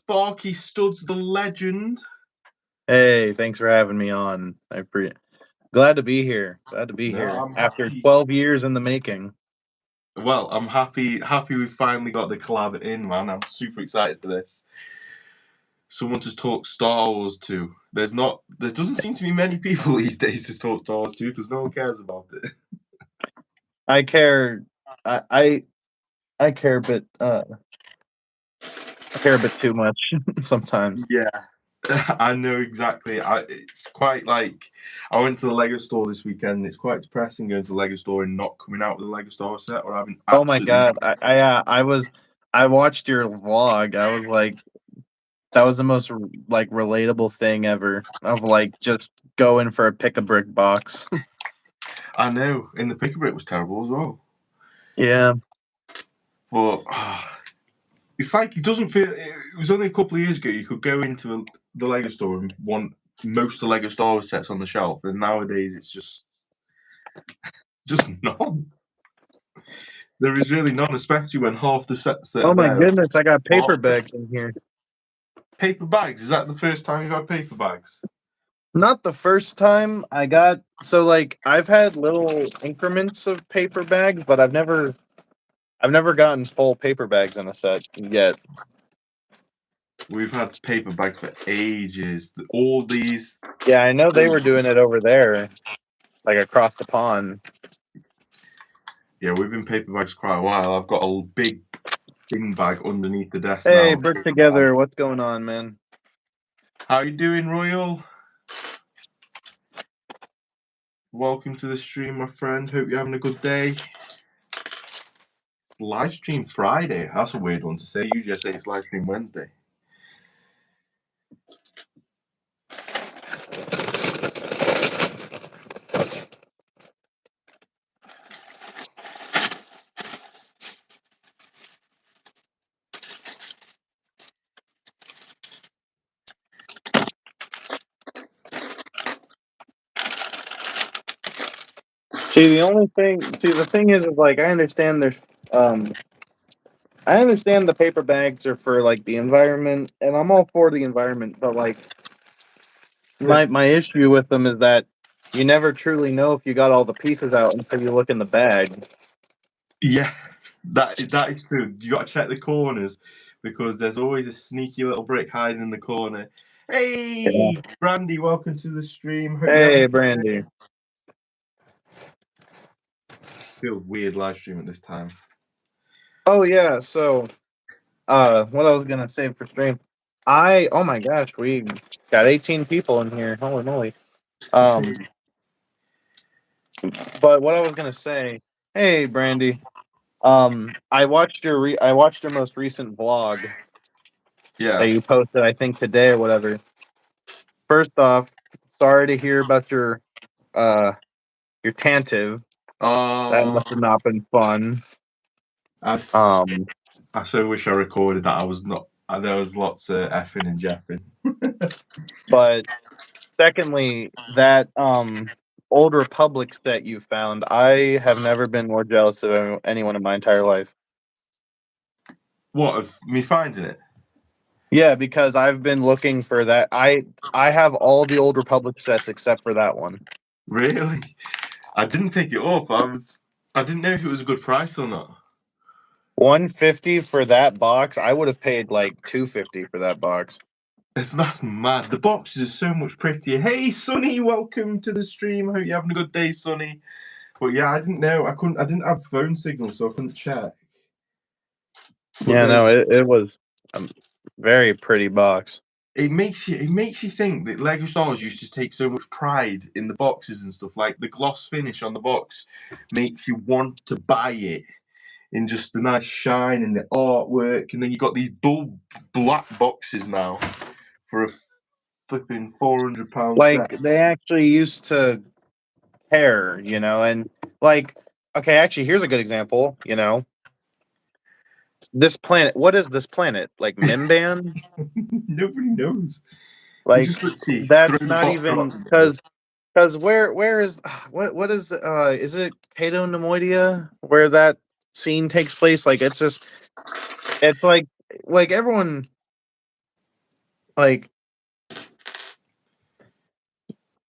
SparkyyStuds, the legend. Hey, thanks for having me on. Glad to be here. After 12 years in the making. Well, I'm happy we finally got the collab in, man. I'm super excited for this. Someone to talk Star Wars to. There doesn't seem to be many people these days to talk Star Wars to because no one cares about it. I care. I care a bit. I care a bit too much sometimes. Yeah, I know exactly. It's quite like I went to the Lego store this weekend. It's quite depressing going to the Lego store and not coming out with a Lego Star Wars set or having. Oh my god! I watched your vlog. I was like, that was the most like relatable thing ever. Of like just going for a pick-a-brick box. I know, and the pick-a-brick was terrible as well. Yeah, but it's like it doesn't feel. It was only a couple of years ago you could go into the Lego store and want most of the Lego Star Wars sets on the shelf, and nowadays it's just none. There is really none, especially when half the sets that. Oh my goodness! I got paper bags in here. Paper bags? Is that the first time you got paper bags? Not the first time I got. So like I've had little increments of paper bags, but I've never gotten full paper bags in a set yet. We've had paper bags for ages. All these. Yeah, I know they were doing it over there, like across the pond. Yeah, we've been paper bags for quite a while. I've got a big bin bag underneath the desk now. Hey, Brick Together, what's going on, man? How you doing, Royal? Welcome to the stream, my friend. Hope you're having a good day. Live stream Friday. That's a weird one to say. Usually I say it's live stream Wednesday. The thing is like, I understand I understand the paper bags are for like the environment, and I'm all for the environment, but like my issue with them is that you never truly know if you got all the pieces out until you look in the bag. Yeah, that is true. You got to check the corners because there's always a sneaky little brick hiding in the corner. Hey, yeah. Brandy, welcome to the stream. Hey, Brandy. Feels weird live stream at this time. Oh yeah, so what I was gonna say for stream. Oh my gosh, we got 18 people in here. Holy moly. But what I was gonna say, hey Brandy. I watched your most recent vlog. Yeah. That you posted, I think today or whatever. First off, sorry to hear about your Tantive. That must have not been fun. I so wish I recorded that. I was not. There was lots of effing and jeffing. But secondly, that Old Republic set you found, I have never been more jealous of anyone in my entire life. What, of me finding it? Yeah, because I've been looking for that. I have all the Old Republic sets except for that one. Really? I didn't pick it up. I didn't know if it was a good price or not. $150 for that box. I would have paid like $250 for that box. That's mad. The boxes are so much prettier. Hey, Sonny, welcome to the stream. Hope you're having a good day, Sonny. But yeah, I didn't know. I didn't have phone signal, so I couldn't check. But yeah, no, it was a very pretty box. It makes you think that Lego Star Wars used to take so much pride in the boxes and stuff. Like the gloss finish on the box makes you want to buy it in just the nice shine and the artwork. And then you got these dull black boxes now for a flipping £400 like set. They actually used to care, you know, and like, okay, actually, here's a good example, you know. This planet, what is this planet? Like Mimban? Nobody knows. Like, that's not even because where is what is it Cato Nemoidia where that scene takes place? Like, it's like everyone like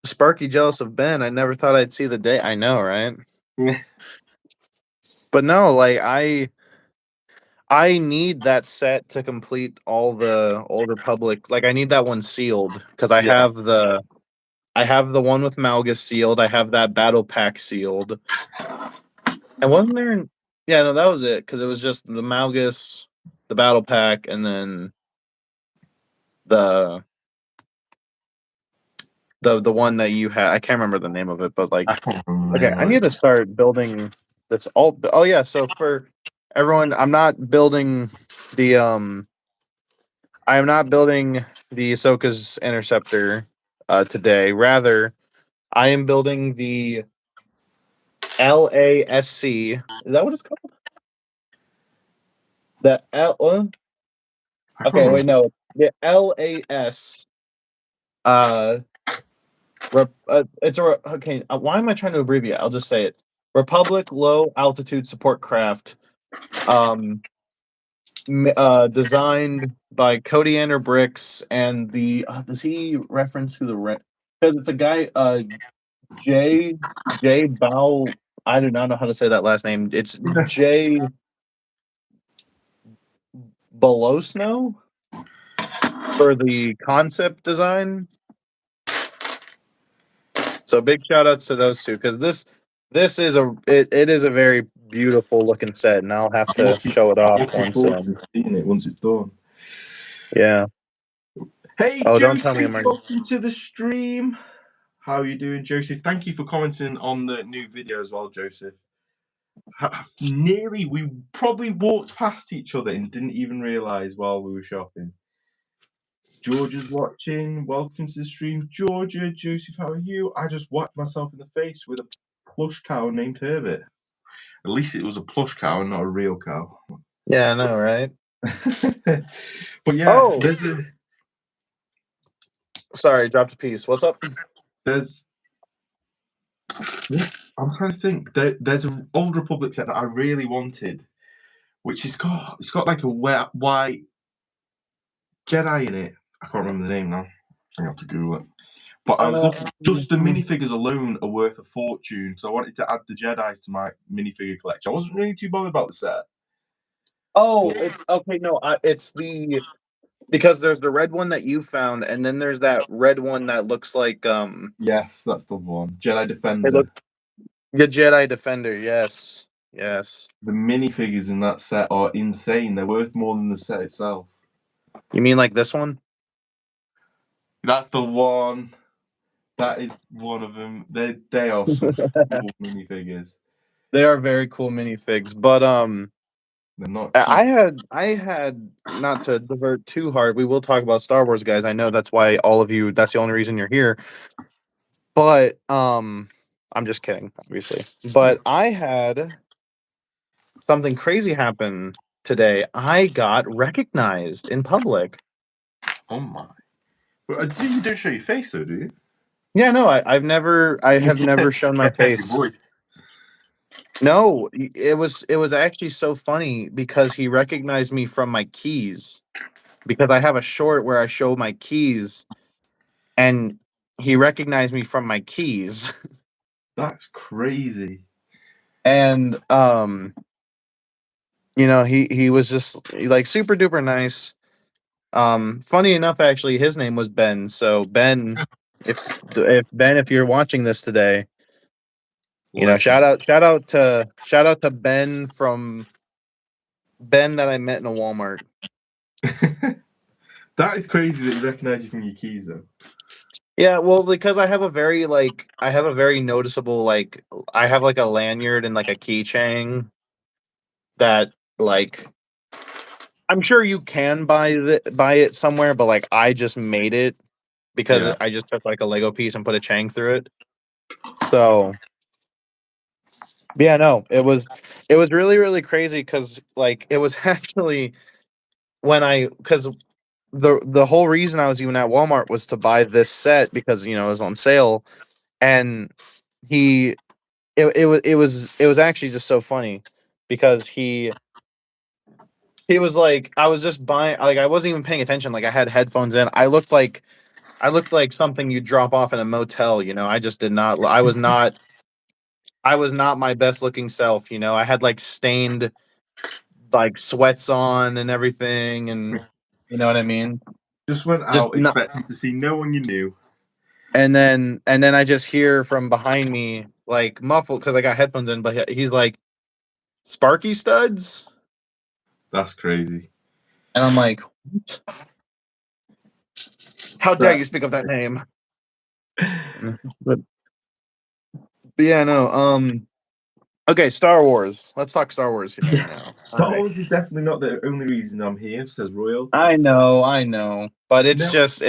Sparky jealous of Ben. I never thought I'd see the day. I know, right? But no, like I need that set to complete all the Old Republic. Like I need that one sealed because I have the one with Malgus sealed. I have that battle pack sealed. And wasn't there? Yeah, no, that was it because it was just the Malgus, the battle pack, and then the one that you had. I can't remember the name of it, but like, I can't remember the okay, name I of need it. to start building this. Oh yeah, so for everyone, I'm not building the I am not building the Ahsoka's interceptor today. Rather, I am building the LASC. Is that what it's called? The L. I can't Okay, remember. wait, no, the LAS. Uh, it's a okay. Why am I trying to abbreviate? I'll just say it. Republic Low Altitude Support Craft. Um, designed by Codiander Bricks, and the does he reference who the because it's a guy J J Bow. I do not know how to say that last name. It's J Below Snow for the concept design. So big shout outs to those two because this is it is a very beautiful looking set, and I'll have I'm to show it off looking once. forward to seeing it once it's done. Yeah. Hey, Oh, don't tell me I'm Joseph, already. welcome to the stream. How are you doing, Joseph? Thank you for commenting on the new video as well, Joseph. We probably walked past each other and didn't even realise while we were shopping. Georgia's watching. Welcome to the stream, Georgia. Joseph, how are you? I just whacked myself in the face with a plush cow named Herbert. At least it was a plush cow and not a real cow. Yeah, I know, right? But yeah, Oh, sorry, dropped a piece. What's up? I'm trying to think. There's an Old Republic set that I really wanted, which it's got like a white Jedi in it. I can't remember the name now. I have to Google it. But I was looking. Just the minifigures alone are worth a fortune, so I wanted to add the Jedi's to my minifigure collection. I wasn't really too bothered about the set. Oh, it's okay. No, it's because there's the red one that you found, and then there's that red one that looks like Yes, that's the one. Jedi it Defender. looks the Jedi Defender. Yes, yes. The minifigures in that set are insane. They're worth more than the set itself. You mean like this one? That's the one. That is one of them. They are such cool minifigures. They are very cool minifigs, but They're not cheap. I had not to divert too hard. We will talk about Star Wars, guys. I know that's why all of you. That's the only reason you're here. But I'm just kidding, obviously. But I had something crazy happen today. I got recognized in public. Oh my! You don't show your face though, do you? Yeah, no, I have never shown my That's your face. voice. No, it was actually so funny because he recognized me from my keys because I have a short where I show my keys and he recognized me from my keys. That's crazy. And he was just like super duper nice. Funny enough, actually, his name was Ben. So Ben, if you're watching this today, Legend. shout out to Ben from Ben that I met in a Walmart. That is crazy that he recognized you from your keys though. Yeah, well, because I have a very noticeable I have like a lanyard and like a keychain that like I'm sure you can buy it somewhere, but like I just made it because Yeah. I just took like a Lego piece and put a Chang through it. So yeah, no, it was really really crazy because like it was actually because the whole reason I was even at Walmart was to buy this set because it was on sale, and he it was actually just so funny because he he was like, I was just buying, like, I wasn't even paying attention. Like, I had headphones in. I looked like something you drop off in a motel. You know, I just did not. I was not my best looking self. You know, I had like stained like sweats on and everything, and you know what I mean. Just went Just out not. expecting to see no one you knew. And then I just hear from behind me like muffled because I got headphones in, but he's like, "SparkyyStuds," That's crazy. and I'm like, "What? How dare you speak of that name?" But yeah, no. Okay, Star Wars. Let's talk Star Wars here Yeah, now. All Star right. Wars is definitely not the only reason I'm here, says Royal. I know, but it's No, just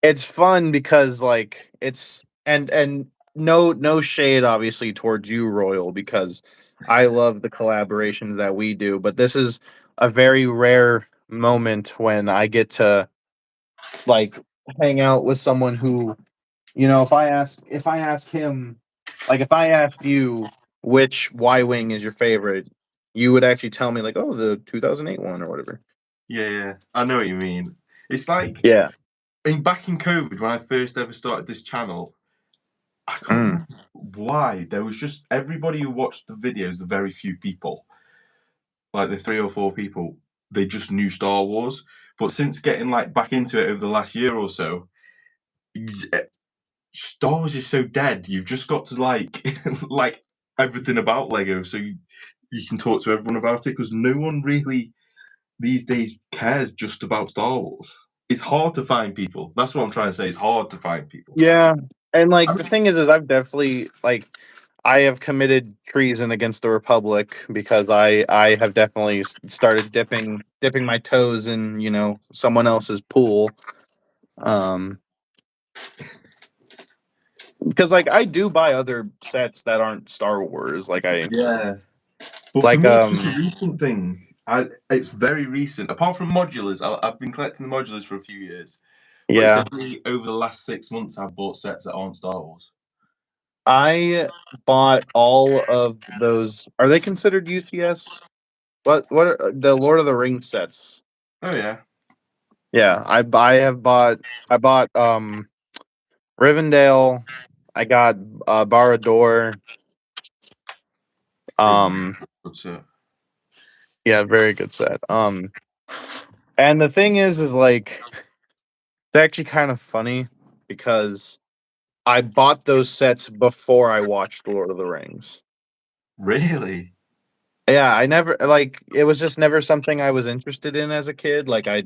it's fun because like it's and no shade obviously towards you, Royal, because I love the collaborations that we do, but this is a very rare moment when I get to like hang out with someone who, you know, if I ask him, like if I asked you which Y Wing is your favorite, you would actually tell me like, oh, the 2008 one or whatever. yeah, I know what you mean. It's like Yeah. back in COVID when I first ever started this channel. I can't Mm. remember why. There was just everybody who watched the videos, the very few people, like the 3 or 4 people, they just knew Star Wars. But since getting like back into it over the last year or so, Star Wars is so dead. You've just got to like like everything about Lego, so you can talk to everyone about it because no one really these days cares just about Star Wars. It's hard to find people. That's what I'm trying to say. It's hard to find people. Yeah. And like I the thing is I've definitely like I have committed treason against the Republic because I have definitely started dipping my toes in, you know, someone else's pool. Um because like I do buy other sets that aren't Star Wars. Like I Yeah. But for like me, it's just a recent thing. It's very recent. Apart from modulars, I've been collecting the modulars for a few years. But it's yeah. definitely over the last 6 months I've bought sets that aren't Star Wars. I bought all of those. Are they considered UCS? What are the Lord of the Rings sets? Oh yeah. Yeah, I bought Rivendell. I got Barad. Very Um, good set. yeah, very good set. And the thing is like it's actually kind of funny because I bought those sets before I watched Lord of the Rings. Really? Yeah, I never like it was just never something I was interested in as a kid. Like I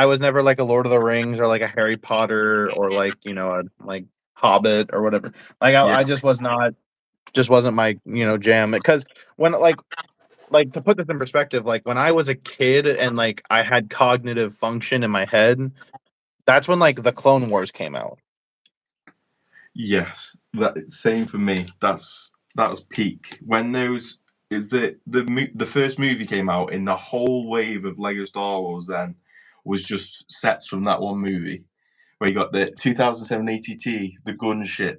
was never like a Lord of the Rings or like a Harry Potter or like, you know, a like Hobbit or whatever. Like Yeah. I just was not just wasn't my, you know, jam. Because when like to put this in perspective, like when I was a kid and like I had cognitive function in my head, that's when like the Clone Wars came out. Yes. That same for me. That was peak. When those is the first movie came out in the whole wave of Lego Star Wars then was just sets from that one movie. Where you got the 2007 ATT, the gunship,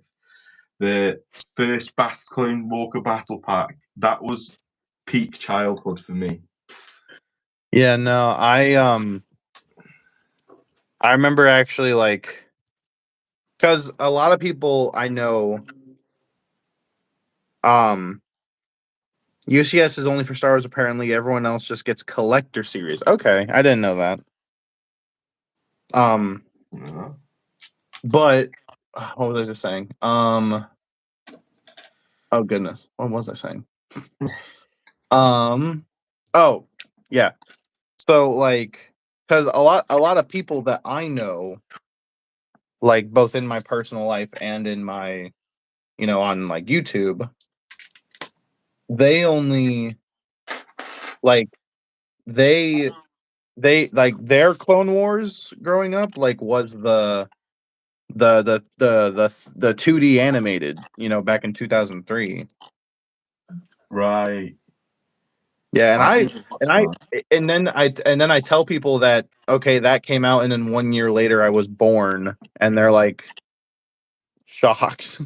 the first Bass Clone Walker Battle Pack. That was peak childhood for me. Yeah, no, I remember actually like because a lot of people I know um UCS is only for Star Wars apparently. Everyone else just gets collector series. Okay, I didn't know that. Um Yeah. but what was I just saying? Oh goodness. What was I saying? Um oh, yeah. So like cuz a lot of people that I know like both in my personal life and in my, you know, on like YouTube, they only like they like their Clone Wars growing up like was the 2D animated, you know, back in 2003. Right. Yeah, I never watched that. and then I tell people that okay, that came out and then 1 year later I was born and they're like shocked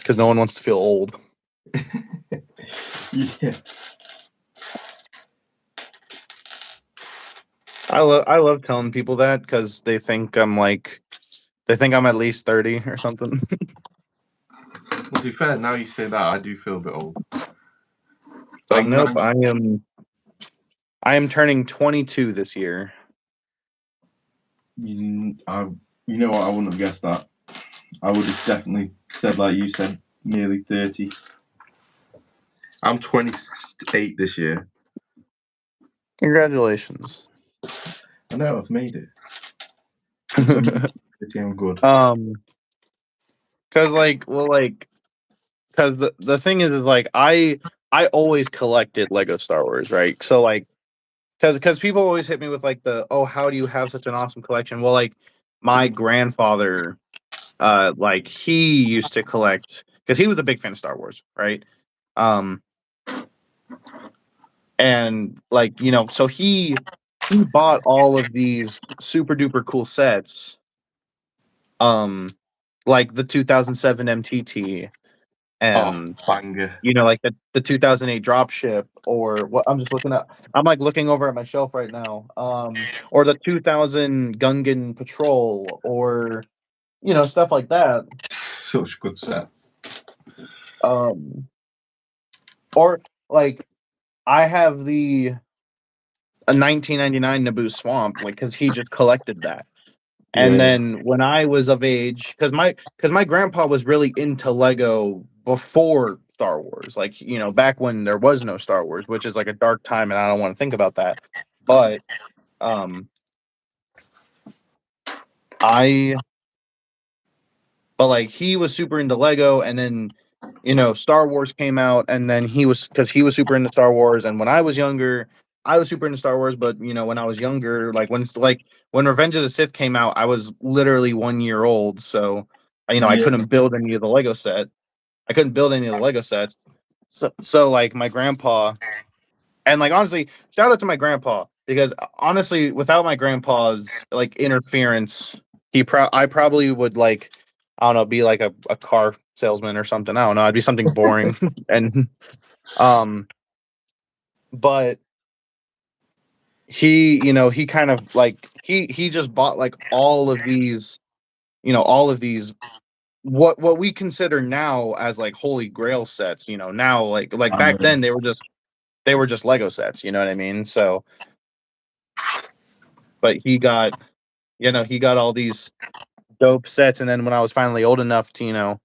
because no one wants to feel old. Yeah. I love telling people that because they think I'm at least 30 or something. Well, to be fair, now you say that, I do feel a bit old. Like, I'm nope, nice. I am turning 22 this year. You know what? I wouldn't have guessed that. I would have definitely said, like you said, nearly 30. I'm 28 this year. Congratulations. I know, I've made it. I'm good. Cause the thing is like I always collected Lego Star Wars, right? So like, cause people always hit me with like how do you have such an awesome collection? Well, like my grandfather, like he used to collect because he was a big fan of Star Wars, right? And like so he bought all of these super duper cool sets, like the 2007 MTT and Banger. like the 2008 dropship, or what I'm just looking at. I'm like looking over at my shelf right now. Or the 2000 Gungan Patrol, or stuff like that. Such good sets. Or like I have a 1999 Naboo Swamp, like because he just collected that. And Yeah. then when I was of age, because my grandpa was really into Lego before Star Wars, like back when there was no Star Wars, which is like a dark time, and I don't want to think about that. But I but like he was super into Lego, and then Star Wars came out, and then he was super into Star Wars, and when I was younger, I was super into Star Wars, but when I was younger, when Revenge of the Sith came out, I was literally 1 year old, so I Yeah. couldn't build any of the Lego set. I couldn't build any of the Lego sets. So like my grandpa, and like honestly, shout out to my grandpa, because honestly, without my grandpa's like interference, I probably would like, I don't know, be like a car salesman or something. I don't know. I'd be something boring. And but he kind of like he just bought like all of these what we consider now as like holy grail sets. Now like back then they were just Lego sets. You know what I mean? So, but he got all these dope sets, and then when I was finally old enough to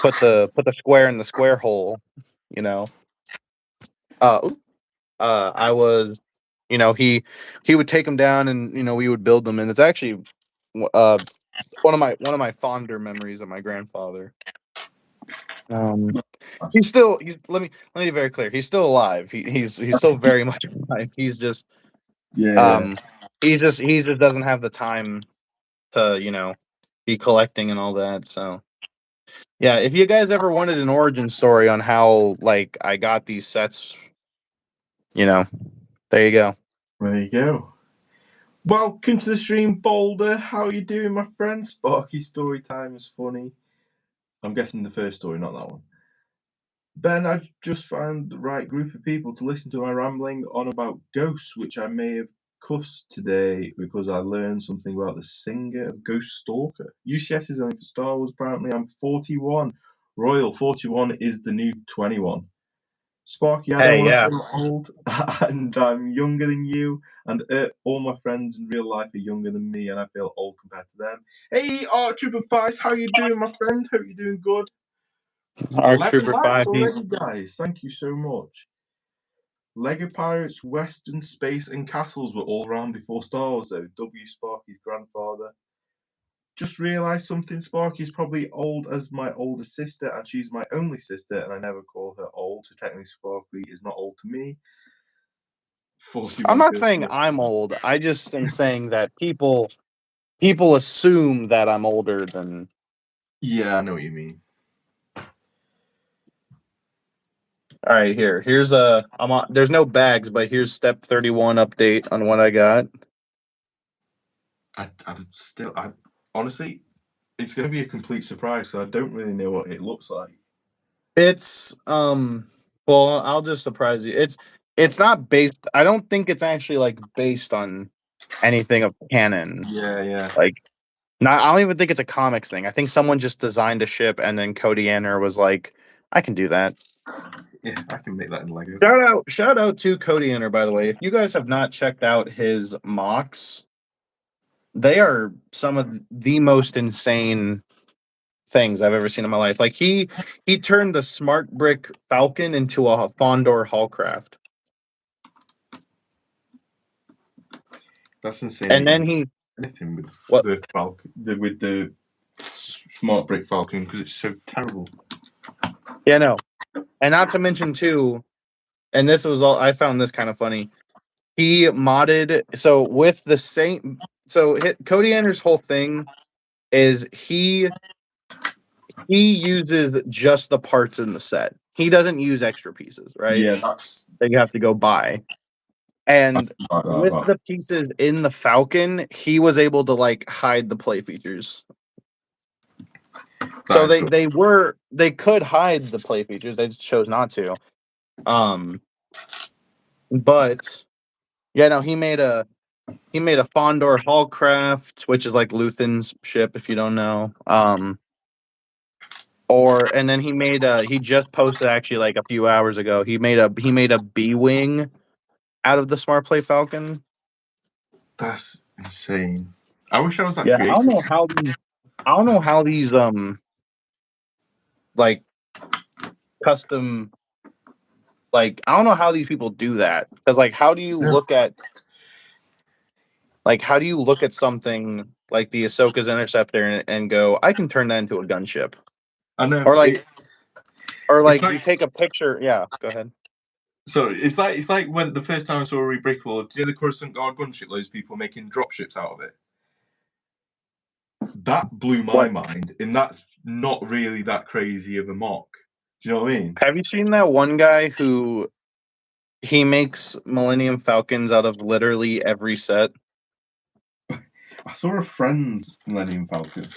put the square in the square hole, you know, uh, I was, he would take them down, and we would build them, and it's actually uh one of my fonder memories of my grandfather. Let me be very clear. He's still alive. He's still very much alive. Yeah. He just doesn't have the time to be collecting and all that. So yeah, if you guys ever wanted an origin story on how like I got these sets, there you go. There you go. Welcome to the stream, Boulder. How you doing, my friend? Sparky story time is funny. I'm guessing the first story, not that one. Ben, I just found the right group of people to listen to my rambling on about ghosts, which I may have cussed today because I learned something about the singer of Ghost Stalker. UCS is only for Star Wars, apparently. I'm 41. Royal 41 is the new 21. Sparky, I don't Hey, want yeah. to feel old, and I'm younger than you, and all my friends in real life are younger than me, and I feel old compared to them. Hey, Trooper Feist, how you doing, my friend? Hope you're doing good. Arc 11 Trooper likes 5. already, guys. Thank you so much. Lego Pirates, Western Space, and Castles were all around before Star Wars, though. W. Sparky's grandfather. Just realised something. Sparky's probably old as my older sister, and she's my only sister, and I never call her old, so technically Sparky is not old to me. 41 I'm not saying I'm old. I just am saying that people assume that I'm older than. Yeah, I know what you mean. All right, here's I'm on. There's no bags, but here's step 31 update on what I got. I honestly, it's going to be a complete surprise, so I don't really know what it looks like. It's well, I'll just surprise you. It's not based. I don't think it's actually like based on anything of canon. Yeah. Like, I don't even think it's a comics thing. I think someone just designed a ship, and then Cody Anner was like, "I can do that." Yeah, I can make that in Lego. Shout out to Cody Anner, by the way. If you guys have not checked out his MOCs, they are some of the most insane things I've ever seen in my life. Like he turned the Smart Brick Falcon into a Fondor Hallcraft. That's insane. And then he anything with what? the Falcon, with the Smart Brick Falcon, because it's so terrible. Yeah, no. And not to mention too, and this was all I found this kind of funny. He modded with the same Cody Anner's whole thing is he uses just the parts in the set. He doesn't use extra pieces, right? Yeah, that you have to go buy. And with that. the pieces in the Falcon, he was able to like hide the play features. So they could hide the play features, they just chose not to. But yeah, no, he made a Fondor Hallcraft, which is like Luthen's ship, if you don't know. And then he just posted actually like a few hours ago. He made a B-wing out of the Smart Play Falcon. That's insane. I wish I was that Yeah, creative. I don't know how these like custom, like I don't know how these people do that, because like how do you look at something like the Ahsoka's Interceptor and go, I can turn that into a gunship? I know. Or like you take a picture. Yeah, go ahead. So it's like when the first time I saw a Rebrickable, do you know the Coruscant Guard gunship? Loads of people making dropships out of it. That blew my mind, and that's not really that crazy of a mock. Do you know what I mean? Have you seen that one guy who he makes Millennium Falcons out of literally every set? I saw a friend's Millennium Falcon.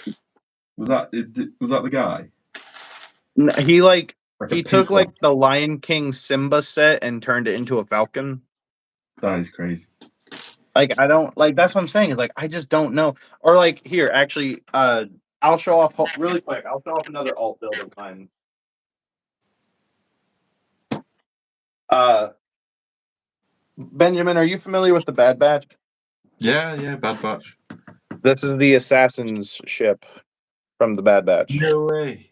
Was that the guy? He took like the Lion King Simba set and turned it into a Falcon. That is crazy. Like I don't like that's what I'm saying is like I just don't know. Or like here actually I'll show off really quick. I'll show off another alt build of mine. Benjamin, are you familiar with the Bad Batch? Yeah, Bad Batch. This is the Assassin's ship from the Bad Batch. No way.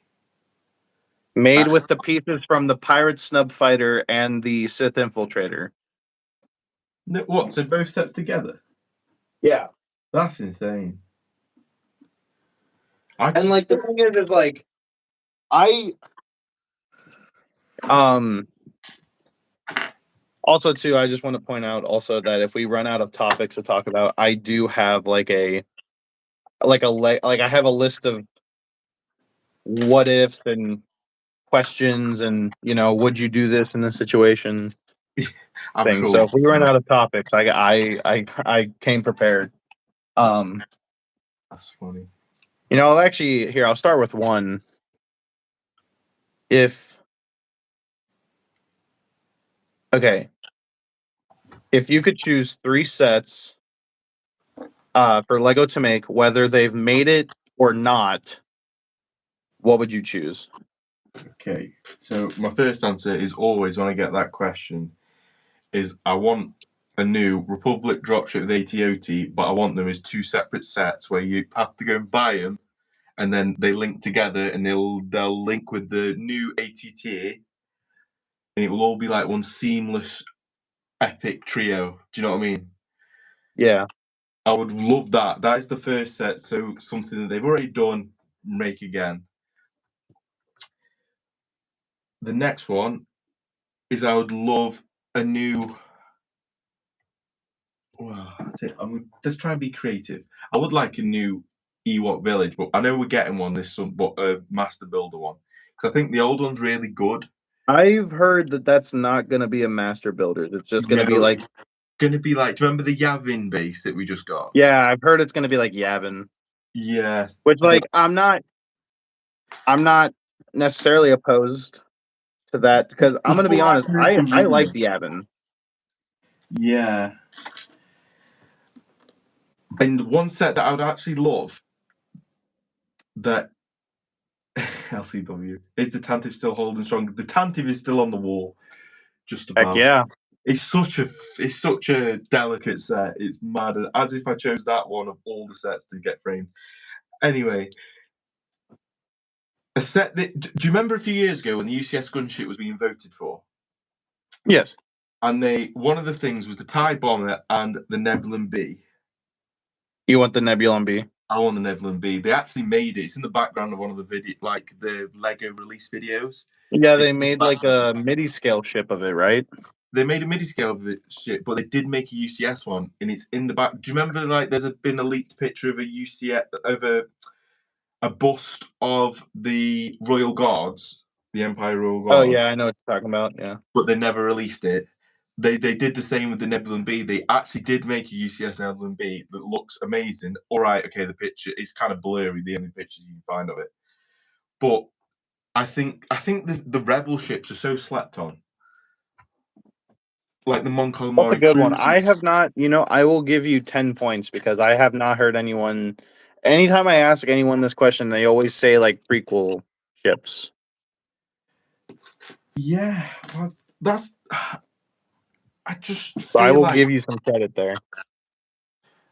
Made with the pieces from the Pirate Snub Fighter and the Sith Infiltrator. No, what? So both sets together? Yeah. That's insane. And like the thing is like also too, I just want to point out also that if we run out of topics to talk about, I do have I have a list of what ifs and questions and would you do this in this situation I'm thing. sure. So if we run out of topics, I came prepared. That's funny. Actually here I'll start with one. If you could choose 3 sets for Lego to make, whether they've made it or not, what would you choose? Okay, so my first answer is always when I get that question is I want a new Republic dropship with AT-OT, but I want them as 2 separate sets where you have to go and buy them, and then they link together, and they'll link with the new ATTA, and it will all be like one seamless, epic trio. Do you know what I mean? Yeah. I would love that. That is the first set, so something that they've already done, make again. The next one is I would love a new. Well, that's it. Let's try and be creative. I would like a new Ewok village, but I know we're getting one this summer, but a master builder one, because I think the old one's really good. I've heard that that's not going to be a master builder. It's just going to be like. Going to be like. Do you remember the Yavin base that we just got? Yeah, I've heard it's going to be like Yavin. Yes. Which like I'm not necessarily opposed to that because I'm going to be honest. I like the Yavin. Yeah. And one set that I would actually love that LCW is the Tantive still holding strong. The Tantive is still on the wall, just Heck about. yeah. It's such a delicate set. It's mad. As if I chose that one of all the sets to get framed. Anyway, a set that. Do you remember a few years ago when the UCS gunship was being voted for? Yes. And one of the things was the TIE Bomber and the MOCs. You want the MOCs? I want the MOCs. They actually made it. It's in the background of one of the video, like the Lego release videos. Yeah, they made like a MIDI scale ship of it, right? They made a MIDI scale of it, shit, but they did make a UCS one, and it's in the back. Do you remember, like, been a leaked picture of a UCS of a bust of the Royal Guards, the Empire Royal Guards? Oh yeah, I know what you're talking about. Yeah, but they never released it. They did the same with the MOCs. They actually did make a UCS MOCs that looks amazing. All right, okay, the picture is kind of blurry. The only pictures you can find of it, but I think the Rebel ships are so slept on. Like the Mon Calamari. that's a good one. I have not, I will give you 10 points because I have not heard anyone. Anytime I ask anyone this question, they always say like prequel ships. Yeah, well, that's. I just feel So I will like give you some credit there.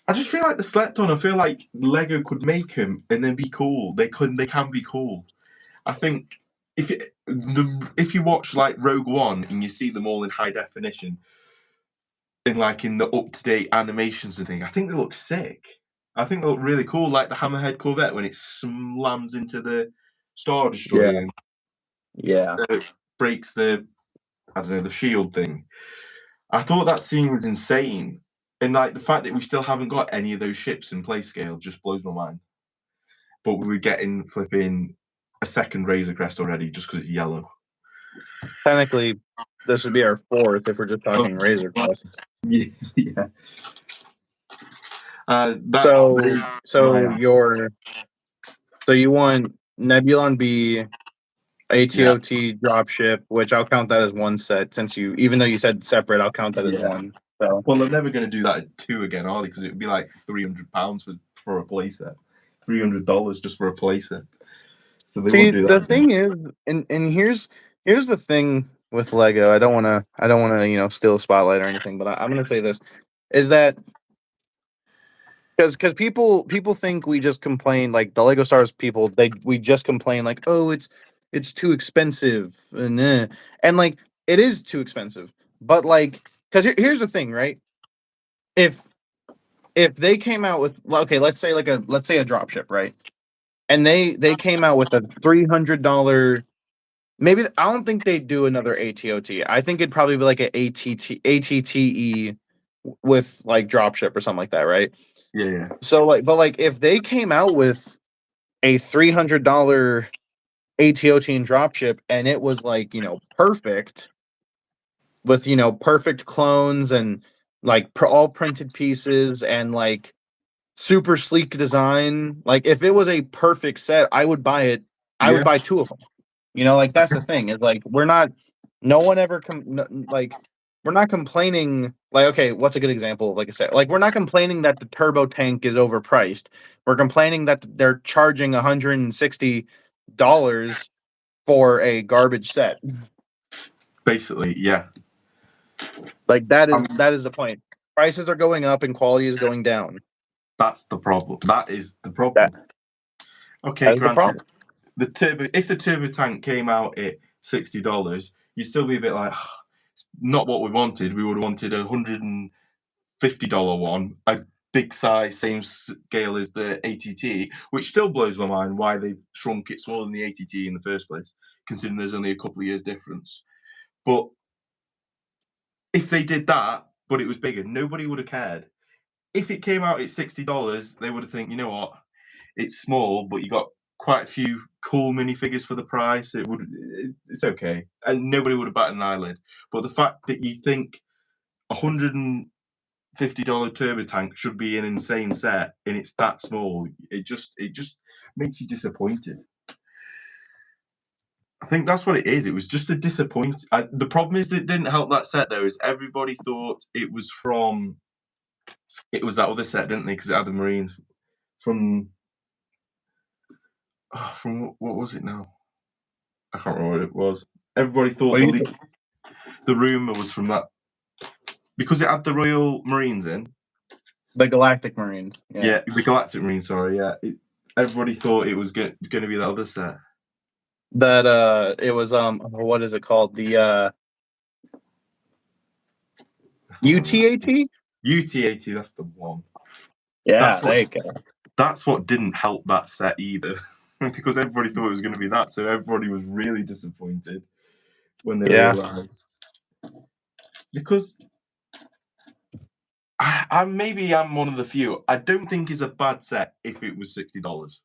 I just feel like the slept on. I feel like Lego could make them and then be cool. They can be cool. I think if you watch like Rogue One and you see them all in high definition, in the up to date animations and thing, I think they look sick. I think they look really cool, like the Hammerhead Corvette when it slams into the Star Destroyer and breaks the shield thing. I thought that scene was insane, and like the fact that we still haven't got any of those ships in play scale just blows my mind. But we were getting flipping a second Razor Crest already just because it's yellow. Technically, this would be our fourth if we're just talking Razor Crests. Yeah. So you want MOCs, ATOT dropship, which I'll count that as one set since even though you said separate, I'll count that as one. So well, they're never going to do that at 2 again, are they? Because it would be like £300 for a playset, $300 just for a playset. So they won't do that. The thing is, and here's the thing with Lego. I don't want to steal a spotlight or anything, but I'm going to say this is that because people think we just complain, like the Lego Stars people, we just complain like, oh, it's too expensive and like it is too expensive, but like because here's the thing, right? If they came out with, okay, let's say a dropship, right? And they came out with a $300. Maybe I don't think they'd do another ATOT. I think it'd probably be like an ATTE with like dropship or something like that, right? Yeah. So but if they came out with a $300 ATOT and dropship and it was like perfect with perfect clones and like all printed pieces and like super sleek design, like if it was a perfect set, I would buy it. I would buy 2 of them. Like that's the thing is like we're not complaining. Like, okay, what's a good example? Like I said, like we're not complaining that the turbo tank is overpriced. We're complaining that they're charging $160 for a garbage set. Basically, yeah. Like that is the point. Prices are going up and quality is going down. That's the problem. That is the problem. Okay, granted, if the turbo tank came out at $60, you'd still be a bit like, it's not what we wanted. We would have wanted $150 one, a big size, same scale as the ATT, which still blows my mind why they've shrunk it smaller than the ATT in the first place, considering there's only a couple of years difference. But if they did that, but it was bigger, nobody would have cared. If it came out at $60, they would have think, you know what, it's small, but you got quite a few cool minifigures for the price. It's okay, and nobody would have batted an eyelid. But the fact that you think $150 turbo tank should be an insane set and it's that small, it just makes you disappointed. I think that's what it is. It was just a disappointment. The problem is that it didn't help that set though. Is everybody thought it was from It was that other set, didn't they? Because it had the Marines from what was it now? I can't remember what it was. Everybody thought the rumor was from that because it had the Royal Marines in. The Galactic Marines. Yeah, the Galactic Marines. Sorry, yeah. Everybody thought it was going to be that other set. That it was what is it called? The UTAT? UTAT, that's the one. Yeah, there you go. That's what didn't help that set either. Because everybody thought it was going to be that, so everybody was really disappointed when they realized. Because maybe I'm one of the few. I don't think it's a bad set if it was $60.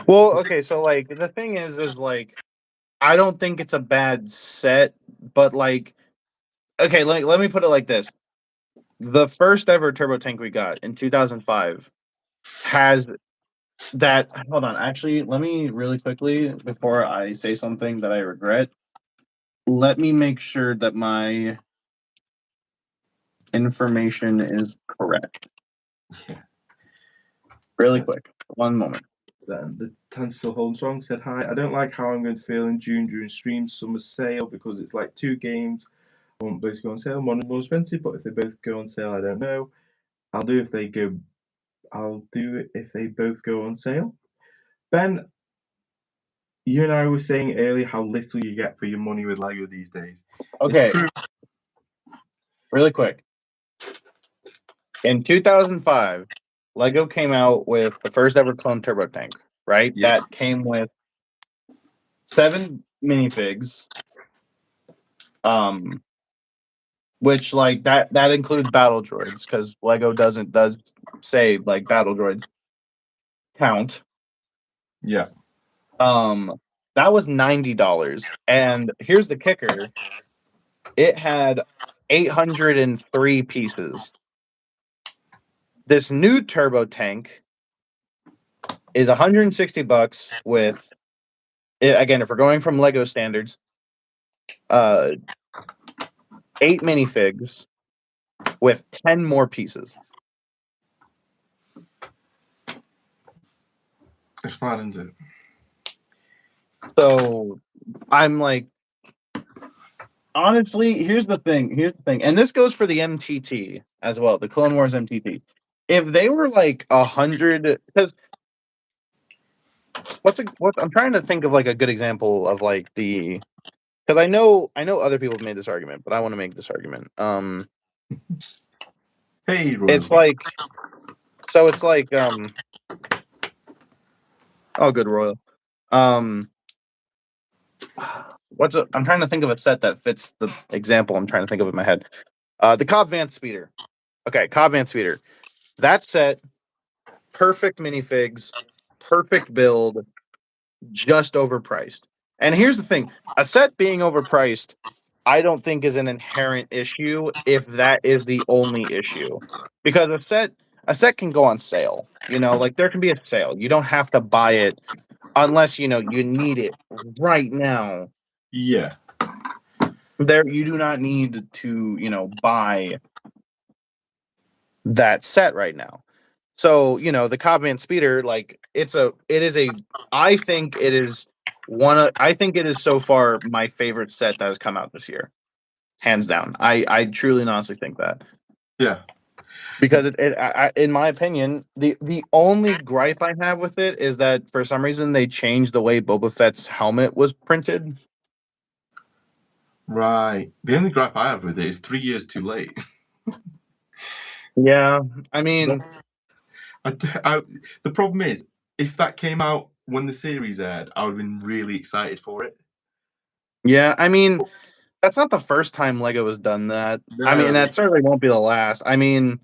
Well, okay, so like the thing is like I don't think it's a bad set, but like okay, let me put it like this. The first ever turbo tank we got in 2005 has that. Hold on, actually, let me really quickly before I say something that I regret. Let me make sure that my information is correct. Yeah. Really quick, one moment. Then the Tan's still holding strong. Said hi. I don't like how I'm going to feel in June during stream summer sale because it's like 2 games. I want both to go on sale. One is more expensive, but if they both go on sale, I don't know. I'll do it if they both go on sale. Ben, you and I were saying earlier how little you get for your money with Lego these days. Okay. Really quick. In 2005, Lego came out with the first ever clone turbo tank, right? Yeah. That came with 7 minifigs. Which like that includes battle droids because Lego does say like battle droids count. Yeah. That was $90. And here's the kicker. It had 803 pieces. This new turbo tank is $160 with again, if we're going from Lego standards, 8 minifigs with 10 more pieces. It's fine, isn't it? So I'm like, honestly, here's the thing, and this goes for the MTT as well, the Clone Wars MTT. If they were like 100, because I'm trying to think of like a good example of like because I know other people have made this argument, but I want to make this argument. Hey, Royal. It's like, so it's like oh, good Royal. I'm trying to think of a set that fits the example I'm trying to think of in my head. The Cobb Vanth Speeder. Okay, Cobb Vanth Speeder. That set, perfect minifigs, perfect build, just overpriced. And here's the thing: a set being overpriced, I don't think is an inherent issue if that is the only issue, because a set can go on sale. You know, like there can be a sale. You don't have to buy it unless you need it right now. Yeah. You do not need to buy that set right now. So the Cobb Vanth Speeder, like I think it is so far my favorite set that has come out this year, hands down. I truly and honestly think that. Yeah. Because in my opinion, the only gripe I have with it is that for some reason they changed the way Boba Fett's helmet was printed. Right. The only gripe I have with it is 3 years too late. Yeah, I mean, the problem is, if that came out when the series aired, I would have been really excited for it. Yeah, I mean, that's not the first time Lego has done that. No. I mean, and that certainly won't be the last. I mean,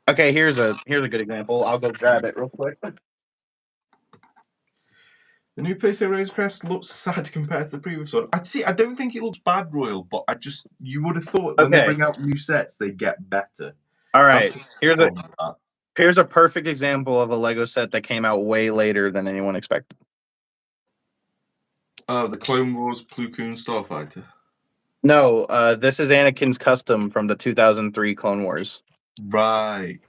okay, here's a good example. I'll go grab it real quick. The new PlayStation Razor Crest looks sad compared to the previous one. I don't think it looks bad, Royal, but you would have thought when they bring out new sets, they get better. All right, here's a perfect example of a Lego set that came out way later than anyone expected. Oh, the Clone Wars Plo Koon Starfighter. No, this is Anakin's custom from the 2003 Clone Wars. Right.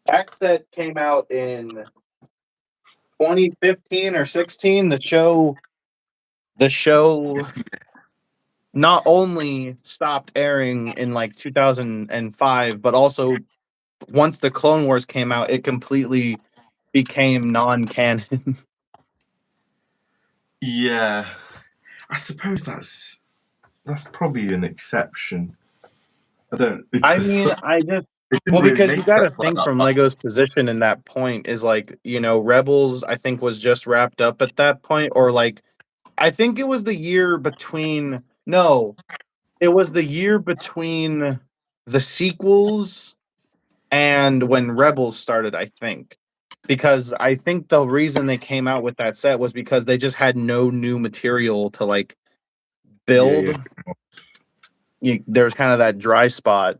That set came out in 2015 or 16. The show not only stopped airing in like 2005, but also once the Clone Wars came out, it completely became non-canon. Yeah. I suppose that's probably an exception. I don't. I mean, It didn't well, really because you make got to sense like think that from back. Lego's position in that point is like, Rebels, I think, was just wrapped up at that point, or like, I think it was the year between, no, it was the year between the sequels and when Rebels started, I think. Because I think the reason they came out with that set was because they just had no new material to like Yeah, build. yeah. There's kind of that dry spot.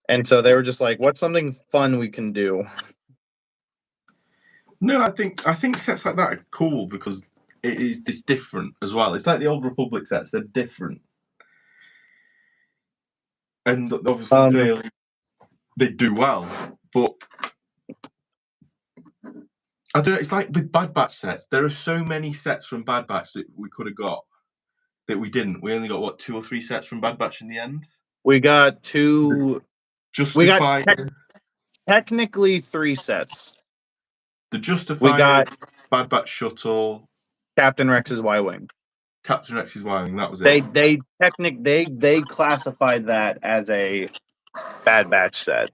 And so they were just like, what's something fun we can do? No, I think sets like that are cool because it's different as well. It's like the Old Republic sets; they're different, and obviously clearly they do well. But I don't know. It's like with Bad Batch sets. There are so many sets from Bad Batch that we could have got that we didn't. We only got what 2 or 3 sets from Bad Batch in the end. We got two. We got Justify technically 3 sets. the We Justifier, got Bad Batch shuttle, Captain Rex's Y-wing. Captain X's wiring. That was They it. they classified that as a Bad Batch set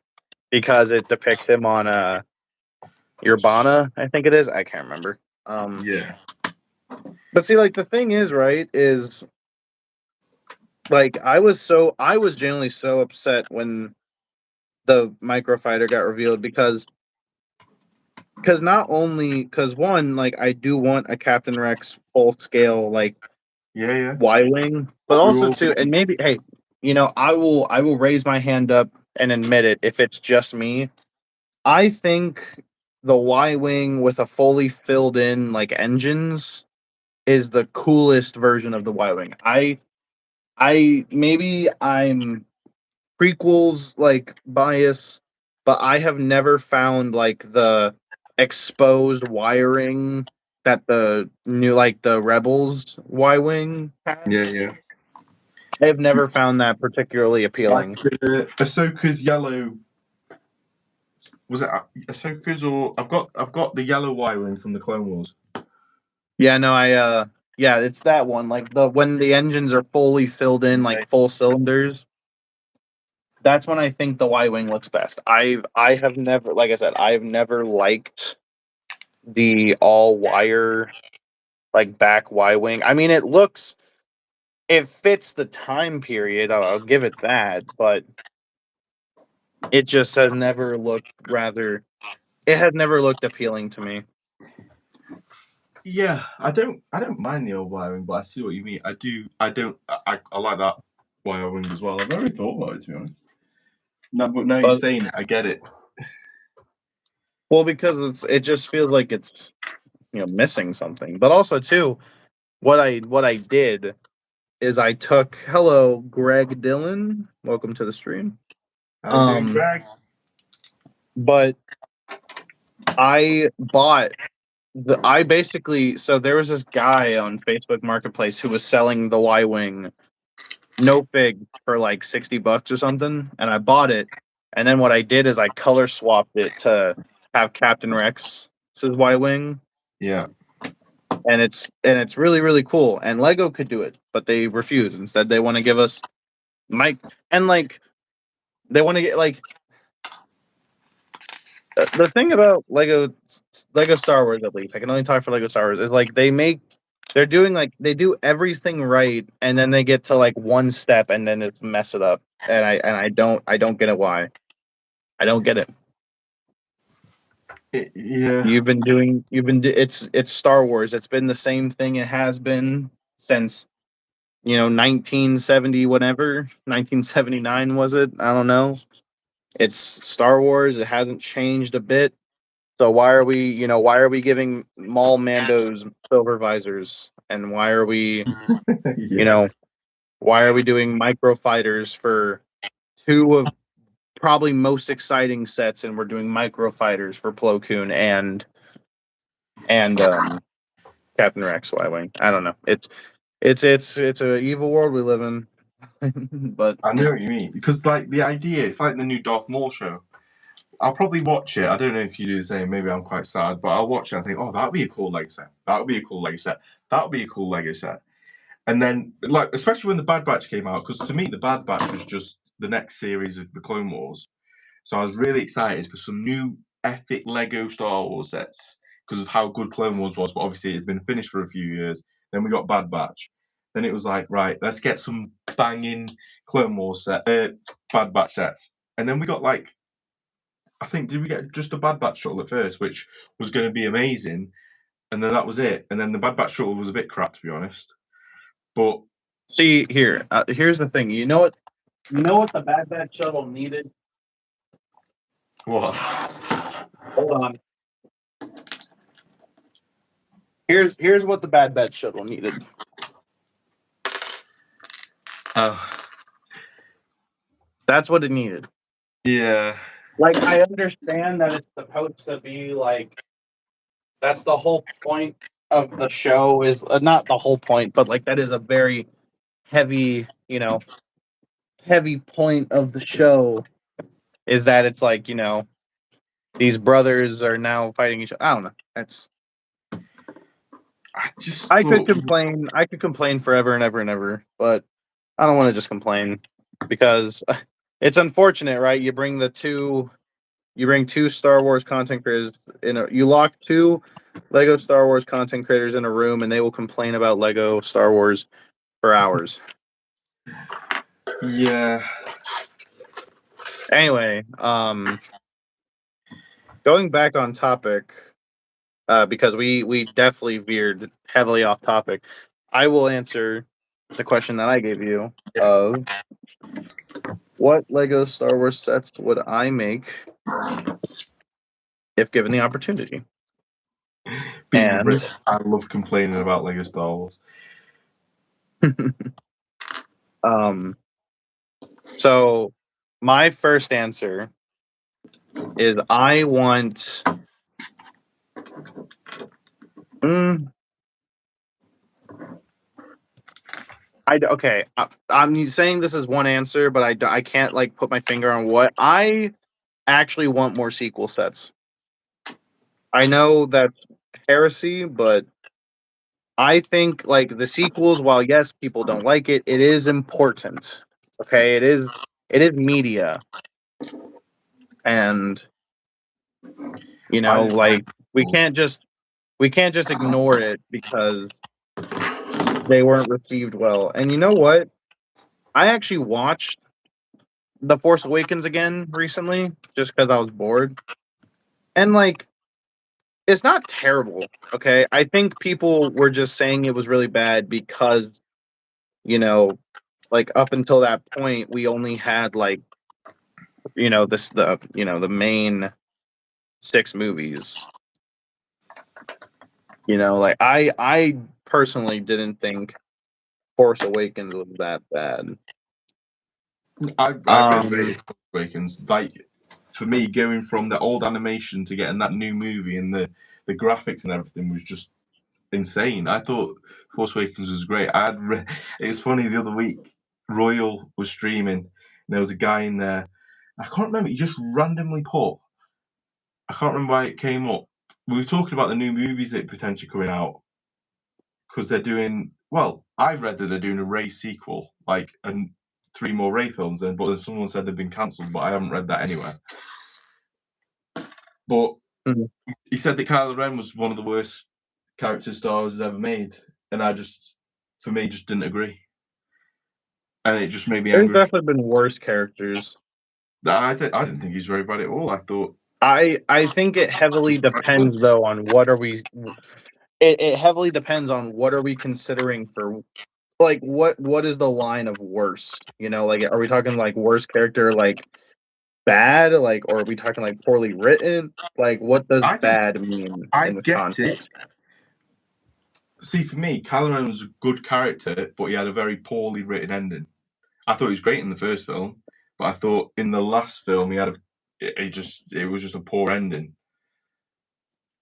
because it depicts him on Urbana, I think it is. I can't remember. Yeah. But see, like the thing is, right, is like I was genuinely so upset when the microfighter got revealed because not only because one, like I do want a Captain Rex full scale like Yeah, yeah. Y-wing, but What we were also all too, and thinking. maybe hey, I will raise my hand up and admit it if it's just me. I think the Y-wing with a fully filled in like engines is the coolest version of the Y-wing. I maybe I'm prequels like bias, but I have never found like the exposed wiring that the new like the Rebels Y-wing Yeah, has. yeah. I have never found that particularly Like appealing. Ahsoka's yellow. Was it Ahsoka's or I've got the yellow wiring from the Clone Wars. Yeah, no, yeah, it's that one. Like the when the engines are fully filled in, like full cylinders. That's when I think the Y-wing looks best. I have never, like I said, I've never liked the all wire like back Y-wing. I mean, it fits the time period. I'll give it that, but it just has never looked it has never looked appealing to me. Yeah, I don't mind the old wiring, but I see what you mean. I like that wiring as well. I've never really thought about it, to be honest. No, but now you're But saying it, I get it. well, because it just feels like it's missing something. But also too, what I did is I took hello Greg Dillon, welcome to the stream. How you doing, Greg? But I bought I basically so there was this guy on Facebook Marketplace who was selling the Y-wing no fig for like $60 or something, and I bought it. And then what I did is I color swapped it to have Captain Rex Y-wing, Yeah. and it's really really cool. And Lego could do it, but they refuse. Instead, they want to give us Mike and like they want to get like the thing about Lego Star Wars, at least I can only talk for Lego Star Wars, is like they're doing like they do everything right, and then they get to like one step and then it's mess it up, and I don't get it why. I don't get it. Yeah. It's Star Wars. It's been the same thing it has been since 1970 whatever 1979 was it? I don't know. It's Star Wars. It hasn't changed a bit. So why are we giving Maul Mando's silver visors And why are we, why are we doing micro fighters for two of probably most exciting sets, and we're doing micro fighters for Plo Koon and Captain Rex Y-Wing? I don't know. It's a evil world we live in. But I know what you mean, because like the idea, it's like the new Darth Maul show. I'll probably watch it. I don't know if you do the same. Maybe I'm quite sad, but I'll watch it and think, oh, that'd be a cool Lego set. That would be a cool Lego set. That would be a cool Lego set. And then, like, especially when the Bad Batch came out, because to me, the Bad Batch was just the next series of the Clone Wars. So I was really excited for some new epic Lego Star Wars sets because of how good Clone Wars was. But obviously, it had been finished for a few years. Then we got Bad Batch. Then it was like, right, let's get some banging Clone Wars Bad Batch sets. And then we got like, I think, did we get just a Bad Batch shuttle at first, which was going to be amazing, and then that was it. And then the Bad Batch shuttle was a bit crap, to be honest. But see here, here's the thing. You know what the Bad Batch shuttle needed? what? Hold on. Here's what the Bad Batch shuttle needed. That's what it needed. Yeah. Like, I understand that it's supposed to be like, that's the whole point of the show, is not the whole point, but like that is a very heavy, heavy point of the show, is that it's like, these brothers are now fighting each other. I don't know. I could complain forever and ever and ever, but I don't want to just complain, because it's unfortunate, right? You bring two Star Wars content creators you lock two Lego Star Wars content creators in a room, and they will complain about Lego Star Wars for hours. Yeah. Anyway, going back on topic, because we definitely veered heavily off topic. I will answer the question that I gave you of what Lego Star Wars sets would I make if given the opportunity. I love complaining about Lego Star Wars. So my first answer is I want. I'm saying this is one answer, but I can't like put my finger on what. I actually want more sequel sets. I know that's heresy, but I think like the sequels, while yes, people don't like it, it is important. Okay, it is media, and like we can't just ignore it because they weren't received well. And you know what? I actually watched The Force Awakens again recently just because I was bored. And like, it's not terrible, okay? I think people were just saying it was really bad because, like up until that point, we only had like, the main 6 movies. Like I personally didn't think Force Awakens was that bad. I read Force Awakens. Like, for me, going from the old animation to getting that new movie, and the graphics and everything was just insane. I thought Force Awakens was great. It was funny the other week. Royal was streaming, and there was a guy in there. I can't remember. He just randomly put. I can't remember why it came up. We were talking about the new movies that are potentially coming out because they're doing. Well, I read that they're doing a Rey sequel, like 3 more Rey films. But then someone said they've been cancelled, but I haven't read that anywhere. But he said that Kylo Ren was one of the worst characters Star Wars has ever made, and I just didn't agree, and it just made me angry. There's definitely been worse characters. I didn't think he's very bad at all. I thought. I think it heavily depends though on what are we. It heavily depends on what are we considering for, like what is the line of worst? Like are we talking like worst character like bad, like, or are we talking like poorly written? Like what does bad mean in this context? See, for me, Kylo Ren was a good character, but he had a very poorly written ending. I thought he was great in the first film, but I thought in the last film it was just a poor ending.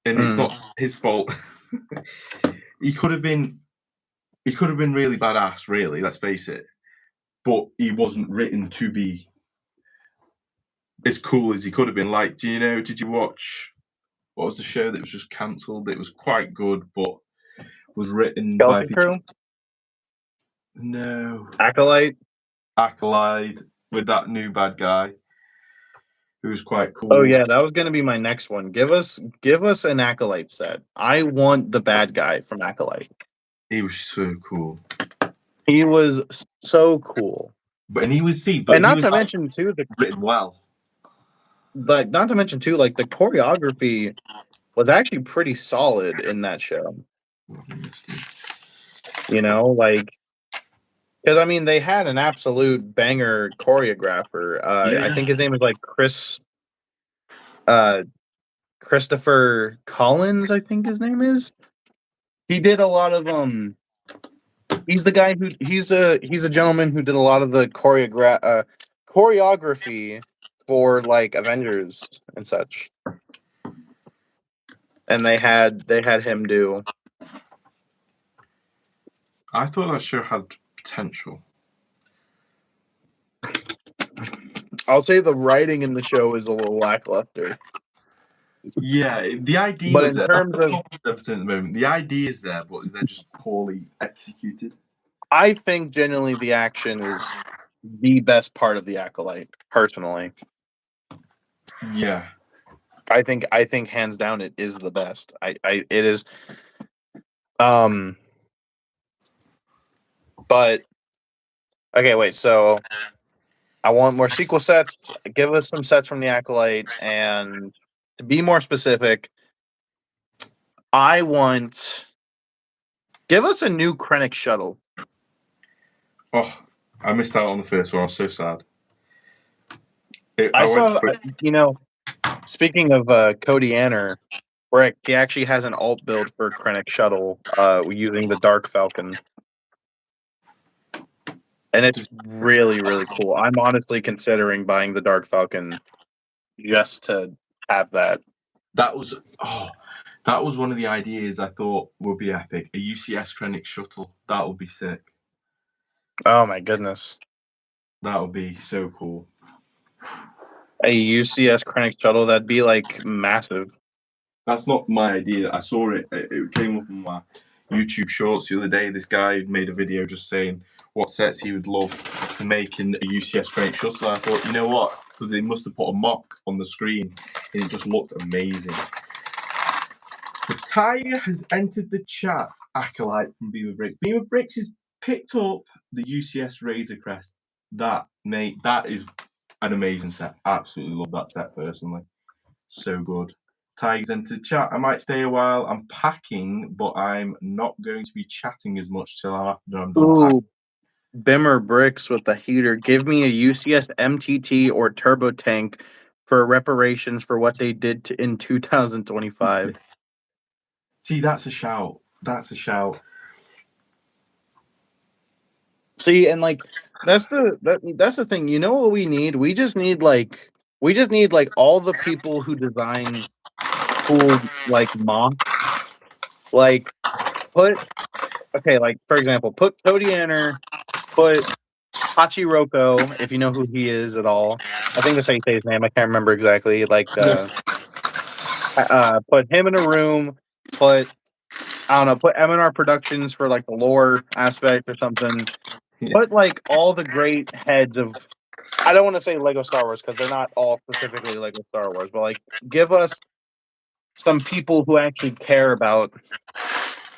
And it's not his fault. he could have been really badass, really, let's face it. But he wasn't written to be as cool as he could have been. Like, did you watch, what was the show that was just cancelled? It was quite good, but was written by people. Crew? No. Acolyte with that new bad guy who was quite cool. Oh yeah, that was gonna be my next one. Give us an Acolyte set. I want the bad guy from Acolyte. He was so cool. He was so cool. And he was mention too, written well. But not to mention too, like the choreography was actually pretty solid in that show. You know, like, because I mean they had an absolute banger choreographer. I think his name is like Christopher Collins, I think his name is. He did a lot of he's the guy who he's a gentleman who did a lot of the choreography for like Avengers and such. And they had him do. I thought that show had potential. I'll say the writing in the show is a little lackluster. Yeah, the idea but was in there. terms of everything at the moment, the idea is there, but they're just poorly executed. I think genuinely the action is the best part of the Acolyte, personally. Yeah. I think hands down it is the best. It is but okay, wait, so I want more sequel sets. Give us some sets from the Acolyte, and to be more specific, I want give us a new Krennic shuttle. Oh, I missed out on the first one. I was so sad. Speaking of Cody Anner, Rick, he actually has an alt build for Krennic shuttle using the Dark Falcon. And it's really, really cool. I'm honestly considering buying the Dark Falcon just to have that. That was one of the ideas I thought would be epic. A UCS Krennic shuttle. That would be sick. Oh my goodness. That would be so cool. A UCS Krennic shuttle, that'd be like massive. That's not my idea. I saw it. It came up on my YouTube shorts the other day. This guy made a video just saying what sets he would love to make in a UCS Krennic shuttle. I thought, you know what? Because they must have put a mock on the screen and it just looked amazing. The Tiger has entered the chat. Acolyte from Beamer Bricks. Beamer Bricks has picked up the UCS Razor Crest. That is an amazing set. Absolutely love that set personally. So good. Tiger's entered chat. I might stay a while. I'm packing, but I'm not going to be chatting as much till after I'm done packing. Bimmer Bricks with the heater. Give me a UCS MTT or Turbo Tank for reparations for what they did in 2025. See, that's a shout. That's a shout. See, and like that's the thing. You know what we need? We just need like all the people who design cool like MOCs. Like like for example, put Cody Anner, put Hachiroko, if you know who he is at all. I think that's how you say his name. I can't remember exactly. Like put him in a room, put M&R Productions for like the lore aspect or something. Yeah. Put like all the great heads of, I don't want to say Lego Star Wars because they're not all specifically Lego Star Wars, but like give us some people who actually care about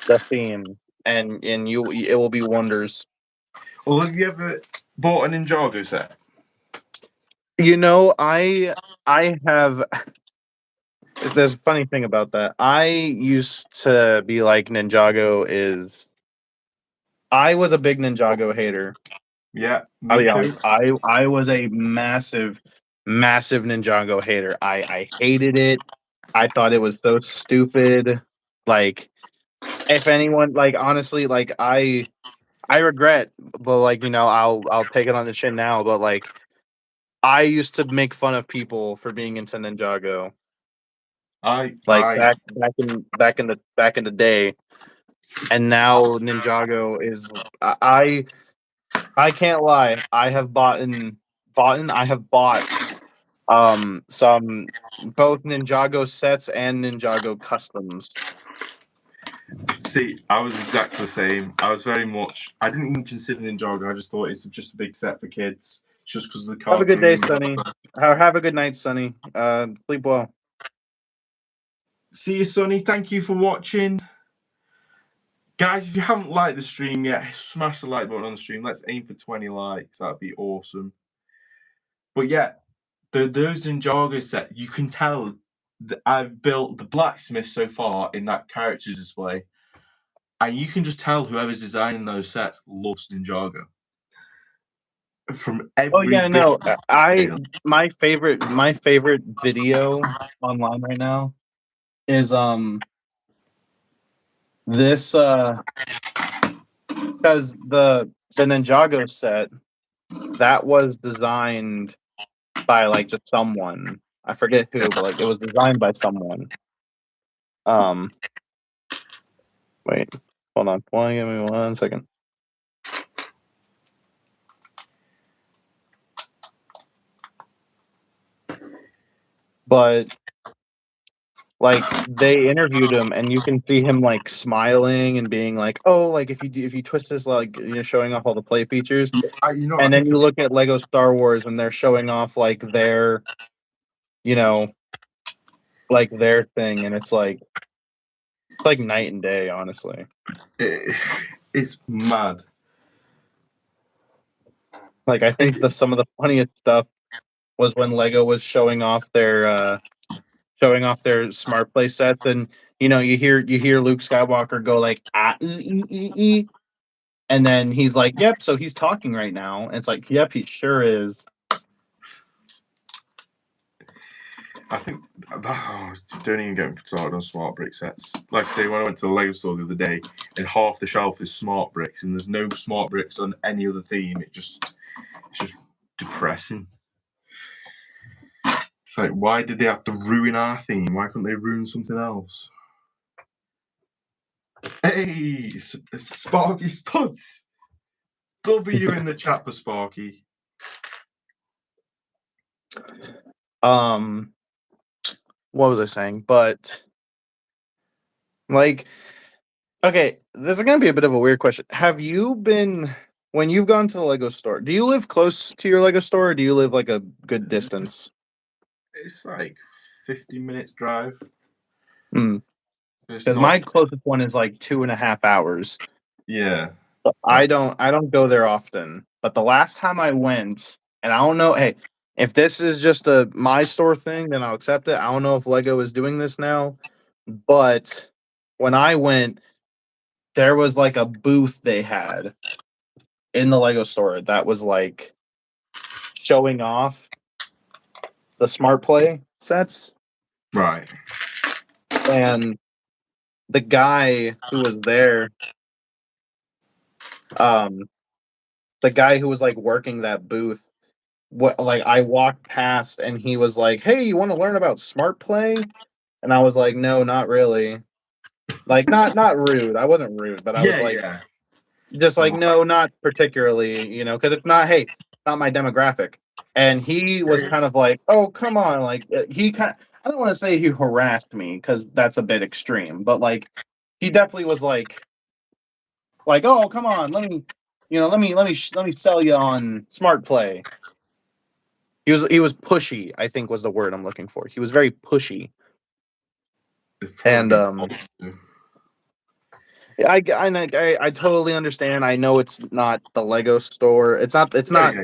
the theme, and it will be wonders. Well, have you ever bought an Ninjago set? You know, I have. There's a funny thing about that. I used to be like Ninjago is. I was a big Ninjago hater. Yeah, I'll be honest. I was a massive Ninjago hater. I hated it. I thought it was so stupid. Like if anyone, like, honestly, like, I regret, but, like, you know, I'll take it on the chin now, but, like, I used to make fun of people for being into Ninjago, like, I back in the day, and now Ninjago is I can't lie, I have I have bought some both Ninjago sets and Ninjago customs. see. I was exactly the same. I was very much. I didn't even consider Ninjago. I just thought it's just a big set for kids, just because of the Have a good day, cartoon. Sonny. Have a good night, Sonny. Sleep well. See you, Sonny. Thank you for watching. Guys, if you haven't liked the stream yet, smash the like button on the stream. Let's aim for 20 likes. That'd be awesome. But yeah, those Ninjago set, you can tell that I've built the blacksmith so far in that character display. And you can just tell whoever's designing those sets loves Ninjago. From Oh every yeah, no. detail. My favorite video online right now is this because the Ninjago set that was designed by like just someone. I forget who, but like it was designed by someone. Um Wait, hold on. Give me 1 second. But like they interviewed him, and you can see him like smiling and being like, "Oh, like if you twist this, like you're showing off all the play features." You know, I And then think you look at Lego Star Wars, and they're showing off like their, you know, like their thing, and it's like night and day, honestly. it's mad. Like I think some of the funniest stuff was when Lego was showing off their smart play sets, and you know you hear Luke Skywalker go like and then he's like, "Yep," so he's talking right now. And it's like, "Yep, he sure is." I think don't even get me started on smart brick sets. Like I say, when I went to the Lego store the other day, and half the shelf is smart bricks, and there's no smart bricks on any other theme. It's just depressing. It's like, why did they have to ruin our theme? Why couldn't they ruin something else? Hey, SparkyyStuds. W in the chat for Sparky. What was I saying? But like, okay, this is gonna be a bit of a weird question. Have you been when you've gone to the Lego store? Do you live close to your Lego store, or do you live like a good distance? It's like 50 minutes drive. It's Because not. my closest one is like 2.5 hours. Yeah. But I don't go there often. But the last time I went, and I don't know, hey, if this is just a my store thing, then I'll accept it. I don't know if Lego is doing this now, but when I went, there was like a booth they had in the Lego store that was like showing off the smart play sets. Right. And the guy who was there, um, the guy who was like working that booth, what like I walked past and he was like, "Hey, you want to learn about smart play?" And I was like, "No, not really." Like not rude. I wasn't rude, but I was like Yeah. just like, "No, not particularly," you know, because it's not, hey, not my demographic. And he was kind of like, "Oh, come on." Like he kind of, I don't want to say he harassed me because that's a bit extreme, but like he definitely was like, "Oh, come on, let me, you know, let me sell you on smart play." He was pushy, I think was the word I'm looking for. He was very pushy. And I totally understand. I know it's not the Lego store. It's not Yeah.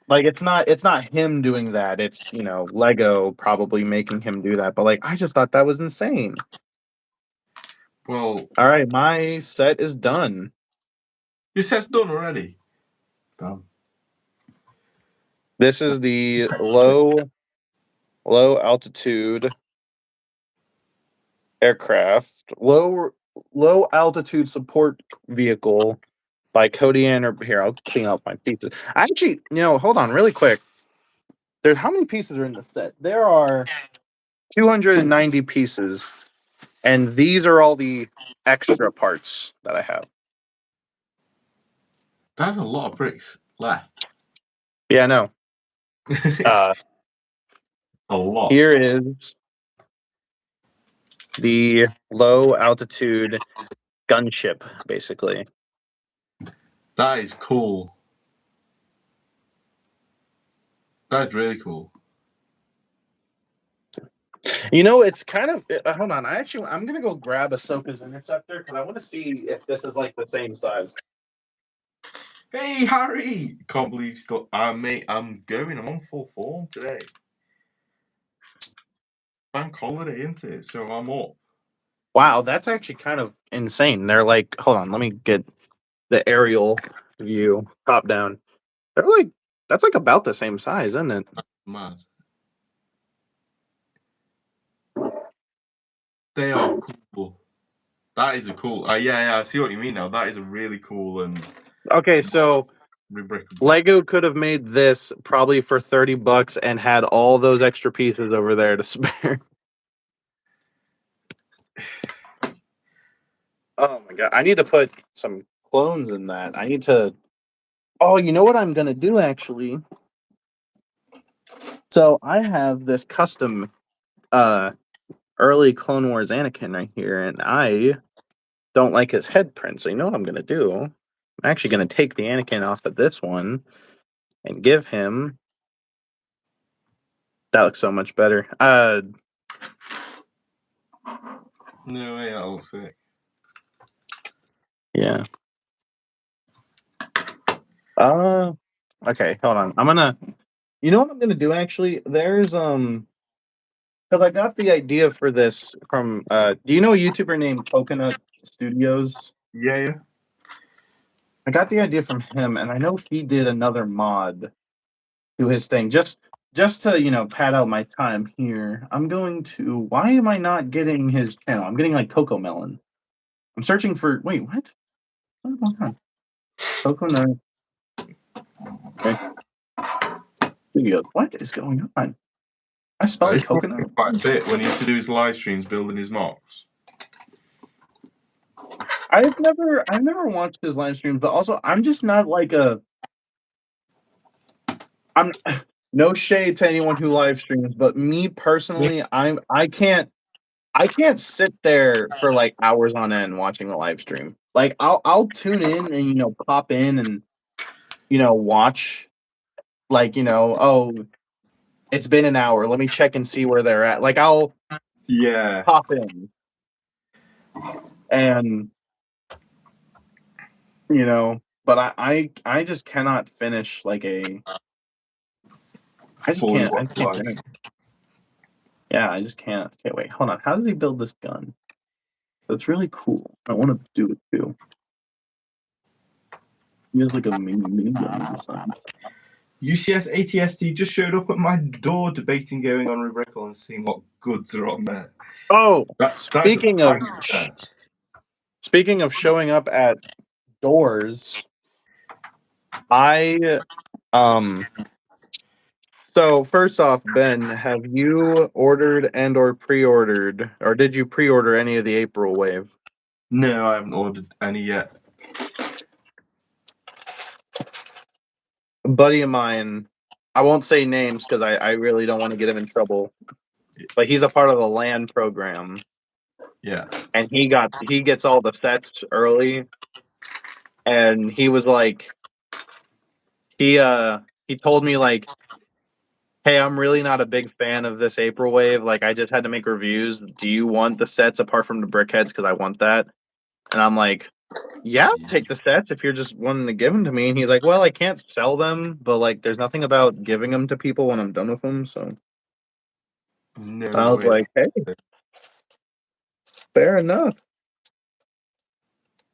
like it's not him doing that. It's, you know, Lego probably making him do that. But like I just thought that was insane. Well, All right, my set is done. your set's done already. Damn. This is the low altitude aircraft. low altitude support vehicle by Cody or here, I'll clean up my pieces. Actually, hold on really quick. There's how many pieces are in the set? There are 290 pieces, and these are all the extra parts that I have. That's a lot of bricks left. Yeah, I know. A lot. Here is the low altitude gunship, basically. That is cool. That's really cool. It's kind of hold on. I'm gonna go grab Ahsoka's interceptor because I want to see if this is like the same size. Hey Harry! Can't believe still. Mate, I'm going. I'm on full form today. Bank holiday, isn't it? So I'm up. Wow, that's actually kind of insane. They're like, hold on, let me get the aerial view, top down. They're like, that's like about the same size, isn't it? Mad. They are cool. That is a cool. Yeah, I see what you mean now. That is a really cool and. Okay, so Lego could have made this probably for $30 and had all those extra pieces over there to spare. Oh my god, I need to put some clones in that. I need to. Oh, you know what I'm gonna do actually? So I have this custom early Clone Wars Anakin right here, and I don't like his head print. So you know what I'm gonna do? I'm actually gonna take the Anakin off of this one and give him. That looks so much better. No way, that looks sick. Yeah. Okay, hold on. I'm gonna. You know what I'm gonna do actually? There's because I got the idea for this from. Do you know a YouTuber named Coconut Studios? Yeah. I got the idea from him, and I know he did another mod to his thing. Just to pad out my time here. I'm going to. Why am I not getting his channel? I'm getting like Coco Melon. I'm searching for. Wait, what? What's going on? Coconut. Okay. Studios. What is going on? I spelled coconut. Quite a bit when he used to do his live streams building his MOCs. I've never watched his live streams, but also I'm just not like I'm no shade to anyone who live streams, but me personally, I can't sit there for like hours on end watching the live stream. Like I'll tune in and pop in and watch like oh, it's been an hour. Let me check and see where they're at. Like I'll pop in and but I just cannot finish like a. I just can't. I can't finish. Yeah, I just can't. Okay, wait, hold on. How does he build this gun? That's really cool. I want to do it too. He has like a mini gun design. UCS ATST just showed up at my door debating going on Rubrical and seeing what goods are on there. Oh, speaking of showing up at doors, so first off, Ben, have you ordered and or pre-ordered, or did you pre-order any of the April wave? No, I haven't ordered any yet. A buddy of mine, I won't say names because I really don't want to get him in trouble, but he's a part of the LAN program. Yeah. And he gets all the sets early, and he was like, he told me like, hey, I'm really not a big fan of this April wave. Like, I just had to make reviews. Do you want the sets apart from the brickheads? Because I want that. And I'm like, yeah, I'll take the sets if you're just wanting to give them to me. And he's like, well, I can't sell them, but like, there's nothing about giving them to people when I'm done with them. So No I was like, hey, fair enough.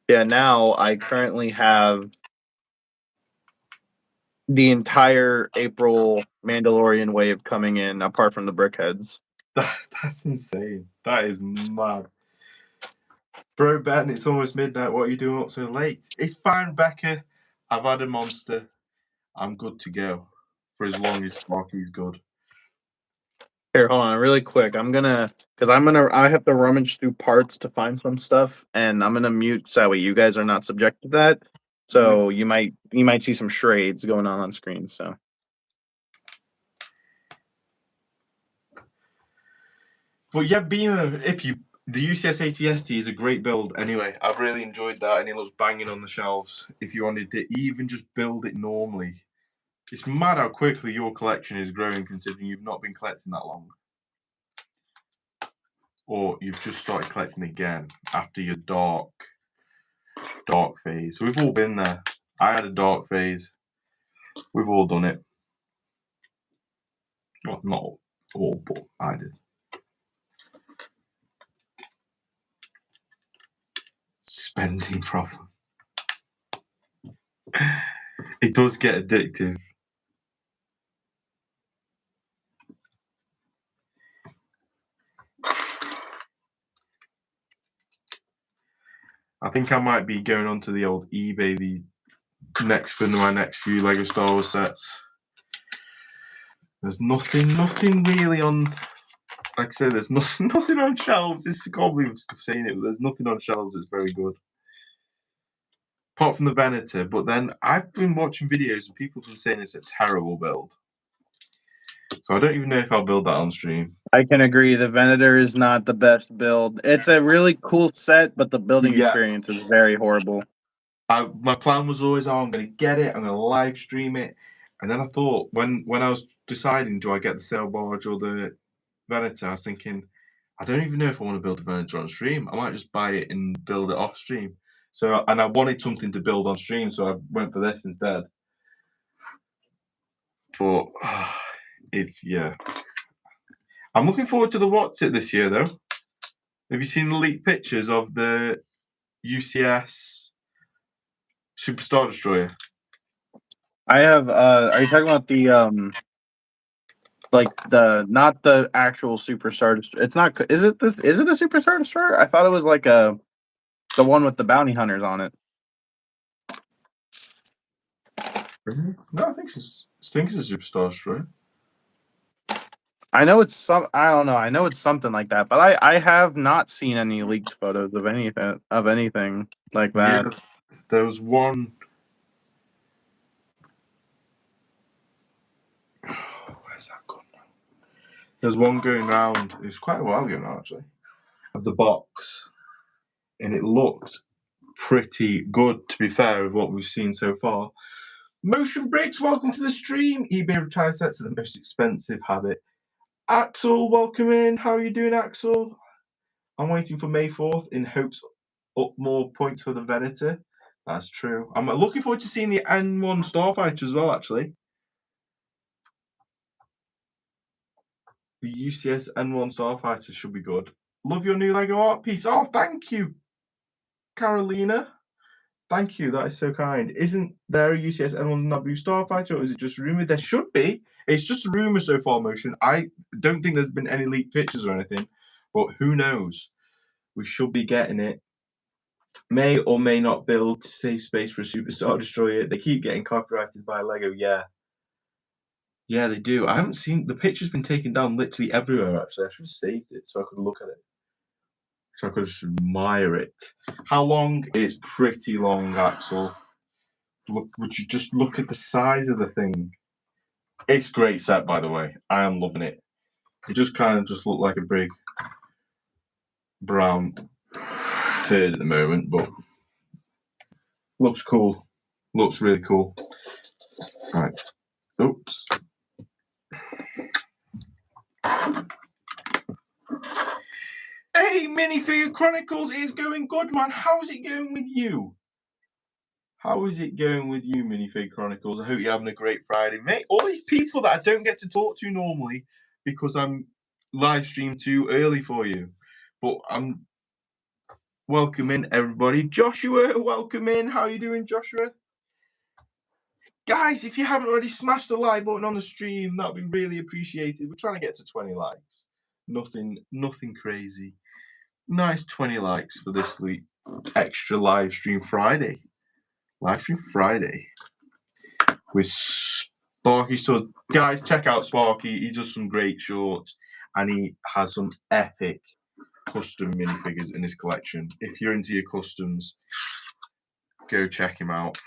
Yeah, now I currently have the entire April Mandalorian wave coming in, apart from the brickheads. That's insane. That is mad. Bro, Ben, it's almost midnight. What are you doing up so late? It's fine, Becca. I've had a monster. I'm good to go for as long as Sparky's good. Here, hold on, really quick. I have to rummage through parts to find some stuff, and I'm gonna mute so that way you guys are not subject to that. So you might see some charades going on screen. So. But yeah, the UCS ATST is a great build anyway. I've really enjoyed that, and it looks banging on the shelves. If you wanted to even just build it normally, it's mad how quickly your collection is growing considering you've not been collecting that long. Or you've just started collecting again after your dark phase. So we've all been there. I had a dark phase. We've all done it. Well, not all, but I did. Spending problem. It does get addictive. I think I might be going onto the old eBay for my next few Lego Star Wars sets. There's nothing really on. Like I said, there's nothing on shelves. This is can't believe I'm saying it, but there's nothing on shelves that's very good. Apart from the Venator, but then I've been watching videos and people have been saying it's a terrible build. So I don't even know if I'll build that on stream. I can agree. The Venator is not the best build. It's a really cool set, but the building experience is very horrible. My plan was always, I'm going to get it. I'm going to live stream it. And then I thought, when I was deciding, do I get the Sail Barge or the Venator, I was thinking, I don't even know if I want to build a Venator on stream. I might just buy it and build it off stream. So, and I wanted something to build on stream, so I went for this instead. But yeah. I'm looking forward to the What's It this year, though. Have you seen the leaked pictures of the UCS Superstar Destroyer? I have. Are you talking about the not the actual Superstar Destroyer? It's not. Is it a Superstar Destroyer? I thought it was like the one with the bounty hunters on it. No, I think it's a Superstar Destroyer. I know it's some. I don't know. I know it's something like that, but I have not seen any leaked photos of anything like that. Yeah, there was one. Where's that gone now? There's one going around. It was quite a while ago now, actually, of the box, and it looked pretty good. To be fair, with what we've seen so far. Motion Breaks, welcome to the stream. eBay retire sets are the most expensive habit. Axel, welcome in. How are you doing, Axel? I'm waiting for May 4th in hopes up more points for the Venator. That's true. I'm looking forward to seeing the N1 Starfighter as well, actually. The UCS N1 Starfighter should be good. Love your new Lego art piece. Oh, thank you, Carolina. Thank you. That is so kind. Isn't there a UCS N1 Naboo Starfighter, or is it just a rumor? There should be. It's just a rumor so far, Motion. I don't think there's been any leaked pictures or anything, but who knows? We should be getting it. May or may not build to save space for a Superstar Destroyer. They keep getting copyrighted by Lego. Yeah. Yeah, they do. I haven't seen the picture's been taken down literally everywhere. Actually, I should have saved it so I could look at it, so I could just admire it. How long? It's pretty long, Axel. Look, would you just look at the size of the thing? It's a great set, by the way. I am loving it. It just kind of just looked like a big brown turd at the moment, but looks cool. Looks really cool. Right. Oops. Hey, Minifigure Chronicles is going good, man. How's it going with you? How is it going with you, Minifig Chronicles? I hope you're having a great Friday, mate. All these people that I don't get to talk to normally because I'm live streamed too early for you. But I'm welcome in, everybody. Joshua, welcome in. How are you doing, Joshua? Guys, if you haven't already smashed the like button on the stream, that'd be really appreciated. We're trying to get to 20 likes. Nothing crazy. nice 20 likes for this week. Extra live stream Friday. Live stream Friday with Sparky. So guys, check out Sparky. He does some great shorts and he has some epic custom minifigures in his collection. If you're into your customs, go check him out.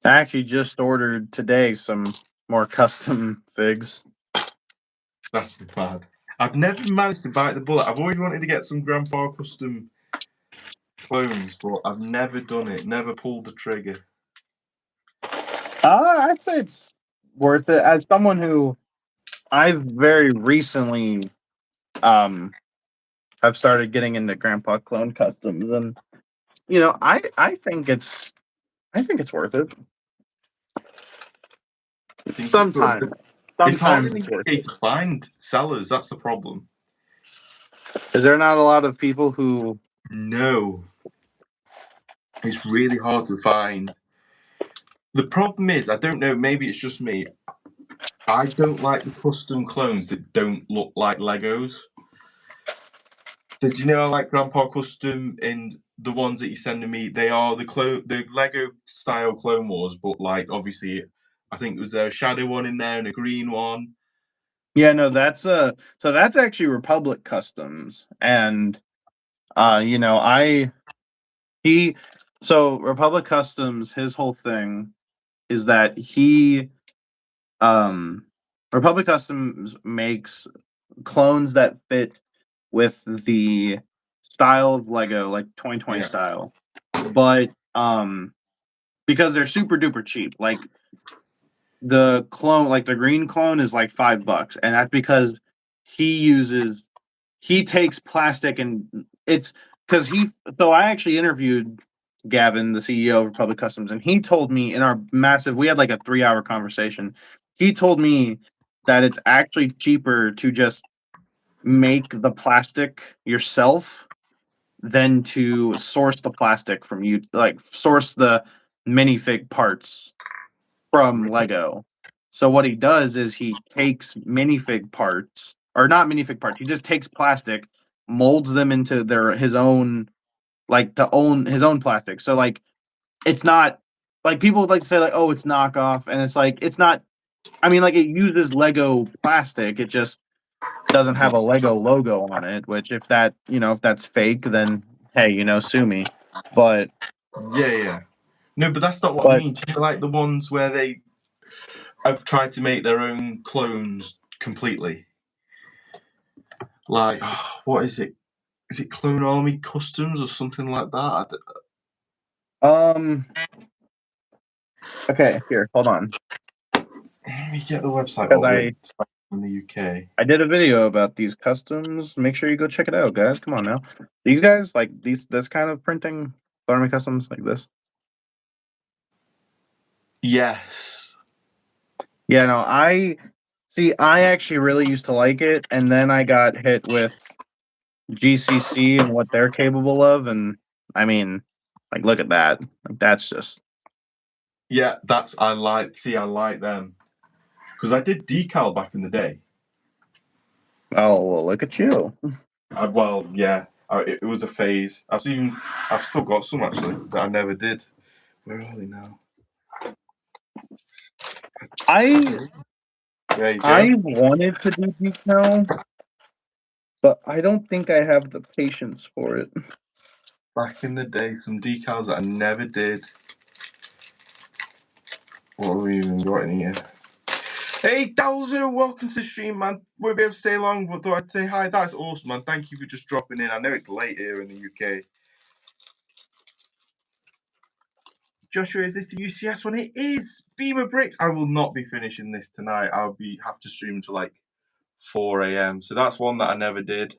I actually just ordered today some more custom figs. That's mad. I've never managed to bite the bullet. I've always wanted to get some Grandpa custom clones, but I've never done it. Never pulled the trigger. I'd say it's worth it. As someone who I've very recently have started getting into Grandpa clone customs, and you know, I think it's worth it. Sometimes It's hard in it's the worth UK it. to find sellers. That's the problem. Is there not a lot of people who? No. It's really hard to find. The problem is, I don't know, maybe it's just me. I don't like the custom clones that don't look like Legos. So do you know I like Grandpa Custom and the ones that you're sending me, they are the Lego style Clone Wars, but like obviously I think it was a shadow one in there and a green one. Yeah, no, that's so that's actually Republic Customs, and you know, so Republic Customs, his whole thing is that Republic Customs makes clones that fit with the style of Lego, like 2020 Yeah. style, but because they're super duper cheap, like the clone, like the green clone is like $5, and that's because he takes plastic, and it's because so I actually interviewed Gavin, the CEO of Republic Customs, and he told me in our we had like a 3-hour conversation. He told me that it's actually cheaper to just make the plastic yourself than to source the plastic from you, like source the minifig parts from Lego. So what he does is he takes minifig parts, or not minifig parts. He just takes plastic, molds them into his own, like his own plastic. So like it's not like people would like to say like, oh, it's knockoff, and it's like it's not. I mean, like it uses Lego plastic. It just doesn't have a Lego logo on it. Which if that's fake, then hey, sue me. But Yeah. No, but that's not what I mean. Do you like the ones where they have tried to make their own clones completely? Like, what is it? Is it Clone Army Customs or something like that? Okay, here, hold on. Let me get the website in the UK. I did a video about these customs. Make sure you go check it out, guys. Come on now. These guys, like this kind of printing, Army customs like this. Yes. Yeah, no, I actually really used to like it, and then I got hit with GCC and what they're capable of, and I mean, like, look at that. Like, that's just. Yeah, I like them. Because I did decal back in the day. Oh, well, look at you. It was a phase. I've still got some actually that I never did. Where are they now? There you go. I wanted to do decal, but I don't think I have the patience for it. Back in the day, some decals that I never did. What have we even got in here? Hey, Dowser, welcome to the stream, man. Won't be able to stay long, but thought I'd say hi. That's awesome, man. Thank you for just dropping in. I know it's late here in the UK. Joshua, is this the UCS one? It is. Beamer Bricks. I will not be finishing this tonight. I'll have to stream until like 4 a.m. So that's one that I never did.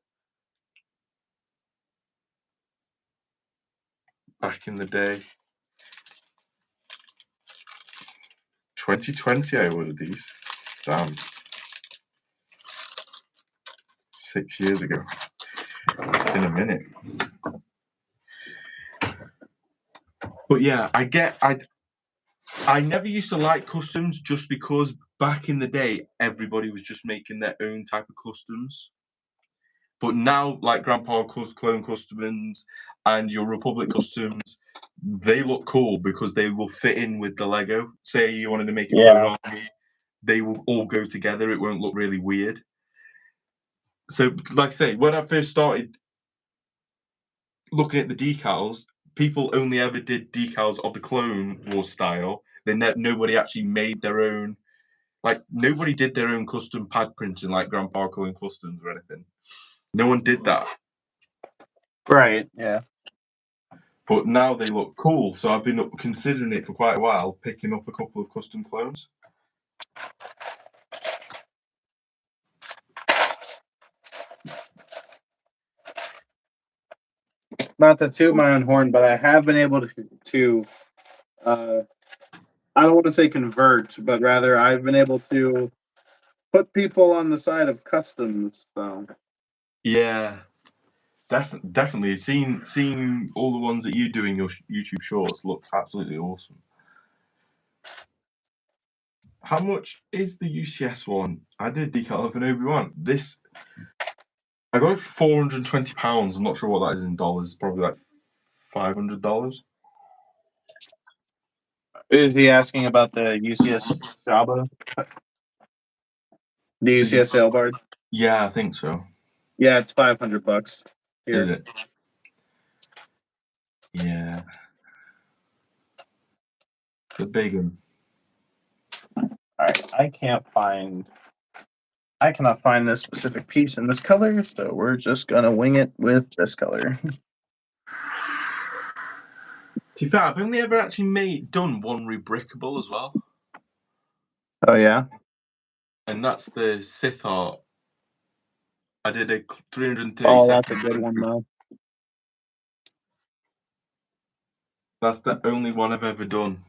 Back in the day. 2020 I ordered these. Damn. 6 years ago. In a minute. But yeah, I never used to like customs just because back in the day everybody was just making their own type of customs. But now, like Grandpa Clone Customs and your Republic Customs, they look cool because they will fit in with the Lego. Say you wanted to make a clone army, they will all go together. It won't look really weird. So, like I say, when I first started looking at the decals, people only ever did decals of the Clone Wars style. Nobody actually made their own. Like, nobody did their own custom pad printing like Grandpa Clone Customs or anything. No one did that. Right, yeah. But now they look cool, so I've been considering it for quite a while, picking up a couple of custom clones. Not to toot my own horn, but I have been able to I don't want to say convert, but rather I've been able to put people on the side of customs. So Yeah, definitely. Seeing all the ones that you do in your YouTube shorts looks absolutely awesome. How much is the UCS one? I did decal of an Obi-Wan. I got it for £420. I'm not sure what that is in dollars. Probably like $500. is he asking about the UCS Jabba? The UCS Sail Barge? Yeah, I think so. Yeah, it's $500 here. Is it? Yeah. It's a big one. Alright, I cannot find this specific piece in this color, so we're just gonna wing it with this color. To be fair, I've only ever actually done one rebrickable as well. Oh yeah? And that's the Sith art. I did a 330 Oh, second. that's a good one though. That's the only one I've ever done.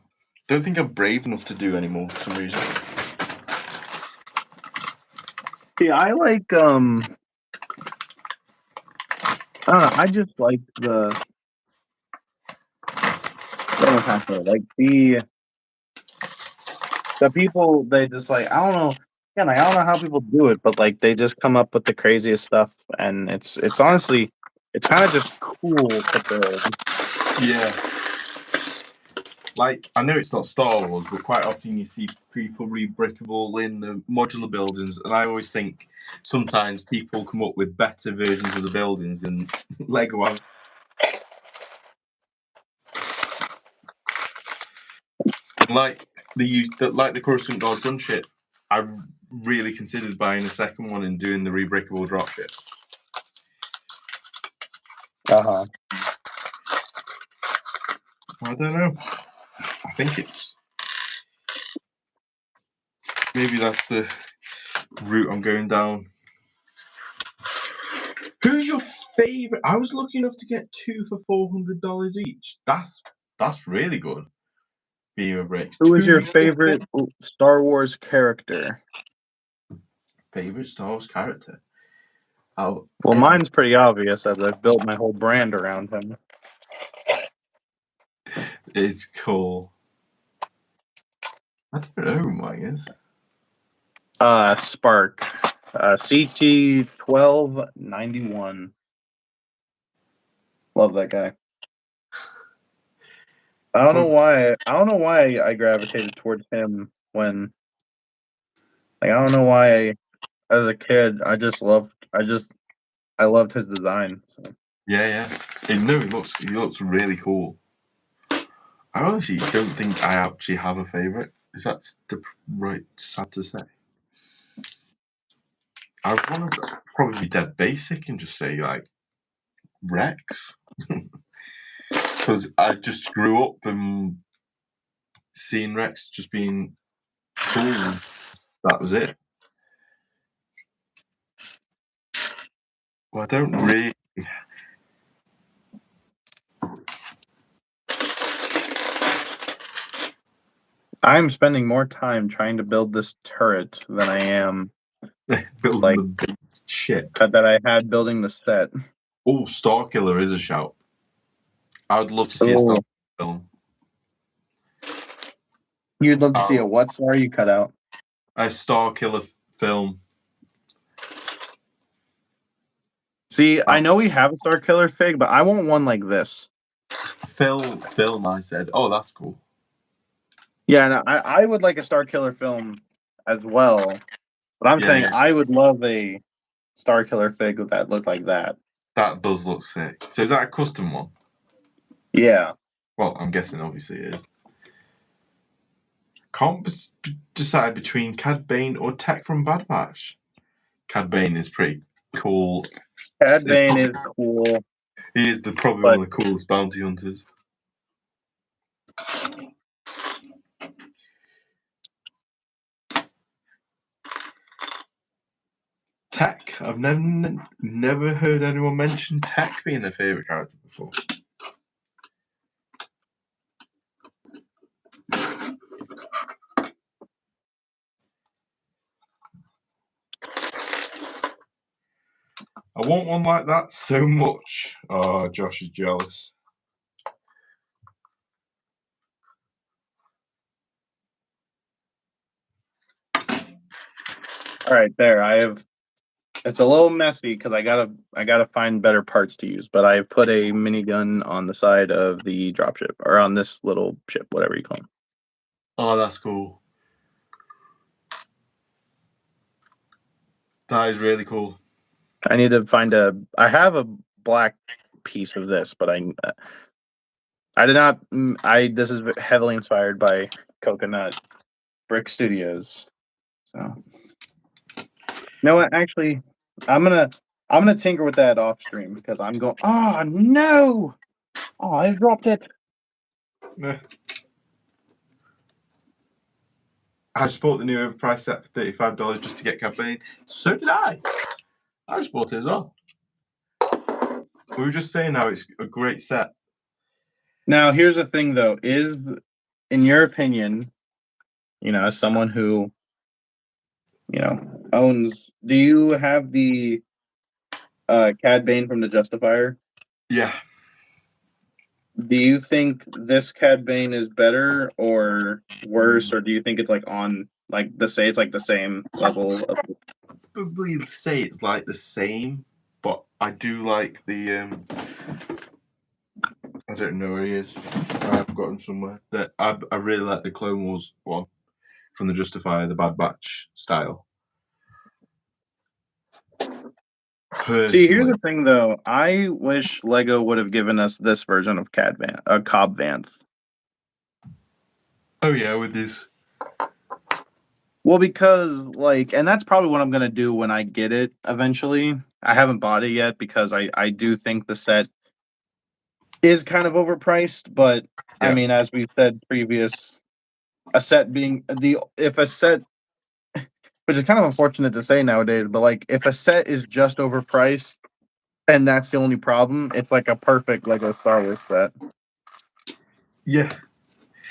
Don't think I'm brave enough to do anymore for some reason. See, I like I don't know, I just like what am I trying to say? Like the people, they just like, I don't know. Again, like, I don't know how people do it, but like they just come up with the craziest stuff, and it's honestly, it's kind of just cool to build. Yeah. Like, I know it's not Star Wars, but quite often you see people rebrickable in the modular buildings, and I always think sometimes people come up with better versions of the buildings than Lego have. And like the Coruscant Guard gunship, I really considered buying a second one and doing the rebrickable dropship. Uh-huh. I don't know. I think maybe that's the route I'm going down. Who's your favorite? I was lucky enough to get 2 for $400 each. That's really good. Beamer bricks. Who is your favorite Star Wars character? Favorite Star Wars character? Well, mine's pretty obvious as I've built my whole brand around him. It's cool. I don't know who mine is. Spark. CT1291. Love that guy. I don't know why I gravitated towards him when, like, I don't know why as a kid I loved his design. So. Yeah. No, he looks really cool. I honestly don't think I actually have a favorite. Is that sad to say? I want to probably be dead basic and just say like Rex, because I just grew up and seeing Rex just being cool. That was it. Well, I don't really. I'm spending more time trying to build this turret than I am building like the big shit. that I had building the set. Oh, Starkiller is a shout. I would love to see a Starkiller film. You'd love to see a what? Sorry, you cut out. A Starkiller film. See, I know we have a Star Killer fig, but I want one like this. Film, I said. Oh, that's cool. Yeah, no, I would like a Star Killer film as well, but I'm saying I would love a Star Killer fig that looked like that. That does look sick. So is that a custom one? Yeah. Well, I'm guessing obviously it is. Can't decide between Cad Bane or Tech from Bad Batch. Cad Bane is pretty cool. Cad Bane is cool. He is probably one of the coolest bounty hunters. Tech. I've never heard anyone mention Tech being their favourite character before. I want one like that so much. Oh, Josh is jealous. All right, there. I have. It's a little messy because I gotta find better parts to use. But I've put a minigun on the side of the dropship, or on this little ship, whatever you call it. Oh, that's cool. That is really cool. I need to find a. I have a black piece of this, but I did not. This is heavily inspired by Coconut Brick Studios. So, you know what? Actually, I'm gonna tinker with that off stream because I'm going. Oh no! Oh, I dropped it. I just bought the new overpriced set for $35 just to get Cad Bane. So did I. I just bought it as well. We were just saying how it's a great set. Now, here's the thing, though. Is, in your opinion, as someone who, owns, do you have the Cad Bane from the Justifier? Yeah. Do you think this Cad Bane is better or worse, or do you think it's like the same level of? Probably say it's like the same, but I do like the I don't know where he is. I've got him somewhere. I really like the Clone Wars one from the Justifier, the Bad Batch style. Personally. See, here's the thing, though. I wish Lego would have given us this version of Cobb Vanth. Oh yeah, with this. Well, because and that's probably what I'm gonna do when I get it eventually. I haven't bought it yet because I do think the set is kind of overpriced, but yeah. I mean, as we've said previous, a set being if a set, which is kind of unfortunate to say nowadays, but if a set is just overpriced and that's the only problem, it's like a perfect Lego Star Wars set. Yeah.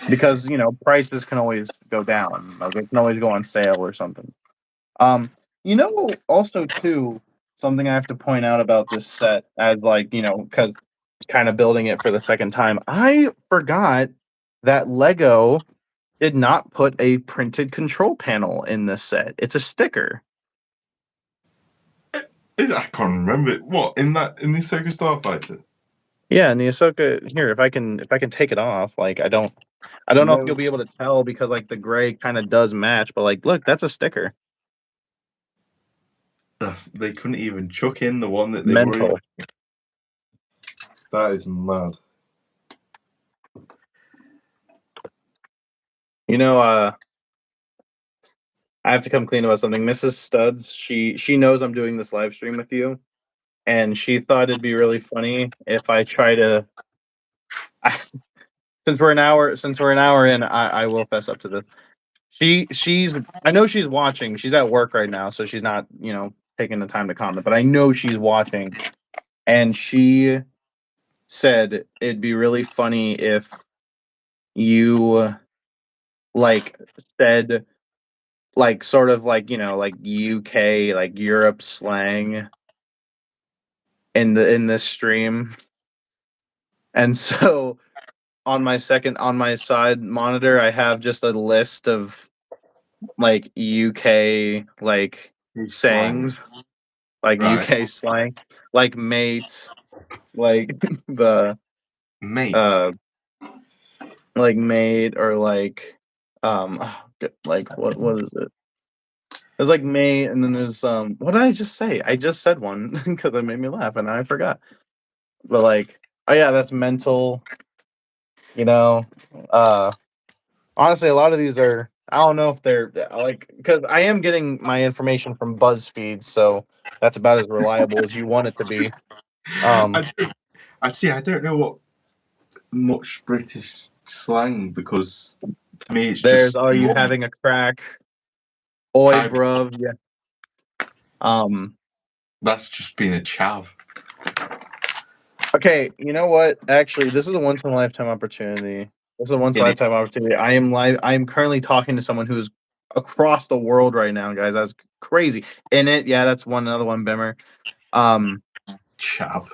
Because prices can always go down. It can always go on sale or something. Also too, something I have to point out about this set as because kind of building it for the second time, I forgot that Lego did not put a printed control panel in this set. It's a sticker. I can't remember it. What in the Ahsoka Starfighter? Yeah, in the Ahsoka. Here, if I can take it off, I don't know if you'll be able to tell because the gray kind of does match, but look, that's a sticker. They couldn't even chuck in the one that they Mental. were. That is mad. I have to come clean about something. Mrs. Studs, she knows I'm doing this live stream with you, and she thought it'd be really funny if I try to. Since we're an hour in, I will fess up to this. I know she's watching. She's at work right now, so she's not taking the time to comment. But I know she's watching, and she said it'd be really funny if you said sort of UK Europe slang in this stream. And so on my side monitor I have just a list of UK sayings. like Right. UK slang, like mate, like the Mate. like mate, or like like what is it? There's like mate, and then there's what did I just say? I just said one because it made me laugh and I forgot. But like, oh yeah, that's mental. You know, honestly, a lot of these are. I don't know if they're like, because I am getting my information from BuzzFeed, so that's about as reliable as you want it to be. I see. I don't know what much British slang, because to me it's There's, just are you normal. having a crack? Oi, I- bruv. Yeah. That's just being a chav. Okay, you know what? Actually, this is a once in a lifetime opportunity. This is a once in a In it. lifetime opportunity. I am currently talking to someone who's across the world right now, guys. That's crazy. In it, yeah, that's another one, Bimmer. Chav.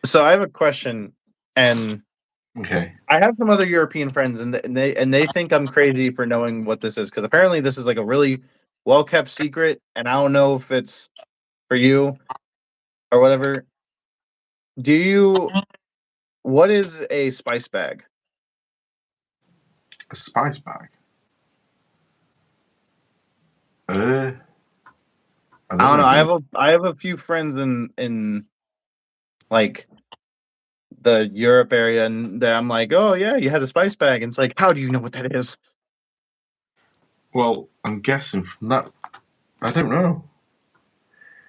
So I have a question, and Okay. I have some other European friends, and they think I'm crazy for knowing what this is, because apparently this is like a really well kept secret, and I don't know if it's for you or whatever. What is a spice bag? A spice bag. I I don't don't know. know. I have a few friends in like the Europe area, and I'm like, oh yeah, you had a spice bag, and it's like, how do you know what that is? Well, I'm guessing from that. I don't know.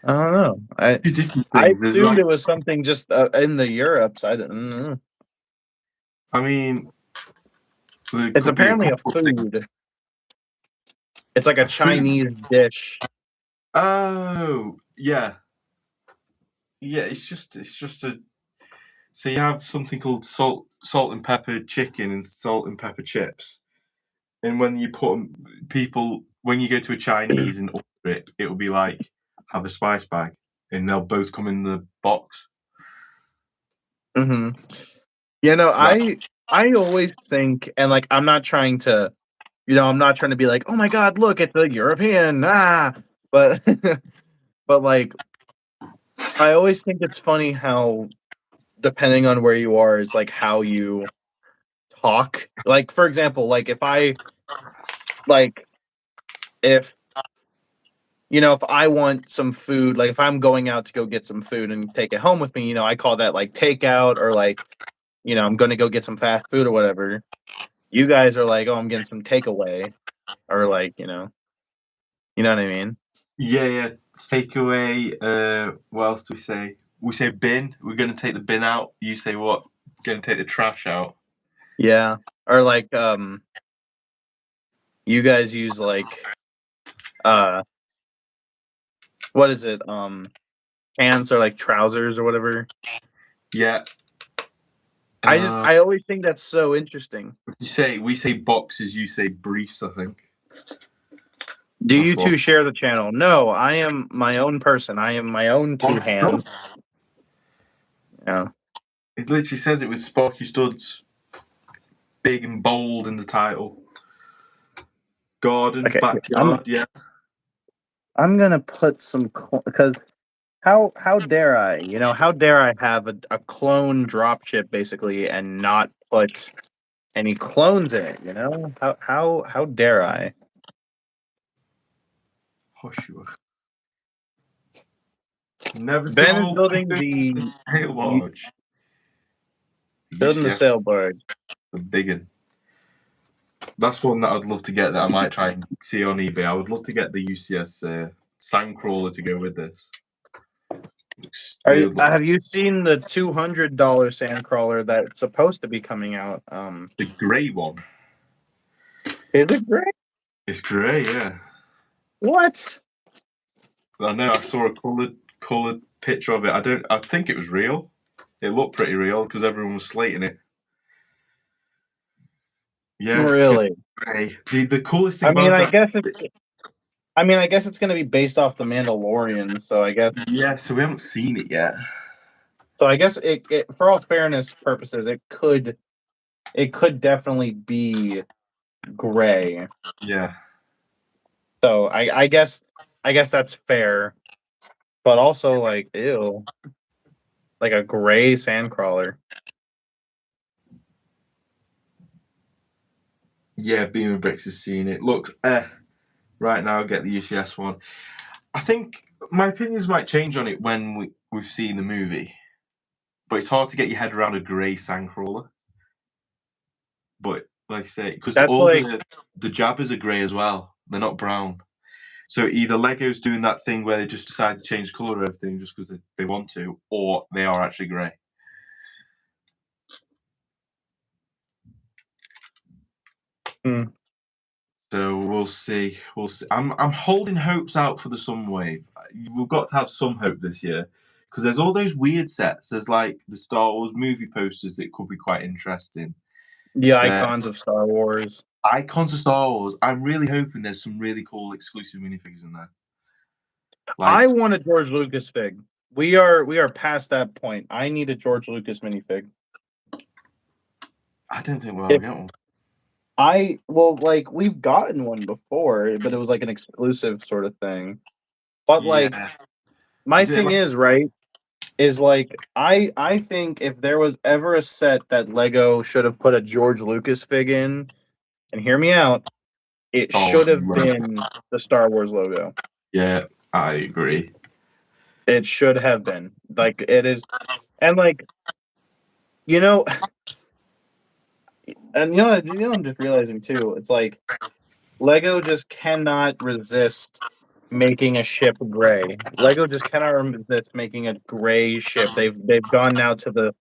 I don't know. Two different I things. There's assumed like, it was something just in the Europes. I didn't know. I mean, there It's could be a apparently a couple of things. food. It's like a A food. Chinese dish. Oh, yeah. Yeah, it's just a. So you have something called salt and pepper chicken and salt and pepper chips, and when you put 'em, people, when you go to a Chinese and order it, it will be like, have a spice bag, and they'll both come in the box. Hmm. You know, That I always think, and like, I'm not trying to, I'm not trying to be like, oh my god, look, it's a European, but but like, I always think it's funny how, depending on where you are, is like how you talk. Like, for example, like like if if I want some food, like if I'm going out to go get some food and take it home with me, I call that like takeout, or like, I'm gonna go get some fast food or whatever. You guys are like, oh, I'm getting some takeaway, or like, you know what I mean? yeah. Takeaway. What else do we say? We say bin. We're gonna take the bin out. You say what? Gonna take the trash out. Yeah. Or like, you guys use like, uh, what is it? Pants or like trousers or whatever. Yeah. I always think that's so interesting. You say we say boxes. You say briefs. I think Do that's you what. two share the channel? No, I am my own person. I am my own two hands. Yeah. It literally says it with SparkyyStuds, big and bold in the title. Garden, Okay. backyard. Yeah. I'm gonna put some because how dare I? How dare I have a clone dropship basically and not put any clones in it? How dare I? Hoshua. Never too Ben is old for building the sail barge. building the UCS, sail barge. the big one. That's one that I'd love to get, that I might try and see on eBay. I would love to get the UCS sandcrawler to go with this. Have you seen the $200 sandcrawler that's supposed to be coming out? The grey one. Is it great? It's grey, yeah. What? I know. I saw a coloured picture of it. I think it was real. It looked pretty real because everyone was slating it. Yeah, it's Really? grey. The coolest thing I mean, about I that. guess it's going to be based off the Mandalorian, so I guess. Yeah, so we haven't seen it yet. So I guess it for all fairness purposes, it could definitely be gray. Yeah. So I guess that's fair. but also like ew, like a gray sandcrawler. Yeah, Beamer Bricks has seen it. Looks right now. I'll get the UCS one. I think my opinions might change on it when we've seen the movie, but it's hard to get your head around a grey sandcrawler. But like I say, because That's all like the Jabbas are grey as well. They're not brown. So either Lego's doing that thing where they just decide to change colour of everything just because they want to, or they are actually grey. So we'll see. We'll see. I'm holding hopes out for the Sunwave. We've got to have some hope this year because there's all those weird sets. There's like the Star Wars movie posters that could be quite interesting. the icons of Star Wars. Icons of Star Wars. I'm really hoping there's some really cool exclusive minifigures in there. I want a George Lucas fig. We are past that point. I need a George Lucas minifig. I don't think we'll ever get one. Like we've gotten one before, but it was like an exclusive sort of thing. But like my thing is right is like I think if there was ever a set that Lego should have put a George Lucas fig in, and hear me out, it should have been the Star Wars logo. Yeah, I agree. It should have been. Like it is, and like you know, and I'm just realizing too. It's like Lego just cannot resist making a ship gray. Lego just cannot resist making a gray ship. They've gone now to the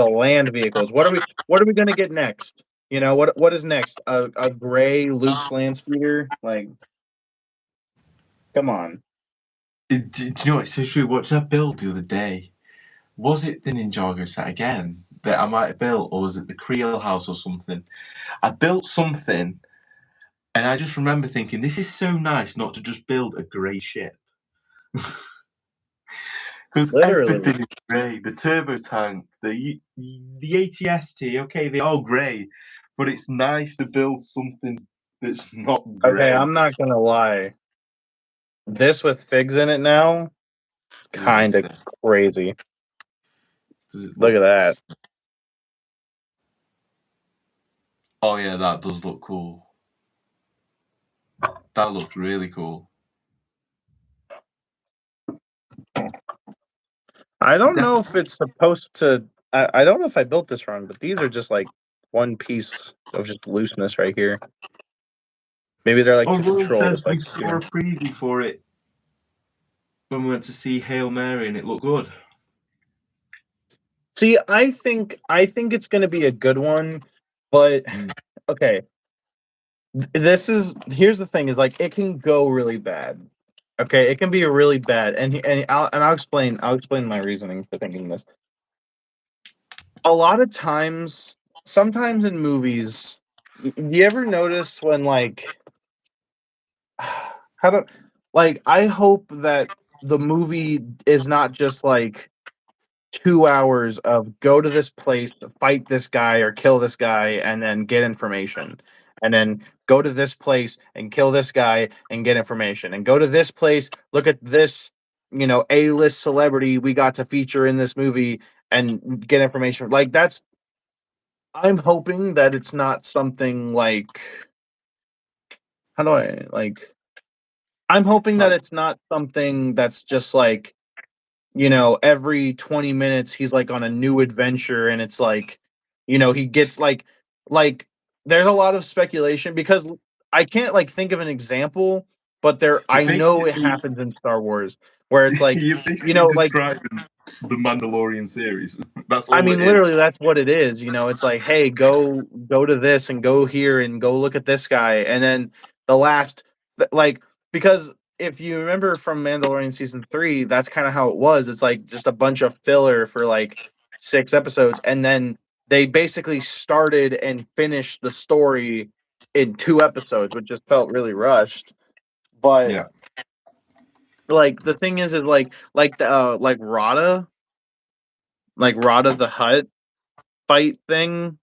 land vehicles. What are we gonna get next? You know what is next? A gray Luke's land speeder? Like, come on. Do you know what? So true. Watched that build the other day. Was it the Ninjago set again that I might have built, or was it the Creole house or something? I built something, and I just remember thinking, this is so nice not to just build a grey ship. Because everything is grey. The turbo tank, the ATST, okay, they are grey, but it's nice to build something that's not grey. Okay, I'm not gonna lie. This with figs in it now, it's kind of crazy. Look at that. Oh yeah, that does look cool. That looks really cool. I don't know if it's supposed to. I don't know if I built this wrong, but these are just like one piece of just looseness right here. Maybe they're like to control. Says we saw a preview for it when we went to see Hail Mary, and it looked good. See, I think it's going to be a good one, but okay. Here's the thing: is like it can go really bad. Okay, it can be really bad, and I'll explain my reasoning for thinking this. A lot of times, sometimes in movies, you ever notice when like I hope that the movie is not just like 2 hours of go to this place, fight this guy or kill this guy, and then get information. And then go to this place and kill this guy and get information. And go to this place, look at this, A-list celebrity we got to feature in this movie and get information. Like I'm hoping that it's not something like I'm hoping that it's not something that's just like every 20 minutes he's like on a new adventure and it's like, he gets like there's a lot of speculation because I can't like think of an example, but I know it happens in Star Wars where it's like, you're basically describing the Mandalorian series. That's all I mean, literally, that's what it is. It's like, hey, go to this and go here and go look at this guy. And then the last, because if you remember from Mandalorian season 3, that's kind of how it was. It's like just a bunch of filler for like 6 episodes. And then they basically started and finished the story in 2 episodes, which just felt really rushed. But yeah. Like the thing is like Rada, the Hutt fight thing.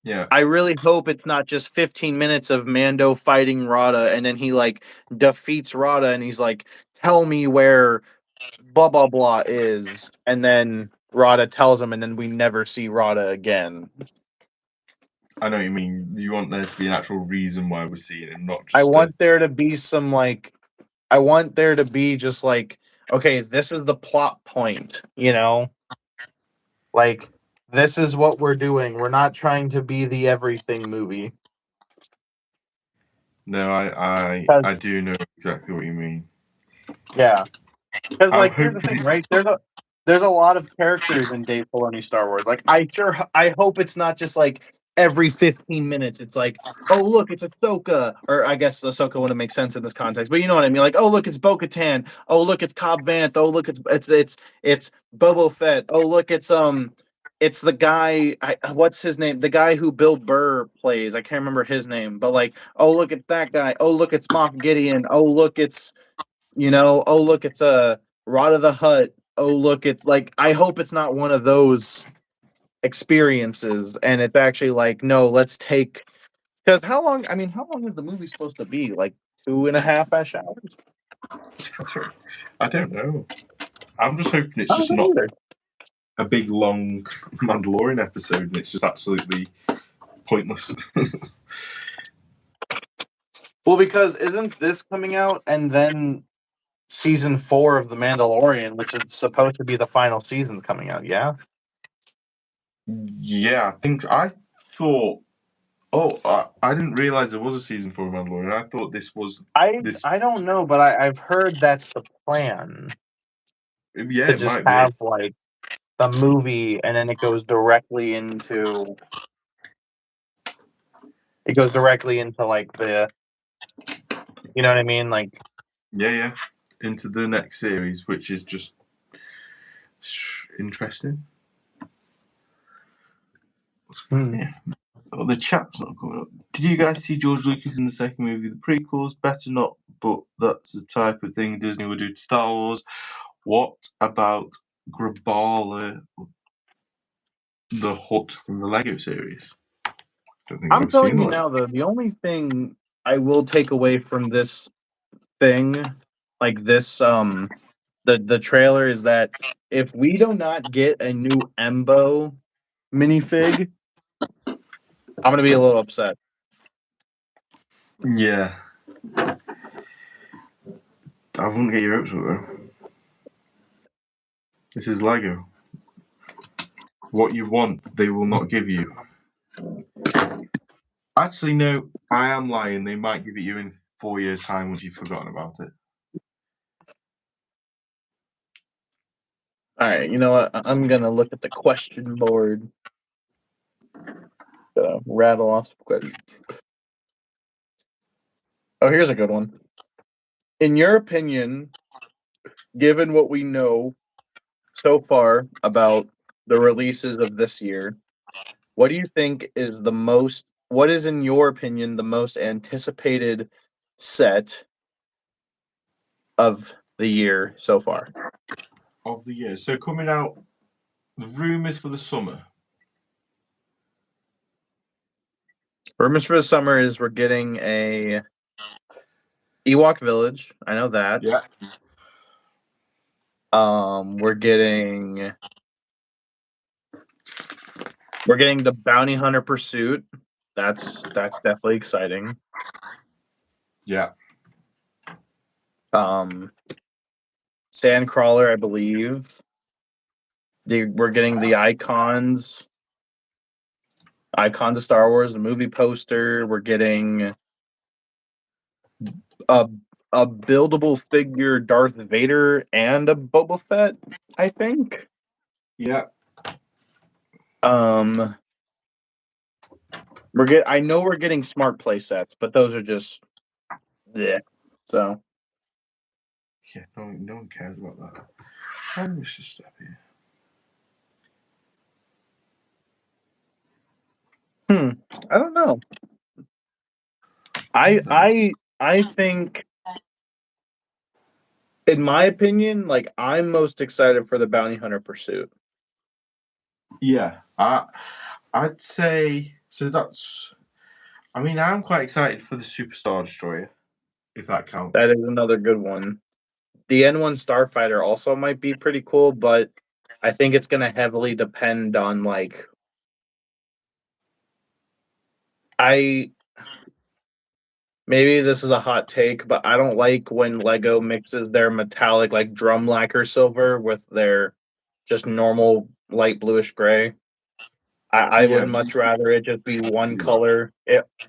Yeah. I really hope it's not just 15 minutes of Mando fighting Rada and then he like defeats Rada and he's like, tell me where blah blah blah is, and then Rada tells him, and then we never see Rada again. I know what you mean. You want there to be an actual reason why we're seeing it, not just. I want there to be some like, I want there to be just like, okay, this is the plot point, you know, like this is what we're doing. We're not trying to be the everything movie. No, I do know exactly what you mean. Yeah, because like here's the hoping thing, right? There's a lot of characters in Dave Filoni Star Wars. Like I hope it's not just like every 15 minutes it's like, oh look, it's Ahsoka, or I guess Ahsoka wouldn't make sense in this context, but you know what I mean. Like, oh look, it's Bo-Katan. Oh look, it's Cobb Vanth. Oh look, it's Boba Fett. Oh look, it's the guy. What's his name? The guy who Bill Burr plays. I can't remember his name, but like, oh look, it's that guy. Oh look, it's Moff Gideon. Oh look, it's oh look, it's a Rod of the Hutt. Oh look, it's like, I hope it's not one of those experiences, and it's actually like, no, let's take, because how long is the movie supposed to be? Like 2.5 hours? I don't know. I'm just hoping it's I don't just know not either. a big long Mandalorian episode, and it's just absolutely pointless. Well, because isn't this coming out and then season 4 of The Mandalorian, which is supposed to be the final season, coming out? Yeah. Yeah, I thought. Oh, I didn't realize there was a season 4 of Mandalorian. I thought this was this. I don't know, but I've heard that's the plan, Yeah, to it just might be. have like the movie, and then it goes directly into like the, you know what I mean, like, Yeah, into the next series, which is just interesting. Yeah. Oh, the chat's not coming up. Did you guys see George Lucas in the second movie? The prequels, better not, but that's the type of thing Disney would do to Star Wars. What about Grabala, the Hut from the Lego series? Don't think I've I'm ever telling seen you one. now, though, the only thing I will take away from this thing, like this, the trailer, is that if we do not get a new Embo minifig, I'm gonna be a little upset. Yeah. I wouldn't get your hopes up though. This is Lego. What you want, they will not give you. Actually, no, I am lying. They might give it you in 4 years' time once you've forgotten about it. All right, you know what? I'm gonna look at the question board. Rattle off some questions. Oh, here's a good one. In your opinion, given what we know so far about the releases of this year, what do you think is what is, in your opinion, the most anticipated set of the year so far? Of the year. So coming out, the rumours for the summer. Rumors for the summer is we're getting a Ewok Village. I know that. Yeah. We're getting the Bounty Hunter Pursuit. That's definitely exciting. Yeah. Sandcrawler, I believe. We're getting the Icons of Star Wars, the movie poster. We're getting a buildable figure Darth Vader and a Boba Fett, I think. Yeah. I know we're getting smart play sets, but those are just so. Yeah, no one cares about that. How do we just step here? I don't know. I think, in my opinion, like, I'm most excited for the Bounty Hunter Pursuit. Yeah, I'd say so. That's. I mean, I'm quite excited for the Superstar Destroyer, if that counts. That is another good one. The N1 Starfighter also might be pretty cool, but I think it's going to heavily depend on like maybe this is a hot take, but I don't like when Lego mixes their metallic like drum lacquer silver with their just normal light bluish gray. I would much rather it just be one color,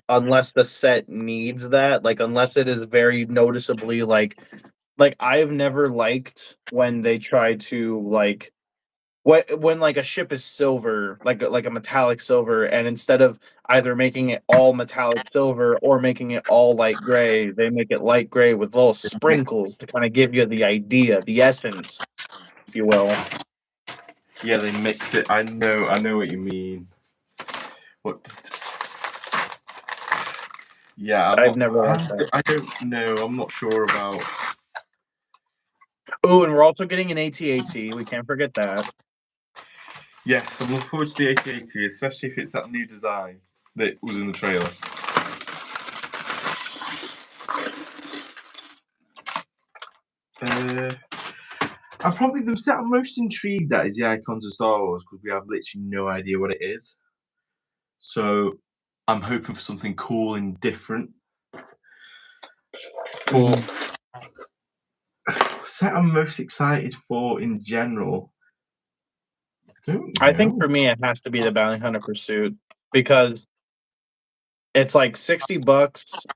unless the set needs that. Like unless it is very noticeably like I've never liked when they try to like when like a ship is silver, like a metallic silver, and instead of either making it all metallic silver or making it all light gray, they make it light gray with little sprinkles to kind of give you the idea, the essence, if you will. Yeah, they mix it. I know what you mean. What? Yeah, I've never liked that. I don't know. I'm not sure about. Oh, and we're also getting an AT-AT. We can't forget that. Yes, I'm looking forward to the AT-AT, especially if it's that new design that was in the trailer. I'm probably the set I'm most intrigued at is the Icons of Star Wars because we have literally no idea what it is. So I'm hoping for something cool and different. But set I'm most excited for in general, I think for me it has to be the Bounty Hunter Pursuit because it's like $60.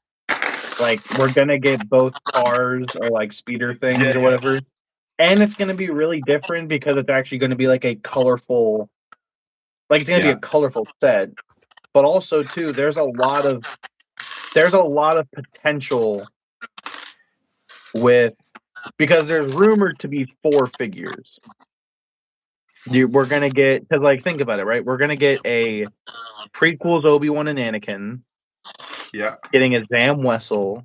Like we're gonna get both cars or like speeder things or whatever, and it's gonna be really different because it's actually gonna be like a colorful, like it's gonna be a colorful set. But also too, there's a lot of potential with because there's rumored to be 4 figures. We're gonna get because like think about it, right? We're gonna get a prequels Obi-Wan and Anakin. Yeah. Getting a Zam Wessel.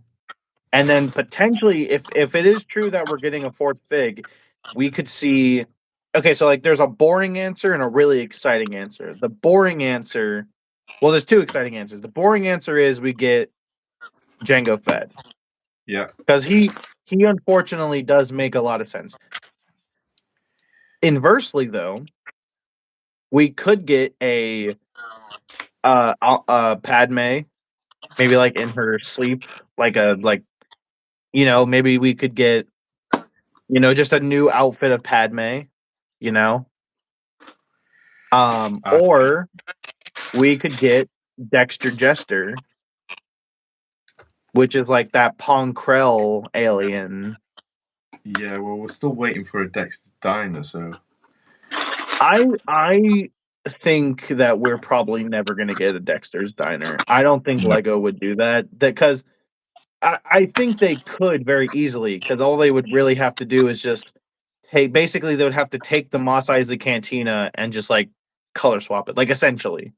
And then potentially, if it is true that we're getting a 4th fig, we could see. Okay, so like there's a boring answer and a really exciting answer. The boring answer, well, there's 2 exciting answers. The boring answer is we get Jango Fett. Yeah. Because he unfortunately does make a lot of sense. Inversely, though, we could get a Padme, maybe like in her sleep, maybe we could get just a new outfit of Padme, or we could get Dexter Jester, which is like that Ponkrell alien. Yeah, well, we're still waiting for a Dexter Diner, so I think that we're probably never gonna get a Dexter's Diner. I don't think Lego would do that because I think they could very easily because all they would really have to do is just basically they would have to take the Mos Eisley Cantina and just like color swap it, like essentially.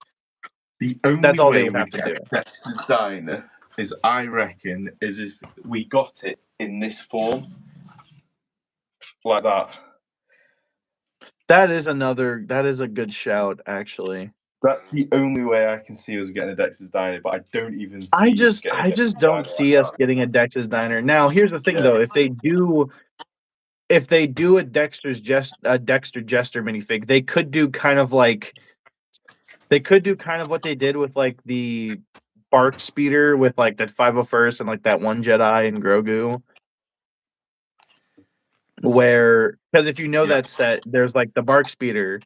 The only That's all way they would we have to do. get Dexter's Diner is, I reckon, is if we got it in this form, like that. That is a good shout, actually. That's the only way I can see us getting a Dexter's Diner, but I don't even see I us getting a just Dexter's don't Diner see like us getting a Dexter's Diner. Now, here's the thing, though: if they do a Dexter Jester minifig, they could do kind of what they did with like the Bark Speeder with like that 501st and like that one Jedi and Grogu. Where, because if you know that set, there's like the Bark Speeder,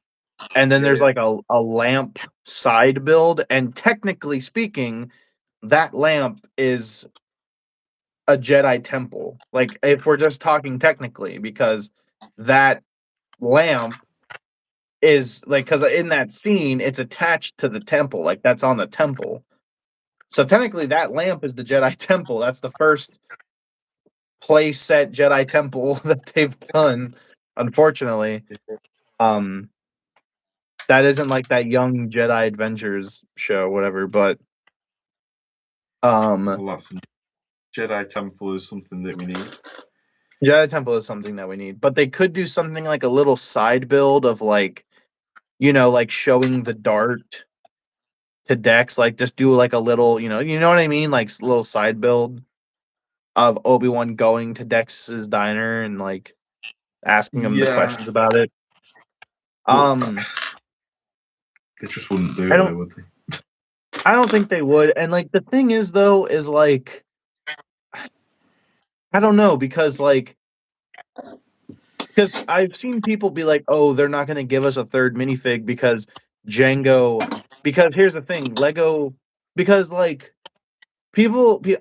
and then there's like a lamp side build, and technically speaking, that lamp is a Jedi temple. Like if we're just talking technically, because that lamp is like, because in that scene it's attached to the temple, like that's on the temple. So technically that lamp is the Jedi temple. That's the first play set Jedi temple that they've done, unfortunately. That isn't like that Young Jedi Adventures show, whatever, but Well, that's Jedi Temple is something that we need. Jedi Temple is something that we need. But they could do something like a little side build of like, like showing the dart to Dex, like just do like a little, you know what I mean? Like little side build. of Obi-Wan going to Dex's diner and like asking him the Yeah, questions about it. but they just wouldn't do I it, though, don't would they? I don't think they would. And like the thing is though, is like I don't know, because I've seen people be like, oh, they're not gonna give us a third minifig because Django because here's the thing, Lego because like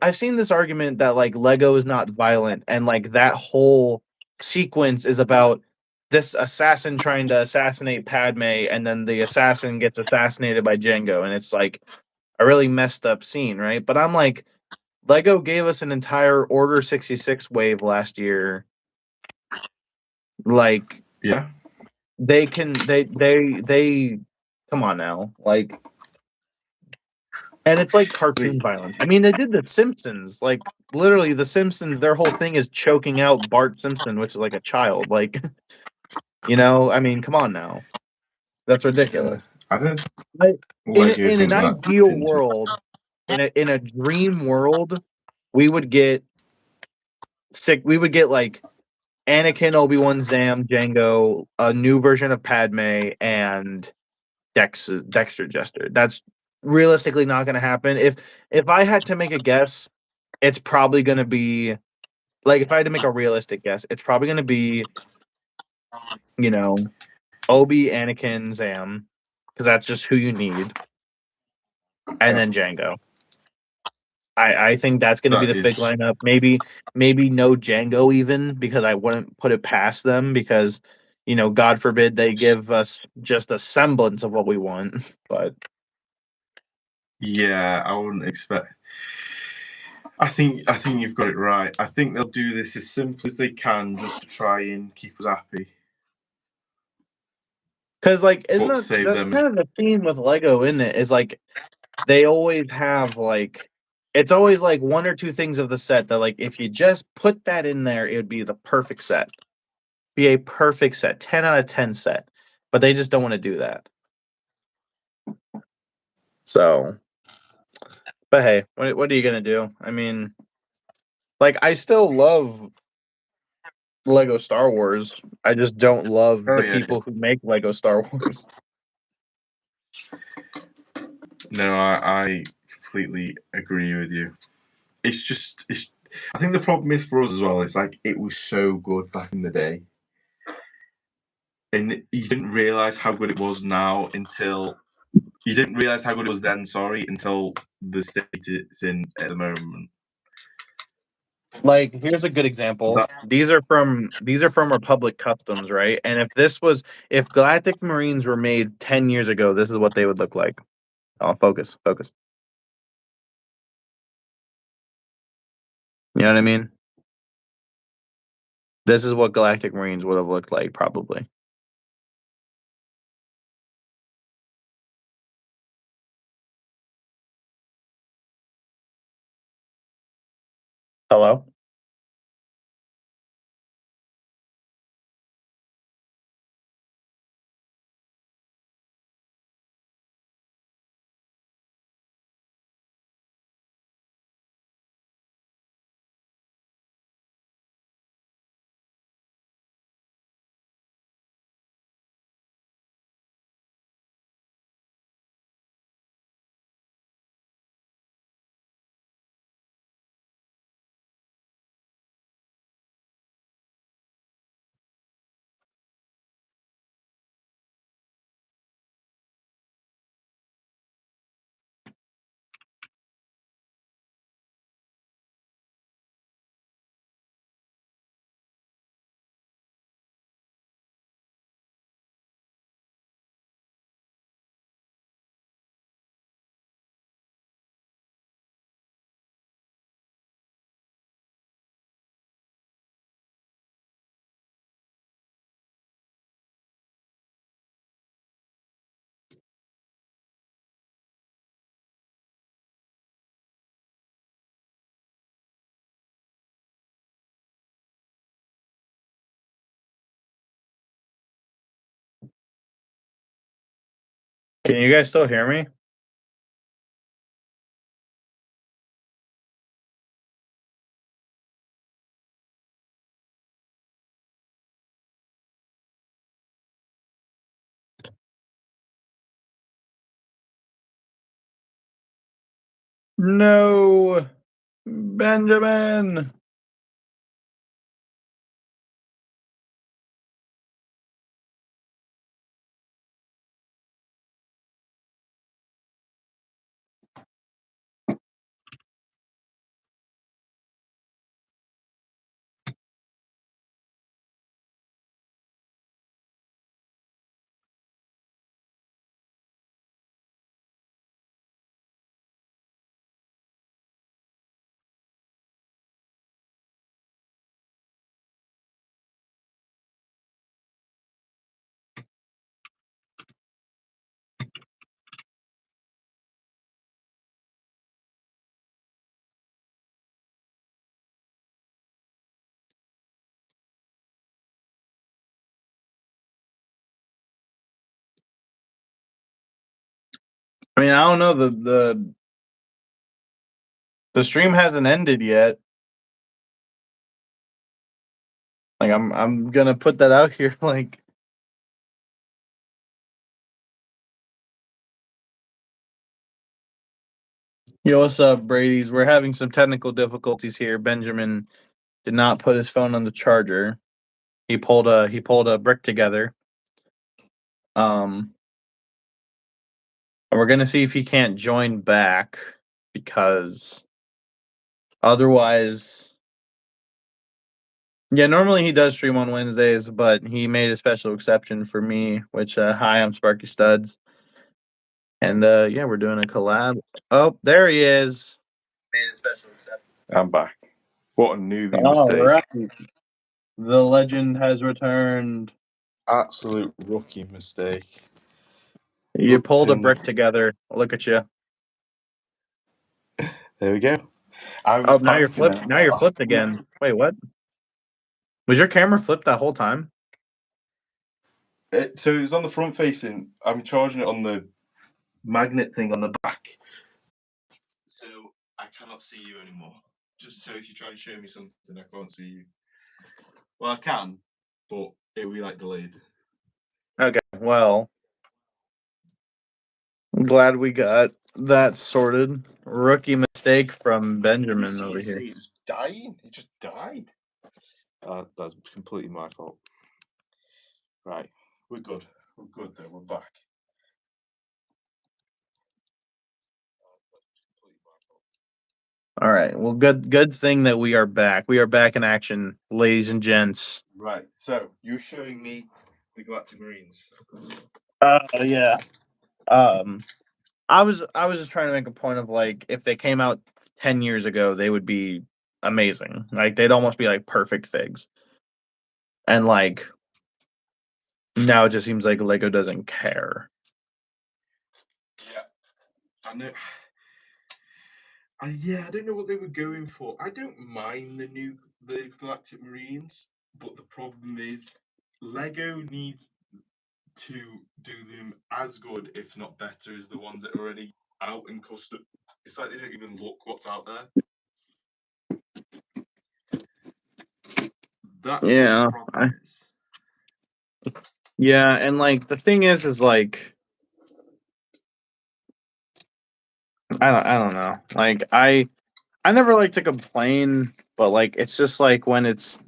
I've seen this argument that like Lego is not violent and like that whole sequence is about this assassin trying to assassinate Padme and then the assassin gets assassinated by Django and it's like a really messed up scene, right? But I'm like, Lego gave us an entire Order 66 wave last year. Like Yeah. they come on now. Like and it's like cartoon violence. I mean, they did The Simpsons. Like literally, The Simpsons. Their whole thing is choking out Bart Simpson, which is like a child. Like, I mean, come on now, that's ridiculous. I don't But Lego in an think that deep ideal into it. world, in a dream world, we would get We would get like Anakin, Obi-Wan, Zam, Django, a new version of Padme, and Dexter Jester. That's realistically not going to happen. If I had to make a guess, it's probably going to be like if I had to make a realistic guess, it's probably going to be you know Obi, Anakin, Zam, because that's just who you need, and Yeah, then Django. I think that's going to be that the fig is. lineup. Maybe no Django even because I wouldn't put it past them because God forbid they give us just a semblance of what we want. But Yeah, I wouldn't expect. I think you've got it right. I think they'll do this as simple as they can just to try and keep us happy, because like isn't but save that's them. kind of the theme with Lego, isn't it? Is like they always have like it's always like one or two things of the set that like if you just put that in there, it would be the perfect set. Be a perfect set, 10 out of 10 set. But they just don't want to do that. So, but hey, what are you gonna do? I mean, like I still love Lego Star Wars. I just don't love Oh the yeah, people who make Lego Star Wars. no, I completely agree with you. It's. I think the problem is for us as well. It's like it was so good back in the day, and you didn't realize how good it was now until you didn't realize how good it was then. Sorry, until the state it's in at the moment. Like, here's a good example. That's These are from Republic Customs, right? And if Galactic Marines were made 10 years ago, this is what they would look like. Oh, focus. You know what I mean? This is what Galactic Marines would have looked like, probably. Hello? Can you guys still hear me? No, Benjamin. I mean, I don't know. The stream hasn't ended yet. Like, I'm gonna put that out here. Like, yo, what's up, Brady's? We're having some technical difficulties here. Benjamin did not put his phone on the charger. He pulled a brick together. And we're gonna see if he can't join back, because otherwise, yeah, normally he does stream on Wednesdays, but he made a special exception for me. Which, hi, I'm SparkyyStuds, and yeah, we're doing a collab. Oh, there he is. Made a special exception. I'm back. What a newbie All mistake. right, the legend has returned. Absolute rookie mistake. You pulled a brick together. Look at you. There we go. Oh, now you're flipped. Now you're flipped again. Wait, what? Was your camera flipped that whole time? So it was on the front facing. I'm charging it on the magnet thing on the back. So I cannot see you anymore. Just so if you try to show me something, I can't see you. Well, I can, but it will be like delayed. Okay, well, I'm glad we got that sorted. Rookie mistake from Benjamin over here. It was dying. It just died. That's completely my fault. Right, we're good. We're good though. We're back. All right. Well, good thing that we are back. We are back in action, ladies and gents. Right. So you're showing me the Galactic Marines. Yeah. I was just trying to make a point of, like, if they came out 10 years ago, they would be amazing. Like, they'd almost be like perfect figs. And like now it just seems like Lego doesn't care. Yeah, I know. Yeah, I don't know what they were going for. I don't mind the Galactic Marines, but the problem is Lego needs to do them as good, if not better, as the ones that are already out in custom. It's like they don't even look what's out there. That's what the problem is. Yeah, and like the thing is like I don't know. Like I never like to complain, but like it's just like when it's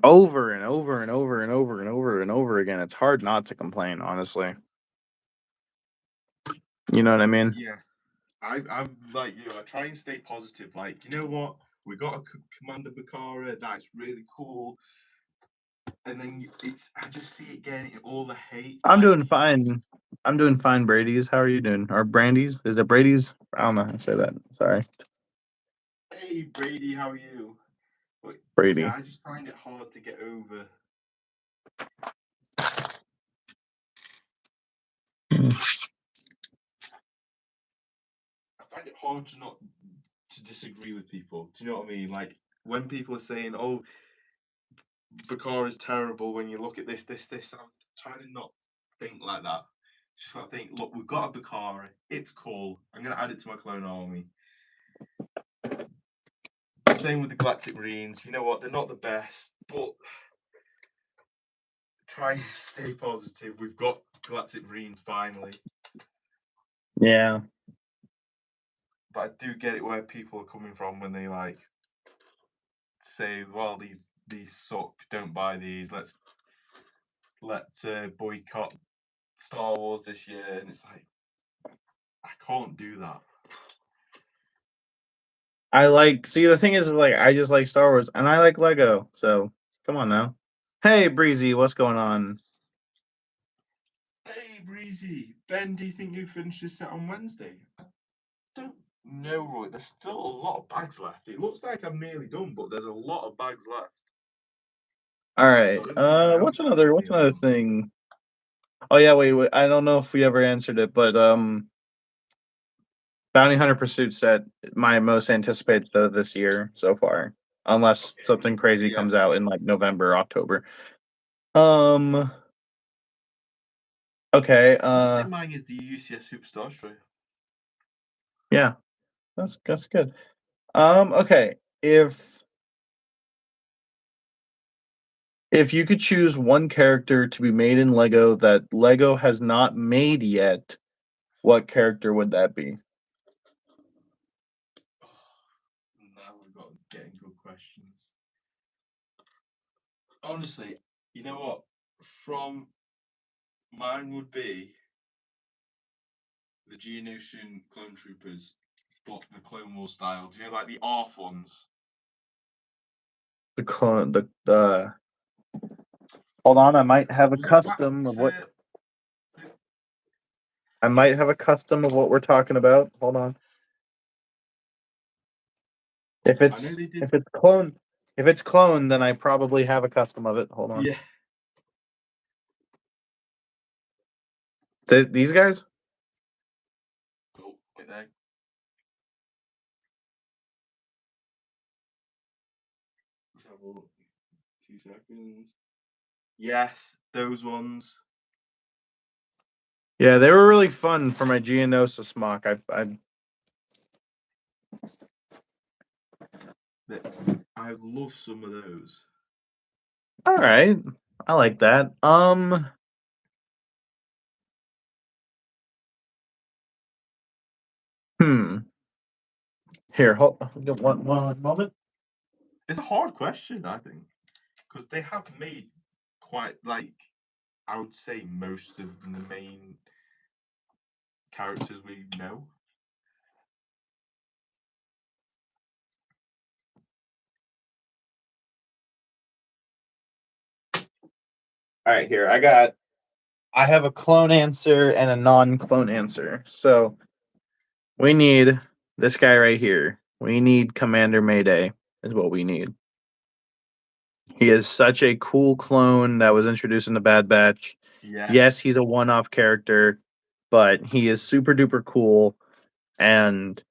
over and over and over and over and over and over again, it's hard not to complain, honestly. You know what I mean? Yeah. I'm like you. I try and stay positive. Like, you know what? We got a Commander Bakara. That's really cool. And then I just see it getting all the hate. I'm doing fine. I'm doing fine, Brady's. How are you doing? Or Brandy's? Is it Brady's? I don't know how to say that. Sorry. Hey Brady, how are you? But, Brady. yeah, I just find it hard to get over. I find it hard to disagree with people. Do you know what I mean? Like when people are saying, "Oh, Bakar is terrible," when you look at this, I'm trying to not think like that. Just I think, look, we've got a Bakara. It's cool. I'm gonna add it to my clone army. Same with the Galactic Marines. You know what? They're not the best, but try and stay positive. We've got Galactic Marines finally. Yeah. But I do get it where people are coming from when they like say, "Well, these suck. Don't buy these. Let's boycott Star Wars this year." And it's like, I can't do that. See, the thing is like I just like Star Wars and I like Lego, so come on now. Hey Breezy, what's going on? Hey, Breezy. Ben, do you think you finished this set on Wednesday? I don't know, Roy. There's still a lot of bags left. It looks like I'm nearly done, but there's a lot of bags left. All right. So What's another thing? Oh yeah, wait. I don't know if we ever answered it, but Bounty Hunter Pursuit set my most anticipated this year so far, unless something crazy comes out in like November, October. Okay. I'd say mine is the UCS Superstars tray. Yeah, that's good. Okay. If you could choose one character to be made in Lego that Lego has not made yet, what character would that be? Now we've got getting good questions. Honestly, you know what? From mine would be the Geonosian Clone Troopers, but the Clone Wars style. Do you know, like the ARF ones? The clone, the Hold on, I might have a custom of what. I might have a custom of what we're talking about. Hold on. If it's clone, then I probably have a custom of it. Hold on. Yeah. These guys? Oh, wait there. Let's have a look. 2 seconds. Yes, those ones. Yeah, they were really fun for my Geonosis mock. I love some of those. All right, I like that. Here, hold one moment. It's a hard question, I think, because they have made quite like I would say most of the main characters we know. All right, here I have a clone answer and a non-clone answer. So we need this guy right here. We need Commander Mayday is what we need. He is such a cool clone that was introduced in the Bad Batch. Yes, he's a one-off character, but he is super duper cool. And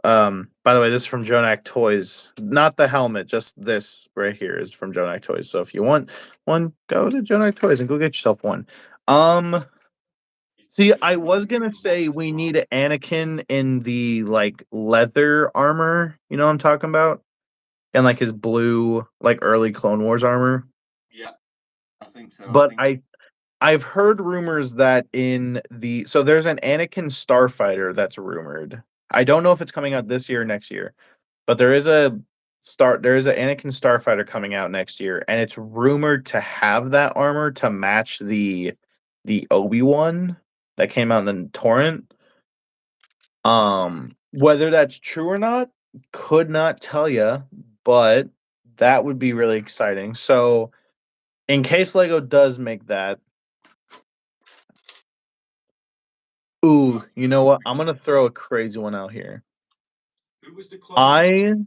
by the way, this is from Jonak Toys. Not the helmet, just this right here is from Jonak Toys. So if you want one, go to Jonak Toys and go get yourself one. See, I was gonna say we need Anakin in the like leather armor. You know what I'm talking about? And like his blue, like early Clone Wars armor. Yeah, I think so. But I've heard rumors that so there's an Anakin Starfighter that's rumored. I don't know if it's coming out this year or next year, but there is an Anakin Starfighter coming out next year, and it's rumored to have that armor to match the Obi-Wan that came out in the torrent. Whether that's true or not, could not tell you, but that would be really exciting. So, in case Lego does make that, ooh, you know what? I'm gonna throw a crazy one out here. Who was the clone?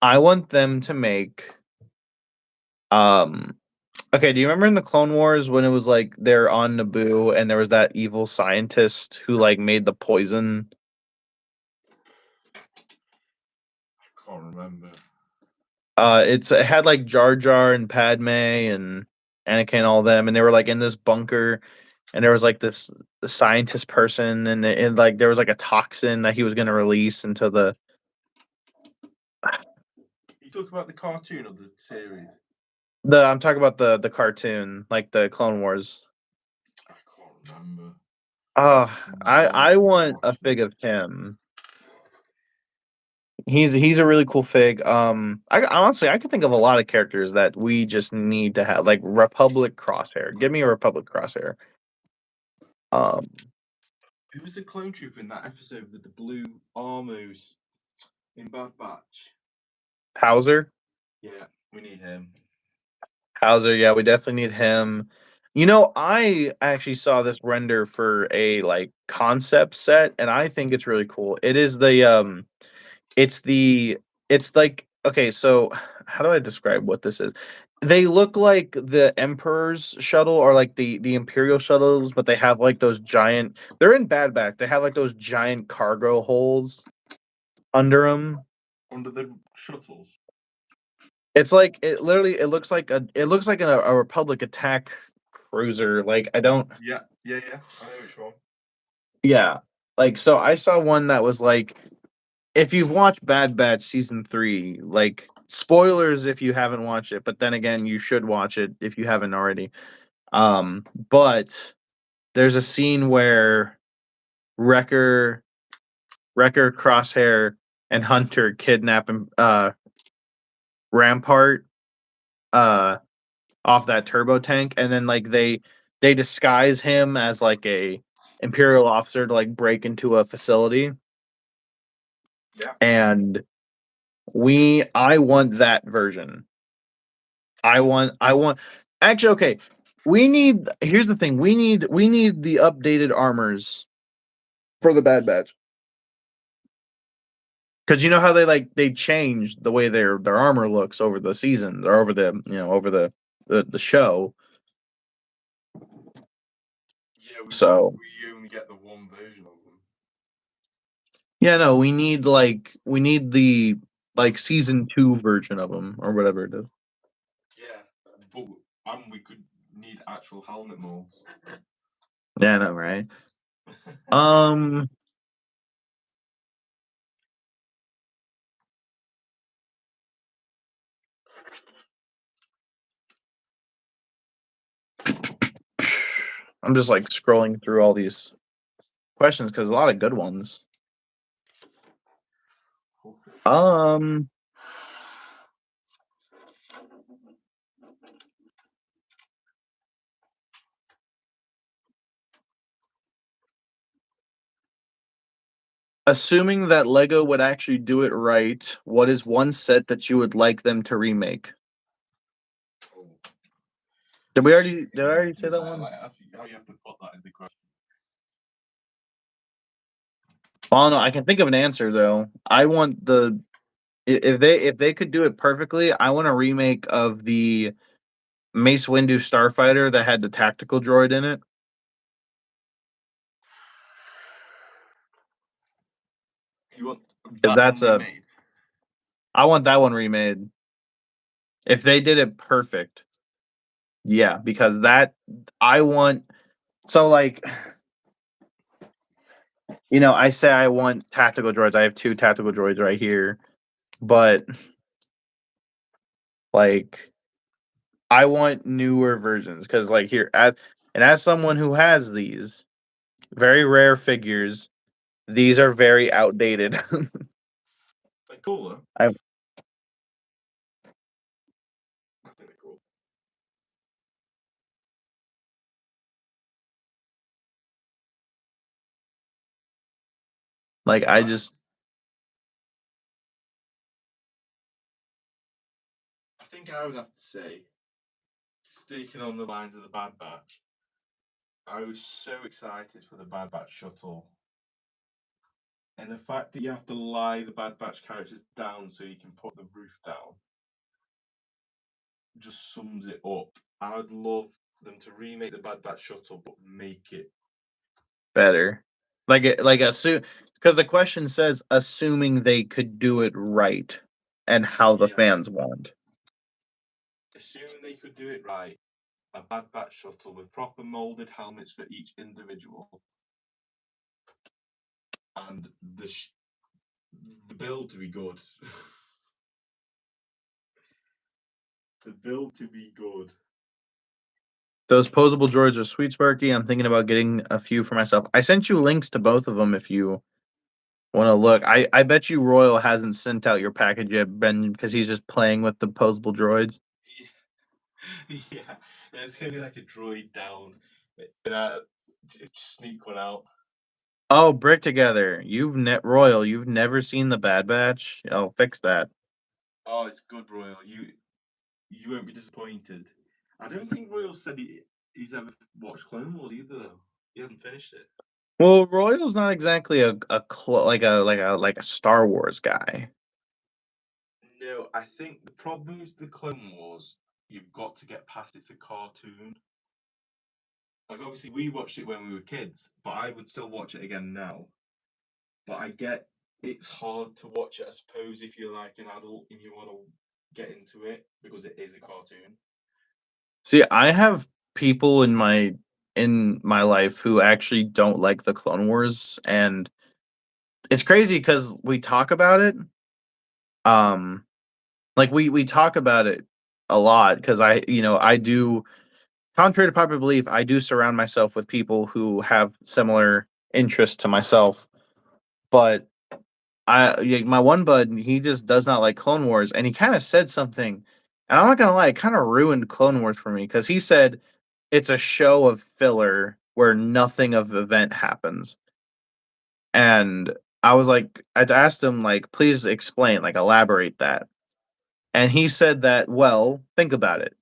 I want them to make okay, do you remember in the Clone Wars when it was like they're on Naboo and there was that evil scientist who like made the poison? I can't remember. It had like Jar Jar and Padme and Anakin and all them, and they were like in this bunker, and there was like this scientist person, and like there was like a toxin that he was gonna release into the. You talk about the cartoon or the series? I'm talking about the cartoon, like the Clone Wars. I can't remember. Oh, I want a fig of him. He's a really cool fig. I honestly I can think of a lot of characters that we just need to have, like Republic Crosshair. Give me a Republic Crosshair. Who was the clone trooper in that episode with the blue armors in Bad Batch? Hauser. Yeah, we need him. Hauser, yeah, we definitely need him. You know, I actually saw this render for a like concept set, and I think it's really cool. It is the it's the it's like okay, so how do I describe what this is? They look like the Emperor's shuttle or like the Imperial shuttles, but they have like those giant. They're in Bad Batch. They have like those giant cargo holes under them. Under the shuttles. It's like it looks like a Republic attack cruiser. Like I don't. Yeah. I know which one. Yeah, like so I saw one that was like, if you've watched Bad Batch season 3, like spoilers if you haven't watched it, but then again you should watch it if you haven't already. But there's a scene where Wrecker, Crosshair, and Hunter kidnap Rampart off that turbo tank, and then like they disguise him as like a Imperial officer to like break into a facility. Yeah. And I want that version. I want actually okay. Here's the thing. We need the updated armors for the Bad Batch. Cuz you know how they changed the way their armor looks over the seasons or over the, over the show. Yeah, we only get the one version of them. Yeah, no, we need the like season 2 version of them or whatever it is. Yeah, but we could need actual helmet molds. Yeah, I know, right? I'm just like scrolling through all these questions because a lot of good ones. Assuming that Lego would actually do it right, what is one set that you would like them to remake? Did I already say that one? How you have to put that in the question? Oh no, I can think of an answer though. I want if they could do it perfectly, I want a remake of the Mace Windu Starfighter that had the tactical droid in it. You want that one remade? I want that one remade. If they did it perfect. Yeah, because I want like I say I want tactical droids. I have 2 tactical droids right here. But like I want newer versions because like here as someone who has these very rare figures, these are very outdated. They're cooler. I think they're cool. like I think I would have to say, sticking on the lines of the Bad Batch, I was so excited for the Bad Batch shuttle. And the fact that you have to lie the Bad Batch characters down so you can put the roof down just sums it up. I would love them to remake the Bad Batch shuttle, but make it better. Because the question says assuming they could do it right and how the fans want. Assuming they could do it right, a Bad Batch shuttle with proper molded helmets for each individual, and the build to be good. The build to be good. Those posable droids are sweet, Sparky. I'm thinking about getting a few for myself. I sent you links to both of them if you Want to look? I bet you Royal hasn't sent out your package yet, Ben, because he's just playing with the posable droids. Yeah, there's gonna be like a droid down, and sneak one out. Oh, Brick Together. Royal. You've never seen the Bad Batch? I'll fix that. Oh, it's good, Royal. You won't be disappointed. I don't think Royal said he's ever watched Clone Wars either, though. He hasn't finished it. Well, Royal's not exactly like a Star Wars guy. No, I think the problem is the Clone Wars. You've got to get past it's a cartoon. Like obviously we watched it when we were kids, but I would still watch it again now. But I get it's hard to watch it, I suppose, if you're like an adult and you want to get into it because it is a cartoon. See, I have people in my life who actually don't like the Clone Wars, and it's crazy because we talk about it. Like we talk about it a lot because I do, contrary to popular belief, I do surround myself with people who have similar interests to myself. But my one bud, he just does not like Clone Wars, and he kind of said something, and I'm not gonna lie, it kind of ruined Clone Wars for me because he said it's a show of filler where nothing of event happens, and I was like, I'd asked him like, please explain, like elaborate that, and he said that, well, think about it.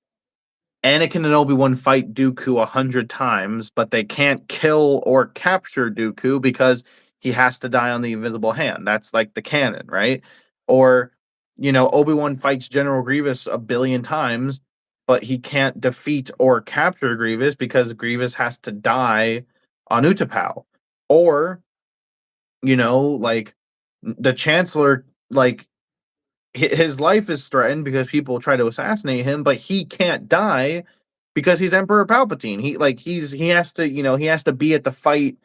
Anakin and Obi-Wan fight Dooku 100 times, but they can't kill or capture Dooku because he has to die on the invisible hand. That's like the canon, right? Or, Obi-Wan fights General Grievous a billion times, but he can't defeat or capture Grievous because Grievous has to die on Utapau. Or, like the Chancellor, like his life is threatened because people try to assassinate him, but he can't die because he's Emperor Palpatine. He has to be at the fight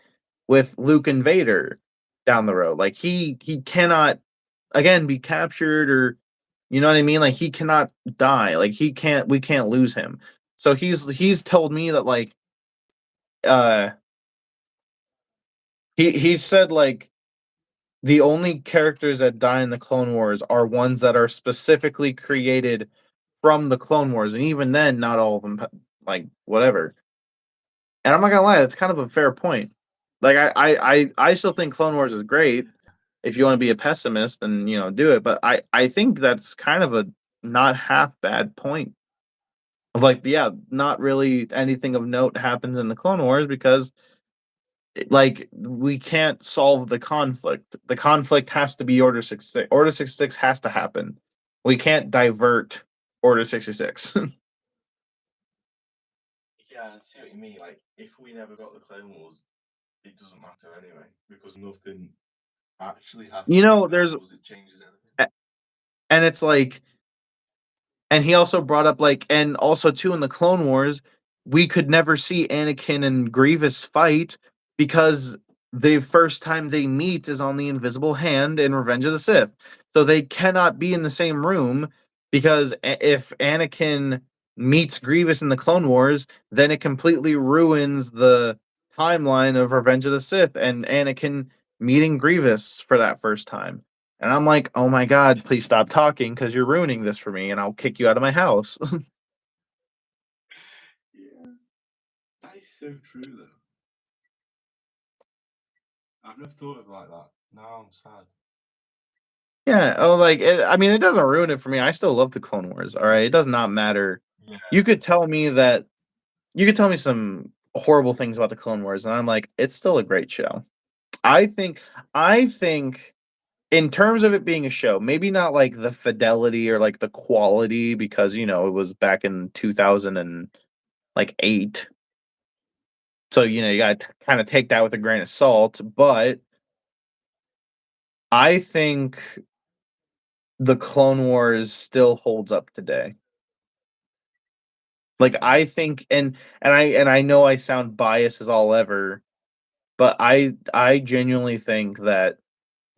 with Luke and Vader down the road. Like he cannot again be captured, or you know what I mean? Like he cannot die. Like we can't lose him. So he's told me that like uh he said like the only characters that die in the Clone Wars are ones that are specifically created from the Clone Wars, and even then, not all of them, like whatever. And I'm not gonna lie, that's kind of a fair point. Like I still think Clone Wars is great. If you want to be a pessimist, then do it. But I think that's kind of a not half bad point. Of like, yeah, not really anything of note happens in the Clone Wars because like we can't solve the conflict. The conflict has to be Order 66. Order 66 has to happen. We can't divert Order 66. Yeah, I see what you mean. Like, if we never got the Clone Wars, it doesn't matter anyway because nothing actually happens in the Clone There's Wars. It changes anything. and it's like, and he also brought up like, and also too in the Clone Wars, we could never see Anakin and Grievous fight because the first time they meet is on the Invisible Hand in Revenge of the Sith. So they cannot be in the same room because if Anakin meets Grievous in the Clone Wars, then it completely ruins the timeline of Revenge of the Sith and Anakin meeting Grievous for that first time. And I'm like, oh my God, please stop talking because you're ruining this for me and I'll kick you out of my house. Yeah, that is so true though. I've never thought of it like that. Now I'm sad. Yeah. Oh, like, I mean, it doesn't ruin it for me. I still love the Clone Wars. All right. It does not matter. Yeah. You could tell me some horrible things about the Clone Wars, and I'm like, it's still a great show. I think in terms of it being a show, maybe not like the fidelity or like the quality because it was back in 2008. So you got to kind of take that with a grain of salt, but I think the Clone Wars still holds up today. Like I think and I know I sound biased as all ever, but I genuinely think that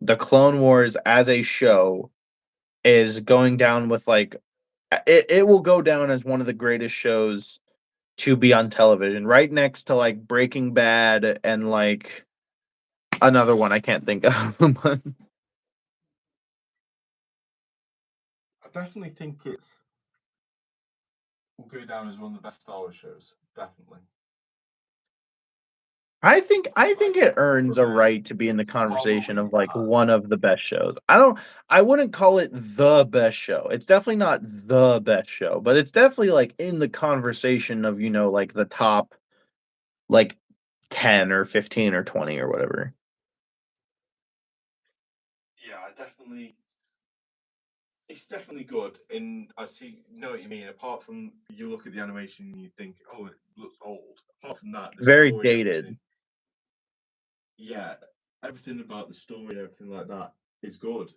the Clone Wars as a show is going down with like it will go down as one of the greatest shows to be on television, right next to like Breaking Bad and like Another one I can't think of. But I definitely think will go down as one of the best Star Wars shows. Definitely. I think it earns a right to be in the conversation of like one of the best shows. I wouldn't call it the best show. It's definitely not the best show, but it's definitely like in the conversation of, like the top like 10 or 15 or 20 or whatever. Yeah, it's definitely good, and know what you mean. Apart from you look at the animation and you think, oh, it looks old. Apart from that, the Very story, dated. everything about the story and everything like that is good.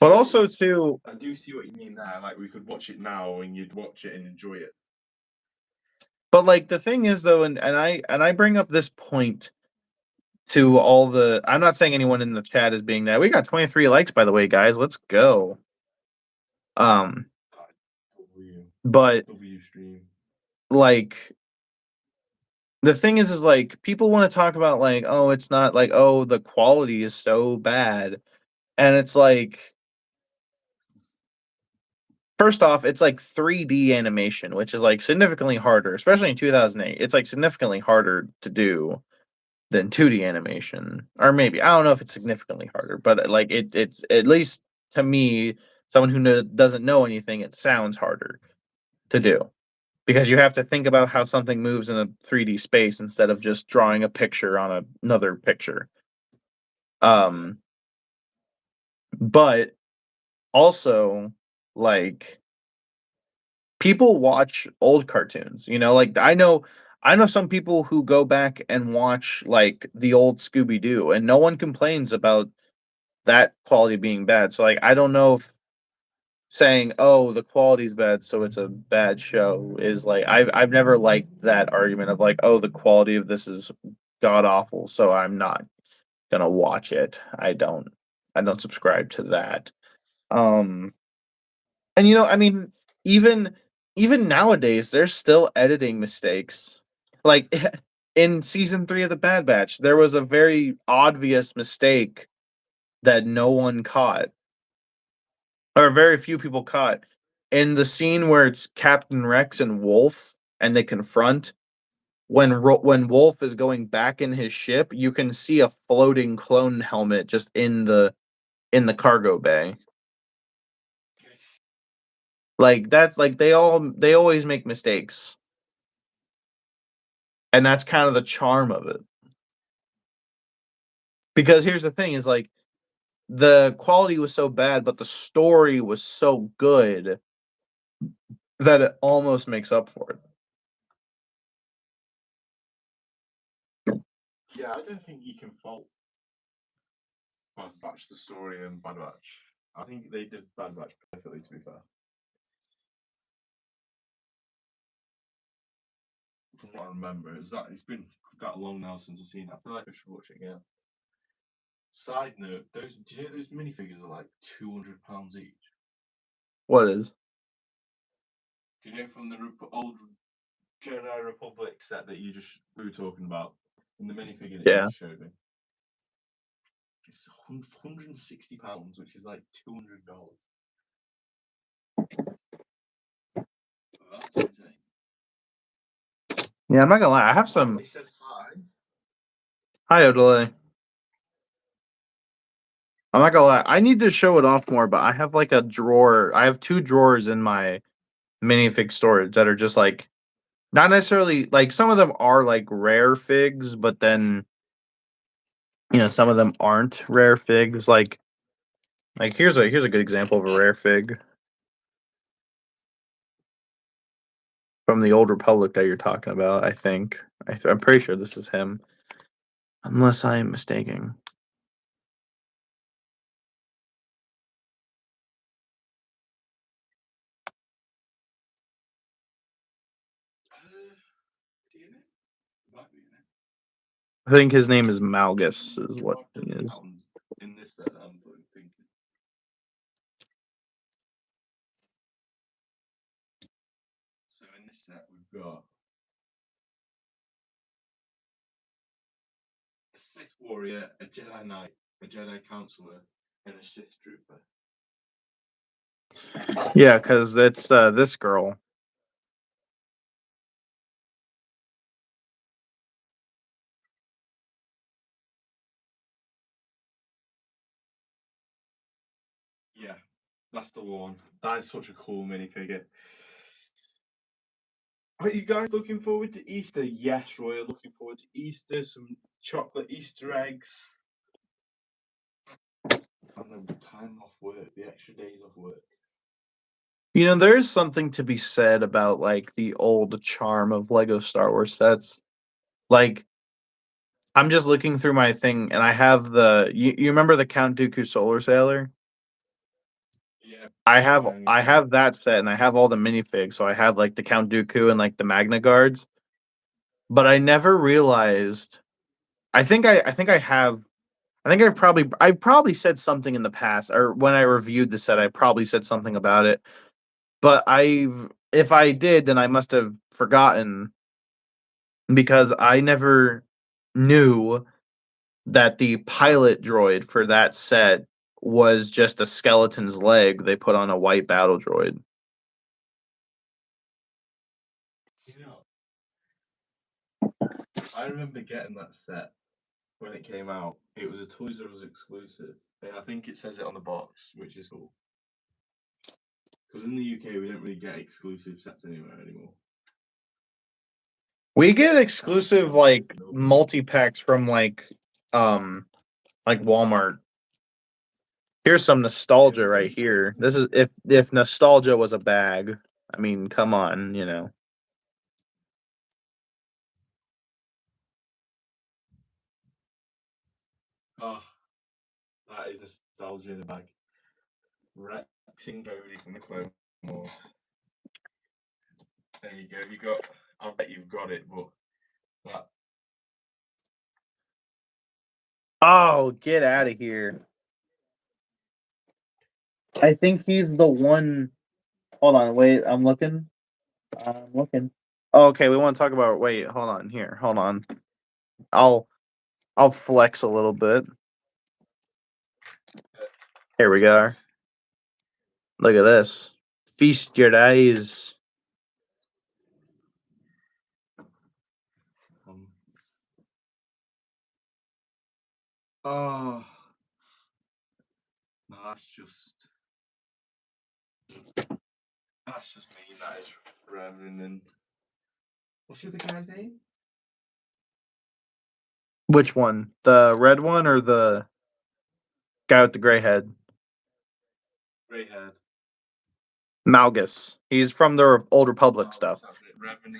But also too, I do see what you mean there. Like we could watch it now and you'd watch it and enjoy it. but like the thing is though, and I bring up this point to all the. I'm not saying anyone in the chat is being that. We got 23 likes, by the way, guys. Let's go. But W stream. like the thing is like people want to talk about like, oh, it's not like, oh, the quality is so bad, and it's like, first off, it's like 3D animation, which is like significantly harder, especially in 2008. It's like significantly harder to do than 2D animation, or maybe I don't know if it's significantly harder, but like it's at least to me, someone who doesn't know anything, it sounds harder to do because you have to think about how something moves in a 3D space instead of just drawing a picture on another picture. But also like people watch old cartoons, like I know some people who go back and watch like the old Scooby-Doo and no one complains about that quality being bad. So like I don't know if saying, "Oh, the quality's bad, so it's a bad show," is like I've never liked that argument of like, "Oh, the quality of this is god awful, so I'm not gonna watch it." I don't subscribe to that. Um and I mean, even even nowadays, there's still editing mistakes. Like in season 3 of the Bad Batch, there was a very obvious mistake that no one caught, or very few people caught. In the scene where it's Captain Rex and Wolf, and they confront, when Wolf is going back in his ship, you can see a floating clone helmet just in the cargo bay. Like that's like they always make mistakes. And that's kind of the charm of it. Because here's the thing is like the quality was so bad, but the story was so good that it almost makes up for it. Yeah, I don't think you can fault Bad Batch, the story, and Bad Batch. I think they did Bad Batch perfectly, to be fair. From what I remember, it's been that long now since I've seen it. I feel like I should watch it again. Side note, do you know those minifigures are like £200 each? What is? Do you know from the old Jedi Republic set that we were talking about in the minifigure that you Yeah. just showed me? It's £160, which is like $200. That's insane. Yeah, I'm not gonna lie. I have some. It says hi. Hi, Odele. I'm not gonna lie. I need to show it off more, but I have like a drawer. I have 2 drawers in my minifig storage that are just like not necessarily like some of them are like rare figs, but then some of them aren't rare figs. Like here's a good example of a rare fig from the Old Republic that you're talking about. I think I'm pretty sure this is him, unless I am mistaken. I think his name is Malgus, is what he is. In this set, I'm thinking. So in this set, we've got Sith warrior, a Jedi knight, a Jedi counselor, and a Sith trooper. Yeah, because that's this girl. Yeah, that's the one. That is such a cool minifigure. Are you guys looking forward to Easter? Yes, Roy, looking forward to Easter. Some chocolate Easter eggs. And the time off work, the extra days off work. You know, there is something to be said about like the old charm of Lego Star Wars sets. Like, I'm just looking through my thing, and I have the. You remember the Count Dooku Solar Sailor? Yeah. I have that set, and I have all the minifigs. So I have like the Count Dooku and like the Magna Guards. But I never realized. I think I have. I think I've probably said something in the past, or when I reviewed the set, I probably said something about it. But if I did, then I must have forgotten because I never knew that the pilot droid for that set was just a skeleton's leg they put on a white battle droid. You know, I remember getting that set when it came out. It was a Toys R Us exclusive, and I think it says it on the box, which is cool. Because in the UK, we don't really get exclusive sets anywhere anymore. We get exclusive like multi-packs from like Walmart. Here's some nostalgia right here. This is if nostalgia was a bag. I mean, come on, you know. Oh, that is nostalgia in a bag. Rex and Bodhi from the Clone Wars. There you go. You got. I bet you've got it, but that. Oh, get out of here. I think he's the one. Hold on, wait, I'm looking. Oh, okay, we want to talk about. Wait, hold on here. Hold on. I'll flex a little bit. Here we go. Look at this. Feast your eyes. Oh, no, that's just me. That is Reverend and what's the other guy's name? Which one? The red one or the guy with the gray head? Grey haired. Malgus. He's from the Old Republic stuff.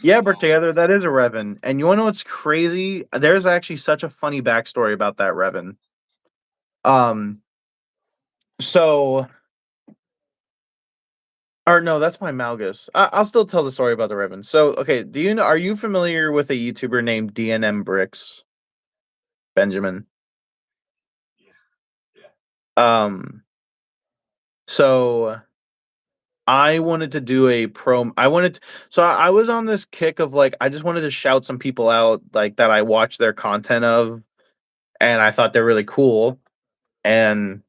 Yeah, but together that is a Revan. And you want to know what's crazy? There's actually such a funny backstory about that Revan. So, or no, that's my Malgus. I'll still tell the story about the Revan. So, okay, are you familiar with a YouTuber named DNM Bricks? Benjamin. Yeah. So I wanted to do a I was on this kick of like I just wanted to shout some people out like that I watch their content of, and I thought they're really cool, and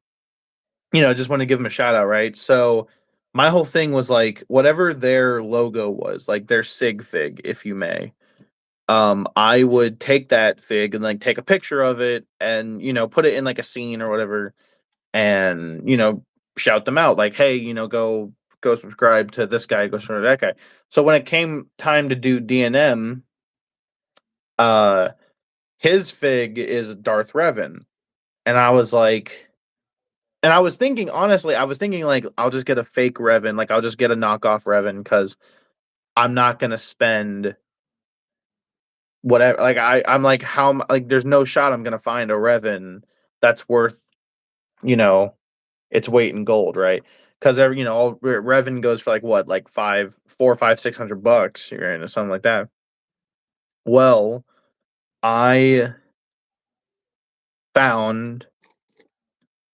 just want to give them a shout out, right? So my whole thing was like whatever their logo was, like their sig fig, if you may. I would take that fig and like take a picture of it and put it in like a scene or whatever, and shout them out like, hey, go subscribe to this guy, go subscribe to that guy. So when it came time to do DNM, his fig is Darth Revan, and I was like, and I was thinking honestly, like I'll just get a fake Revan, like I'll just get a knockoff Revan because I'm not gonna spend whatever. Like I'm like how like there's no shot I'm gonna find a Revan that's worth its weight in gold, right? Because all Revan goes for like what, like $600, or something like that. Well, I found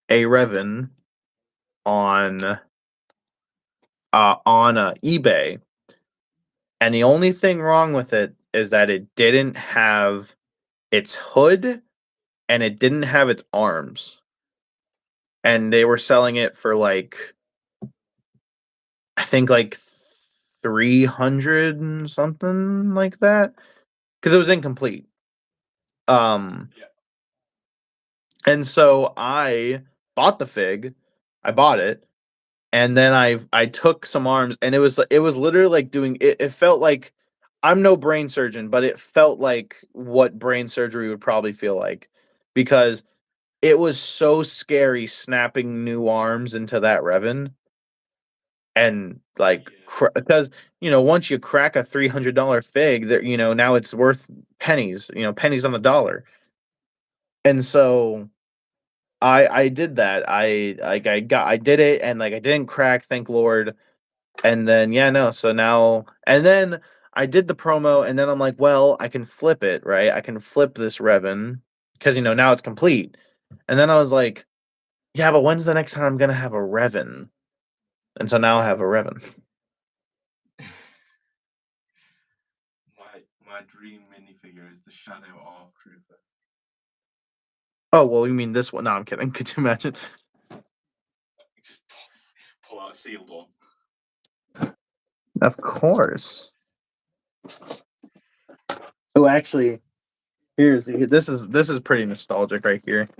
a Revan on eBay, and the only thing wrong with it is that it didn't have its hood and it didn't have its arms. And they were selling it for like, I think like 300 and something like that, because it was incomplete. And so I bought the fig, I bought it, and then I took some arms, and it was literally like doing it. It felt like, I'm no brain surgeon, but it felt like what brain surgery would probably feel like, because it was so scary snapping new arms into that Revan. And like, because once you crack a $300 fig, that now it's worth pennies, pennies on the dollar. And so I did that. I did it, and like I didn't crack, thank Lord. And then so now, and then I did the promo, and then I'm like, well, I can flip it, right? I can flip this Revan because now it's complete. And then I was like, yeah, but when's the next time I'm gonna have a Revan? And so now I have a Revan. My dream minifigure is the Shadow Arc Trooper. Oh, well, you mean this one? No, I'm kidding. Could you imagine? Just pull out a sealed one. Of course. Oh, actually, this is pretty nostalgic right here.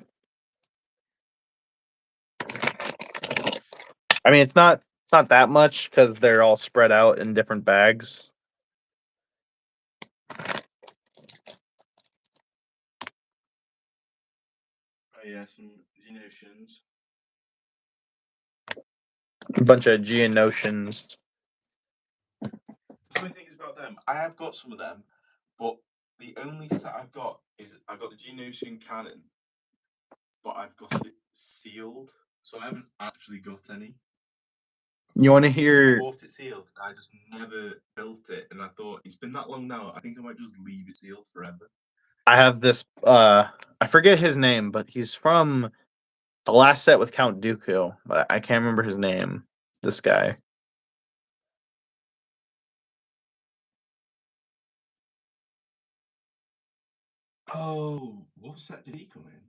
I mean, it's not that much because they're all spread out in different bags. Oh yeah, some Geonosians. A bunch of Geonosians. Funny thing is about them, I have got some of them, but the only set I've got is I've got the Geonosian cannon, but I've got it sealed, so I haven't actually got any. You want to hear? I bought it sealed. I just never built it, and I thought it's been that long now. I think I might just leave it sealed forever. I have this. I forget his name, but he's from the last set with Count Dooku, but I can't remember his name. This guy. Oh, what set did he come in?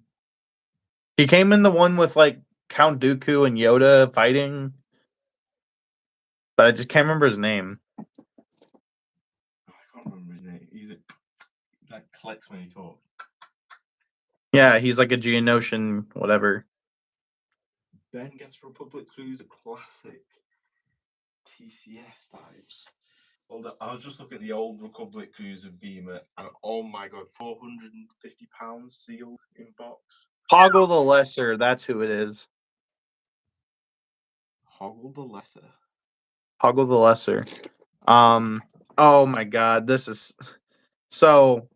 He came in the one with like Count Dooku and Yoda fighting, but I just can't remember his name. Oh, I can't remember his name. He's like clicks when he talks. Yeah, he's like a Geonosian, whatever. Ben gets Republic Cruiser Classic TCS vibes. Well, I was just looking at the old Republic Cruiser Beamer, and oh my god, £450 sealed in box. Hoggle the Lesser, that's who it is. Hoggle the Lesser. Hoggle the Lesser. Oh my god, this is so.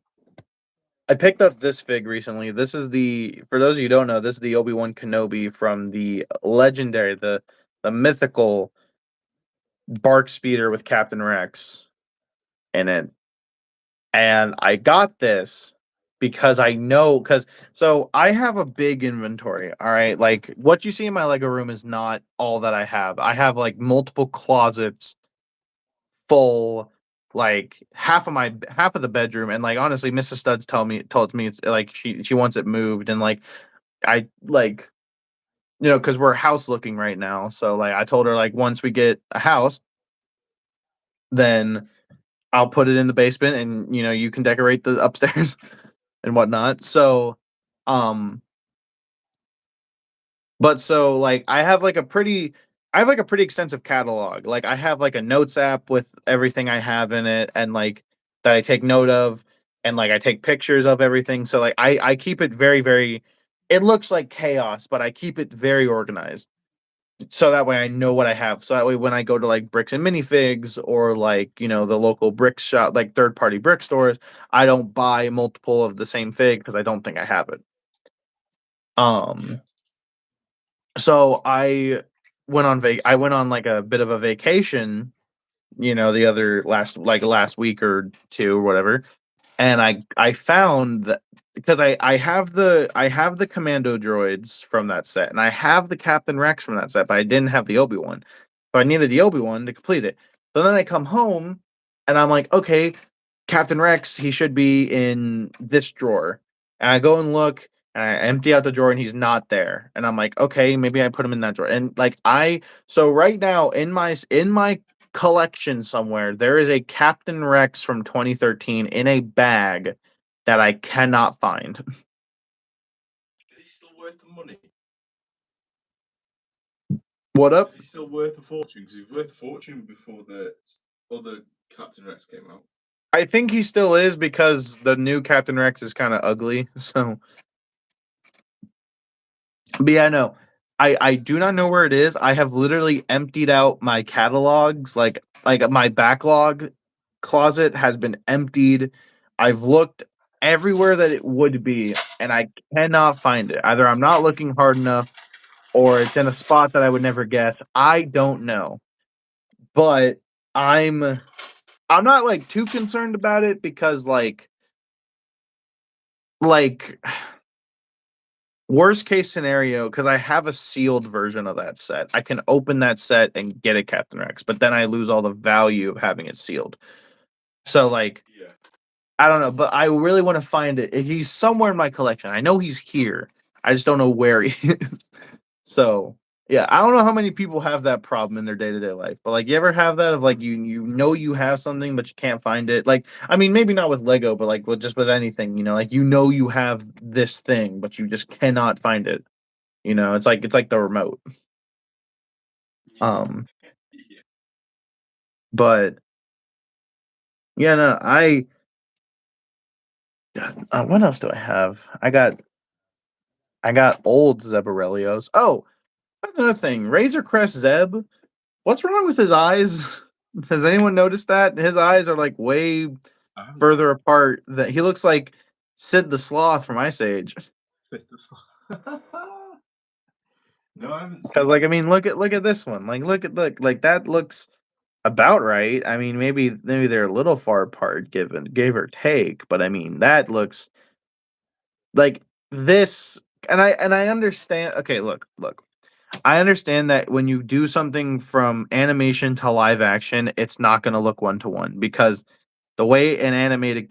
I picked up this fig recently. This is for those of you who don't know, this is the Obi-Wan Kenobi from the legendary, the mythical Bark Speeder with Captain Rex in it. And I got this because so I have a big inventory, all right? Like what you see in my Lego room is not all that I have. I have like multiple closets full, like half of the bedroom, and like honestly Mrs. Studs told me it's like she wants it moved, and like I like because we're house looking right now, so like I told her like once we get a house, then I'll put it in the basement, and you can decorate the upstairs and whatnot. So but so like I have like a pretty extensive catalog. Like I have like a notes app with everything I have in it, and like that I take note of, and like I take pictures of everything. So like I keep it very, very, it looks like chaos, but I keep it very organized. So that way I know what I have. So that way when I go to like Bricks and Minifigs, or like, the local brick shop, like third party brick stores, I don't buy multiple of the same fig because I don't think I have it. So I went on like a bit of a vacation, the other last week or two or whatever, and I found that because I have the commando droids from that set, and I have the Captain Rex from that set, but I didn't have the Obi-Wan. So I needed the Obi-Wan to complete it. So then I come home and I'm like, okay, Captain Rex, he should be in this drawer. And I go and look, and I empty out the drawer and he's not there. And I'm like, okay, maybe I put him in that drawer. And like so right now in my collection somewhere, there is a Captain Rex from 2013 in a bag that I cannot find. Is he still worth the money? What up? Is he still worth a fortune? Because he was worth a fortune before the other Captain Rex came out. I think he still is because the new Captain Rex is kind of ugly. So, but yeah, no, I do not know where it is. I have literally emptied out my catalogs, like my backlog closet has been emptied. I've looked everywhere that it would be, and I cannot find it. Either I'm not looking hard enough, or it's in a spot that I would never guess. I don't know, but I'm not like too concerned about it because like worst case scenario, because I have a sealed version of that set. I can open that set and get a Captain Rex, but then I lose all the value of having it sealed. So like, Yeah. I don't know, but I really want to find it. He's somewhere in my collection. I know he's here. I just don't know where he is. So yeah, I don't know how many people have that problem in their day-to-day life, but like, you ever have that of like you know you have something but you can't find it? Like, I mean, maybe not with Lego, but like with anything, like you have this thing but you just cannot find it. It's like the remote. Yeah. But yeah, no, what else do I have? I got old Zebarelios. Oh, that's another thing. Razor Crest Zeb. What's wrong with his eyes? Has anyone noticed that? His eyes are like way further apart. That he looks like Sid the Sloth from Ice Age. No, I haven't. Because like, I mean, look at this one. Look at that looks about right. I mean, maybe they're a little far apart, give or take. But I mean, that looks like this. And I understand. Okay, look. I understand that when you do something from animation to live action, it's not going to look one-to-one because the way an animated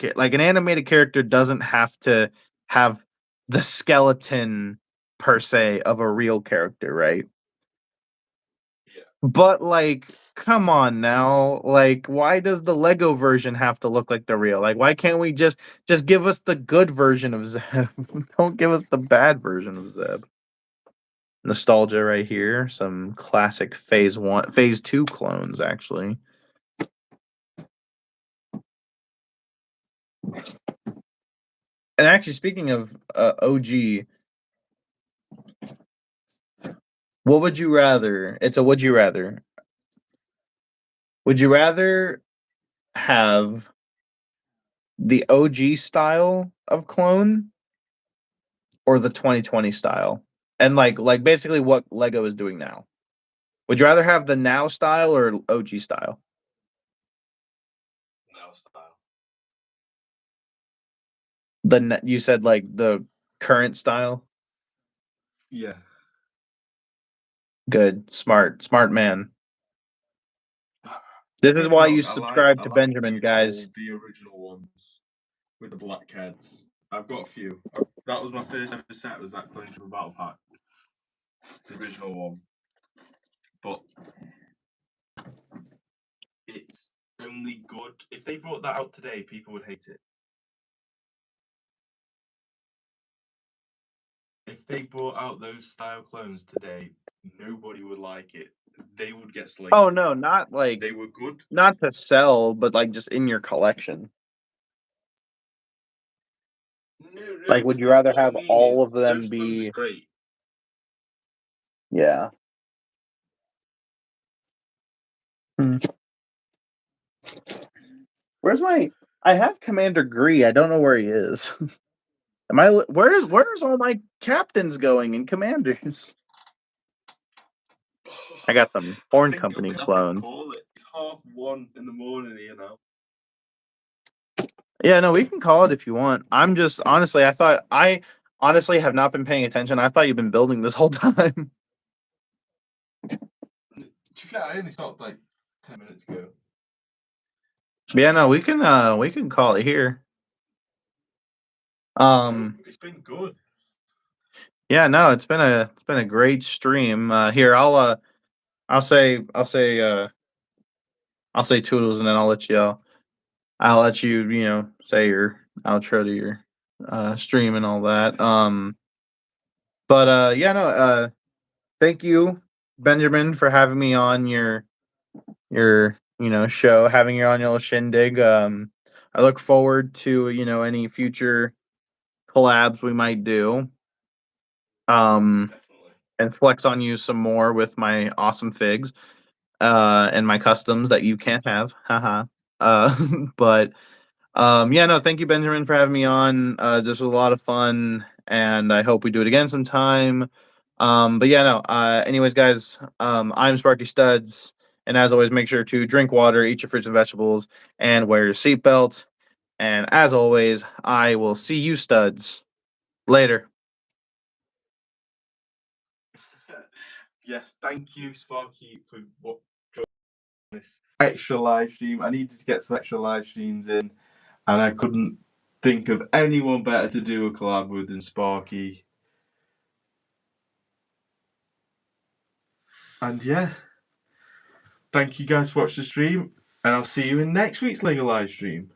character doesn't have to have the skeleton per se of a real character, right? Yeah. But like, come on now. Like, why does the Lego version have to look like the real? Like, why can't we just give us the good version of Zeb? Don't give us the bad version of Zeb. Nostalgia right here. Some classic phase 2 clones, actually. And actually, speaking of OG, what would you rather? It's a would you rather. Would you rather have the OG style of clone or the 2020 style? And like basically what Lego is doing now. Would you rather have the now style or OG style? Now style. You said like the current style? Yeah. Good. Smart man. This is why you subscribe to Benjamin, guys. The original ones with the black heads. I've got a few. That was my first ever set. Was that Clone Trooper Battle Pack, the original one. But it's only good if they brought that out today. People would hate it. If they brought out those style clones today, nobody would like it. They would get slated. Oh no, not like they were good. Not to sell, but like just in your collection. No. Like, would you rather have all of them be great? Yeah. Where's my? I have Commander Gree. I don't know where he is. Where's all my captains going and commanders? I got them Horn Company clones. It's 1:30 in the morning here now. Yeah, no, we can call it if you want. I'm just honestly, I honestly have not been paying attention. I thought you've been building this whole time. I only stopped like 10 minutes ago. Yeah, no, we can call it here. It's been good. Yeah, no, it's been a great stream. Here, I'll say I'll say toodles, and then I'll let you say your outro to your stream and all that. But yeah, no, thank you, Benjamin, for having me on your show, having you on your little shindig. I look forward to any future collabs we might do. Definitely. And flex on you some more with my awesome figs and my customs that you can't have. Haha. But yeah, no, thank you, Benjamin, for having me on. This was a lot of fun, and I hope we do it again sometime. But yeah, no. Anyways, guys, I'm SparkyyStuds, and as always, make sure to drink water, eat your fruits and vegetables, and wear your seatbelt. And as always, I will see you, studs, later. Yes, thank you, Sparky, for what this extra live stream. I needed to get some extra live streams in, and I couldn't think of anyone better to do a collab with than Sparky. And yeah, thank you guys for watching the stream, and I'll see you in next week's LEGO live stream.